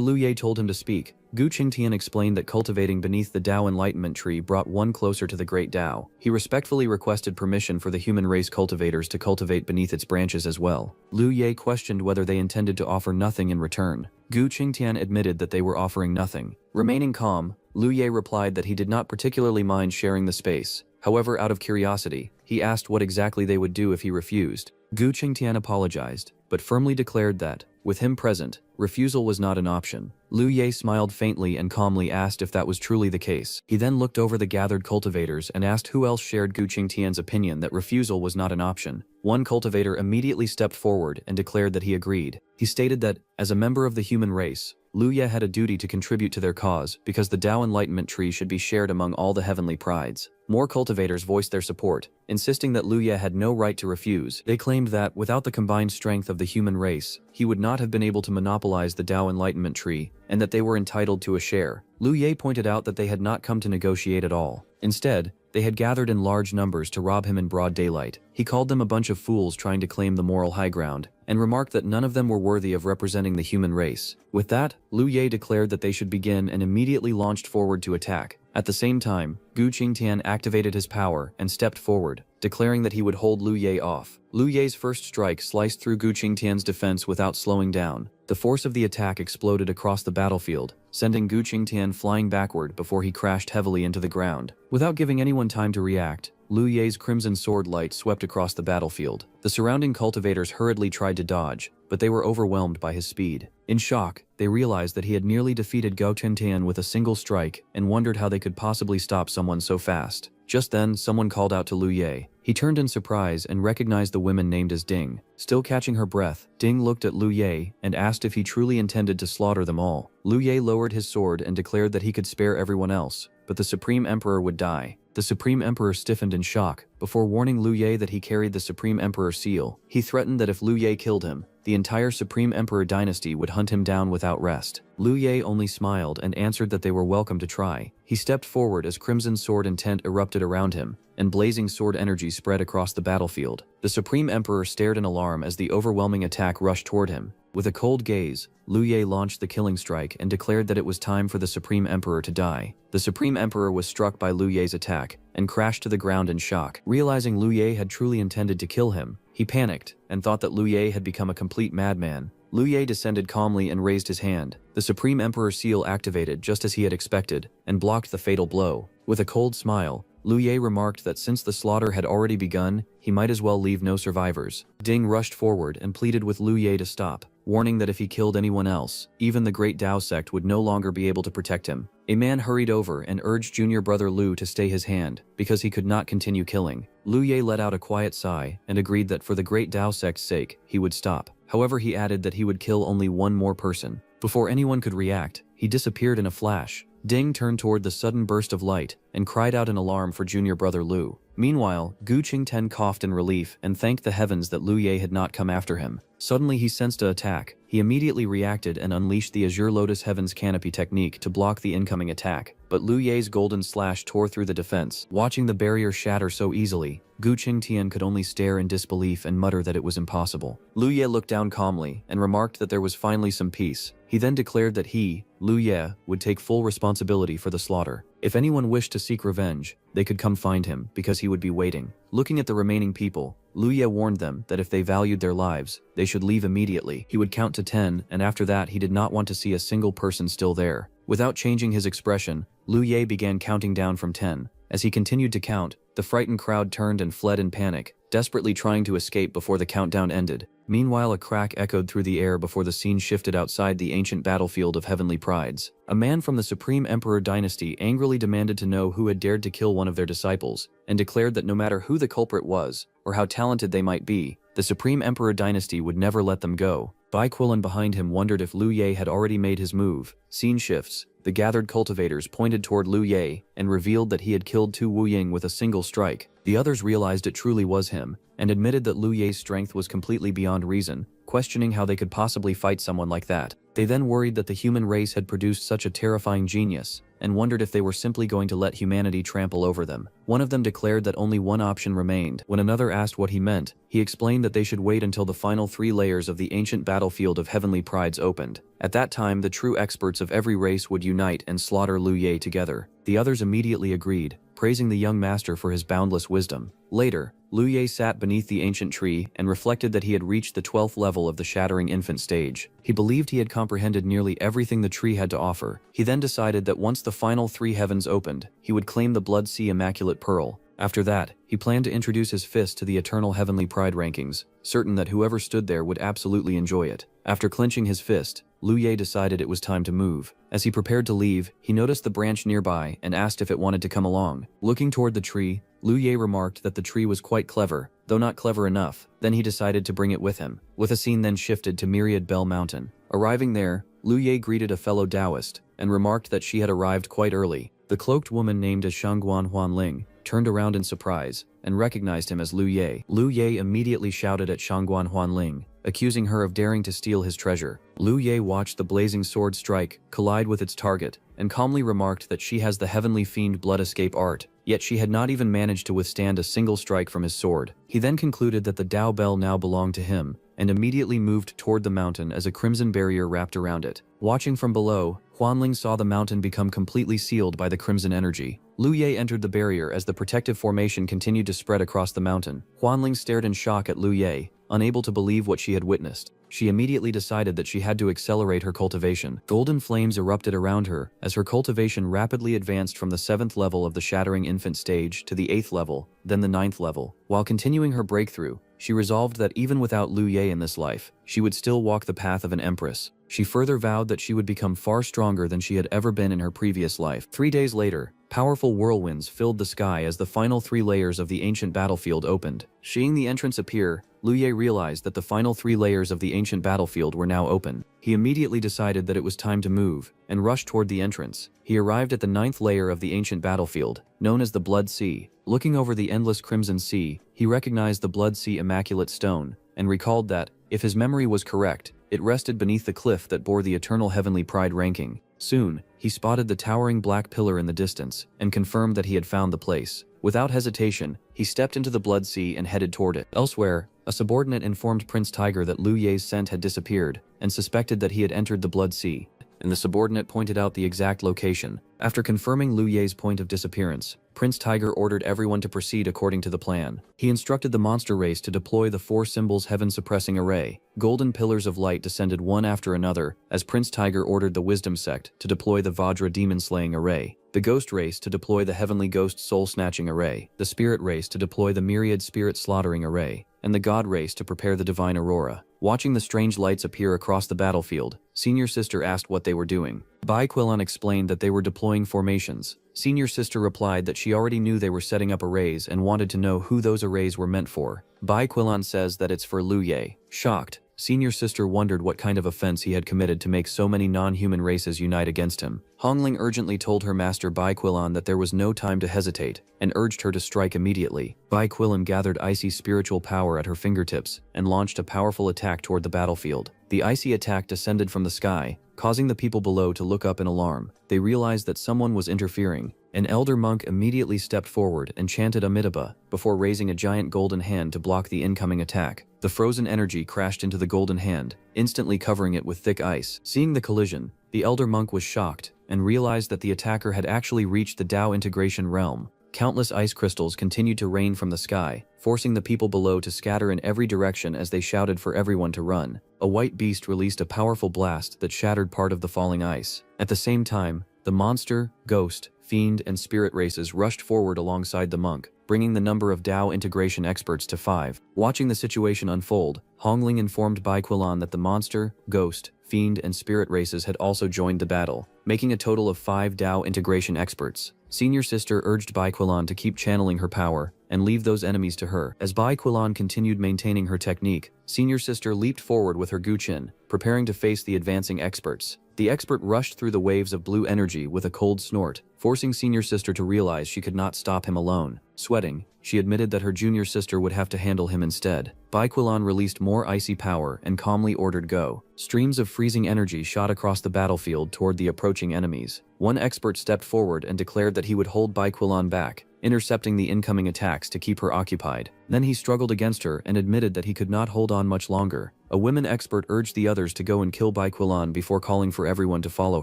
Lu Ye told him to speak, Gu Qingtian explained that cultivating beneath the Tao Enlightenment tree brought one closer to the Great Tao. He respectfully requested permission for the human race cultivators to cultivate beneath its branches as well. Lu Ye questioned whether they intended to offer nothing in return. Gu Qingtian admitted that they were offering nothing. Remaining calm, Lu Ye replied that he did not particularly mind sharing the space. However, out of curiosity, he asked what exactly they would do if he refused. Gu Qingtian apologized, but firmly declared that, with him present, refusal was not an option. Lu Ye smiled faintly and calmly asked if that was truly the case. He then looked over the gathered cultivators and asked who else shared Gu Qingtian's opinion that refusal was not an option. One cultivator immediately stepped forward and declared that he agreed. He stated that, as a member of the human race, Lu Ye had a duty to contribute to their cause because the Tao Enlightenment tree should be shared among all the heavenly prides. More cultivators voiced their support, insisting that Lu Ye had no right to refuse. They claimed that, without the combined strength of the human race, he would not have been able to monopolize the Tao Enlightenment tree, and that they were entitled to a share. Lu Ye pointed out that they had not come to negotiate at all. Instead, they had gathered in large numbers to rob him in broad daylight. He called them a bunch of fools trying to claim the moral high ground, and remarked that none of them were worthy of representing the human race. With that, Lu Ye declared that they should begin and immediately launched forward to attack. At the same time, Gu Qingtian activated his power and stepped forward, declaring that he would hold Lu Ye off. Lu Ye's first strike sliced through Gu Qingtian's defense without slowing down. The force of the attack exploded across the battlefield, sending Gu Qingtian flying backward before he crashed heavily into the ground. Without giving anyone time to react, Lu Ye's crimson sword light swept across the battlefield. The surrounding cultivators hurriedly tried to dodge, but they were overwhelmed by his speed. In shock, they realized that he had nearly defeated Gu Qingtian with a single strike and wondered how they could possibly stop someone so fast. Just then, someone called out to Lu Ye. He turned in surprise and recognized the woman named as Ding. Still catching her breath, Ding looked at Lu Ye and asked if he truly intended to slaughter them all. Lu Ye lowered his sword and declared that he could spare everyone else, but the Supreme Emperor would die. The Supreme Emperor stiffened in shock, before warning Lu Ye that he carried the Supreme Emperor seal. He threatened that if Lu Ye killed him, the entire Supreme Emperor dynasty would hunt him down without rest. Lu Ye only smiled and answered that they were welcome to try. He stepped forward as crimson sword intent erupted around him, and blazing sword energy spread across the battlefield. The Supreme Emperor stared in alarm as the overwhelming attack rushed toward him. With a cold gaze, Lu Ye launched the killing strike and declared that it was time for the Supreme Emperor to die. The Supreme Emperor was struck by Lu Ye's attack and crashed to the ground in shock. Realizing Lu Ye had truly intended to kill him, he panicked and thought that Lu Ye had become a complete madman. Lu Ye descended calmly and raised his hand. The Supreme Emperor seal activated just as he had expected and blocked the fatal blow. With a cold smile, Lu Ye remarked that since the slaughter had already begun, he might as well leave no survivors. Ding rushed forward and pleaded with Lu Ye to stop, warning that if he killed anyone else, even the Great Tao sect would no longer be able to protect him. A man hurried over and urged junior brother Lu to stay his hand, because he could not continue killing. Lu Ye let out a quiet sigh and agreed that for the Great Tao sect's sake, he would stop. However, he added that he would kill only one more person. Before anyone could react, he disappeared in a flash. Ding turned toward the sudden burst of light and cried out in alarm for junior brother Lu. Meanwhile, Gu Qingtian coughed in relief and thanked the heavens that Lu Ye had not come after him. Suddenly he sensed an attack. He immediately reacted and unleashed the Azure Lotus Heaven's Canopy technique to block the incoming attack, but Lu Ye's golden slash tore through the defense. Watching the barrier shatter so easily, Gu Qingtian could only stare in disbelief and mutter that it was impossible. Lu Ye looked down calmly and remarked that there was finally some peace. He then declared that he, Lu Ye, would take full responsibility for the slaughter. If anyone wished to seek revenge, they could come find him, because he would be waiting. Looking at the remaining people, Lu Ye warned them that if they valued their lives, they should leave immediately. He would count to 10, and after that he did not want to see a single person still there. Without changing his expression, Lu Ye began counting down from 10. As he continued to count, the frightened crowd turned and fled in panic, desperately trying to escape before the countdown ended. Meanwhile, a crack echoed through the air before the scene shifted outside the ancient battlefield of heavenly prides. A man from the Supreme Emperor dynasty angrily demanded to know who had dared to kill one of their disciples, and declared that no matter who the culprit was, or how talented they might be, the Supreme Emperor dynasty would never let them go. Bai Quilin behind him wondered if Lu Ye had already made his move. Scene shifts. The gathered cultivators pointed toward Lu Ye and revealed that he had killed Tu Wuying with a single strike. The others realized it truly was him, and admitted that Lu Ye's strength was completely beyond reason, questioning how they could possibly fight someone like that. They then worried that the human race had produced such a terrifying genius, and wondered if they were simply going to let humanity trample over them. One of them declared that only one option remained. When another asked what he meant, he explained that they should wait until the final 3 layers of the ancient battlefield of heavenly prides opened. At that time, the true experts of every race would unite and slaughter Lu Ye together. The others immediately agreed, praising the young master for his boundless wisdom. Later, Lu Ye sat beneath the ancient tree and reflected that he had reached the 12th level of the shattering infant stage. He believed he had comprehended nearly everything the tree had to offer. He then decided that once the final 3 heavens opened, he would claim the Blood Sea Immaculate Pearl, After that, he planned to introduce his fist to the eternal heavenly pride rankings, certain that whoever stood there would absolutely enjoy it. After clenching his fist, Liu Ye decided it was time to move. As he prepared to leave, he noticed the branch nearby and asked if it wanted to come along. Looking toward the tree, Liu Ye remarked that the tree was quite clever, though not clever enough. Then he decided to bring it with him. With a scene then shifted to Myriad Bell Mountain. Arriving there, Liu Ye greeted a fellow Taoist and remarked that she had arrived quite early. The cloaked woman named as Shangguan Huanling turned around in surprise and recognized him as Liu Ye. Liu Ye immediately shouted at Shangguan Huanling, accusing her of daring to steal his treasure. Liu Ye watched the blazing sword strike, collide with its target, and calmly remarked that she has the heavenly fiend blood escape art, yet she had not even managed to withstand a single strike from his sword. He then concluded that the Dao Bell now belonged to him, and immediately moved toward the mountain as a crimson barrier wrapped around it. Watching from below, Huanling saw the mountain become completely sealed by the crimson energy. Liu Ye entered the barrier as the protective formation continued to spread across the mountain. Huanling stared in shock at Liu Ye, unable to believe what she had witnessed. She immediately decided that she had to accelerate her cultivation. Golden flames erupted around her as her cultivation rapidly advanced from the 7th level of the Shattering Infant stage to the 8th level, then the 9th level. While continuing her breakthrough, she resolved that even without Liu Ye in this life, she would still walk the path of an empress. She further vowed that she would become far stronger than she had ever been in her previous life. 3 days later, powerful whirlwinds filled the sky as the final 3 layers of the ancient battlefield opened. Seeing the entrance appear, Liu Ye realized that the final 3 layers of the ancient battlefield were now open. He immediately decided that it was time to move, and rushed toward the entrance. He arrived at the 9th layer of the ancient battlefield, known as the Blood Sea. Looking over the endless crimson sea, he recognized the Blood Sea Immaculate Stone, and recalled that, if his memory was correct, it rested beneath the cliff that bore the eternal heavenly pride ranking. Soon, he spotted the towering black pillar in the distance, and confirmed that he had found the place. Without hesitation, he stepped into the Blood Sea and headed toward it. Elsewhere, a subordinate informed Prince Tiger that Liu Ye's scent had disappeared, and suspected that he had entered the Blood Sea, and the subordinate pointed out the exact location. After confirming Liu Ye's point of disappearance, Prince Tiger ordered everyone to proceed according to the plan. He instructed the monster race to deploy the 4 symbols heaven-suppressing array. Golden pillars of light descended one after another, as Prince Tiger ordered the Wisdom sect to deploy the Vajra demon-slaying array, the Ghost race to deploy the Heavenly Ghost soul-snatching array, the Spirit race to deploy the Myriad spirit-slaughtering array, and the God race to prepare the Divine Aurora. Watching the strange lights appear across the battlefield, Senior Sister asked what they were doing. Bai Quillan explained that they were deploying formations. Senior Sister replied that she already knew they were setting up arrays and wanted to know who those arrays were meant for. Bai Quillan says that it's for Liu Ye. Shocked, Senior Sister wondered what kind of offense he had committed to make so many non-human races unite against him. Hongling urgently told her master Bai Quillan that there was no time to hesitate, and urged her to strike immediately. Bai Quillan gathered icy spiritual power at her fingertips, and launched a powerful attack toward the battlefield. The icy attack descended from the sky, causing the people below to look up in alarm. They realized that someone was interfering. An elder monk immediately stepped forward and chanted Amitabha before raising a giant golden hand to block the incoming attack. The frozen energy crashed into the golden hand, instantly covering it with thick ice. Seeing the collision, the elder monk was shocked and realized that the attacker had actually reached the Tao integration realm. Countless ice crystals continued to rain from the sky, forcing the people below to scatter in every direction as they shouted for everyone to run. A white beast released a powerful blast that shattered part of the falling ice. At the same time, the monster, ghost, fiend, and spirit races rushed forward alongside the monk, bringing the number of Tao integration experts to 5. Watching the situation unfold, Hongling informed Bai Quillan that the monster, ghost, fiend, and spirit races had also joined the battle, making a total of 5 Tao integration experts. Senior Sister urged Bai Quillan to keep channeling her power and leave those enemies to her. As Bai Quillan continued maintaining her technique, Senior Sister leaped forward with her Guqin, preparing to face the advancing experts. The expert rushed through the waves of blue energy with a cold snort, forcing Senior Sister to realize she could not stop him alone. Sweating, she admitted that her junior sister would have to handle him instead. Bai Quillan released more icy power and calmly ordered go. Streams of freezing energy shot across the battlefield toward the approaching enemies. One expert stepped forward and declared that he would hold Bai Quillan back, intercepting the incoming attacks to keep her occupied. Then he struggled against her and admitted that he could not hold on much longer. A women expert urged the others to go and kill Bai Quillan before calling for everyone to follow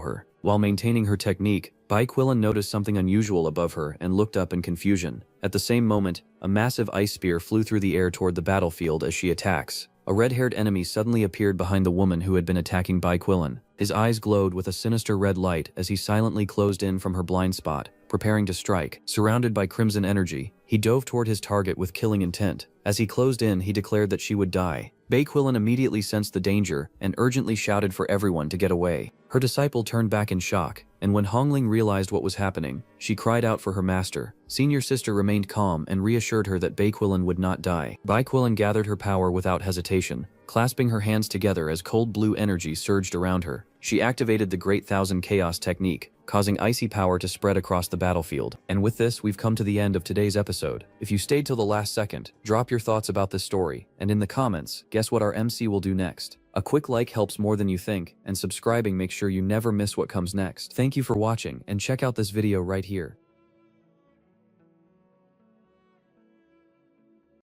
her. While maintaining her technique, Bai Quillan noticed something unusual above her and looked up in confusion. At the same moment, a massive ice spear flew through the air toward the battlefield as she attacks. A red-haired enemy suddenly appeared behind the woman who had been attacking Baiquilin. His eyes glowed with a sinister red light as he silently closed in from her blind spot, preparing to strike. Surrounded by crimson energy, he dove toward his target with killing intent. As he closed in, he declared that she would die. Baiquilin immediately sensed the danger and urgently shouted for everyone to get away. Her disciple turned back in shock, and when Hongling realized what was happening, she cried out for her master. Senior sister remained calm and reassured her that Baiquilin would not die. Baiquilin gathered her power without hesitation, clasping her hands together as cold blue energy surged around her. She activated the Great Thousand Chaos technique, causing icy power to spread across the battlefield. And with this, we've come to the end of today's episode. If you stayed till the last second, drop your thoughts about this story, and in the comments, guess what our MC will do next. A quick like helps more than you think, and subscribing makes sure you never miss what comes next. Thank you for watching, and check out this video right here.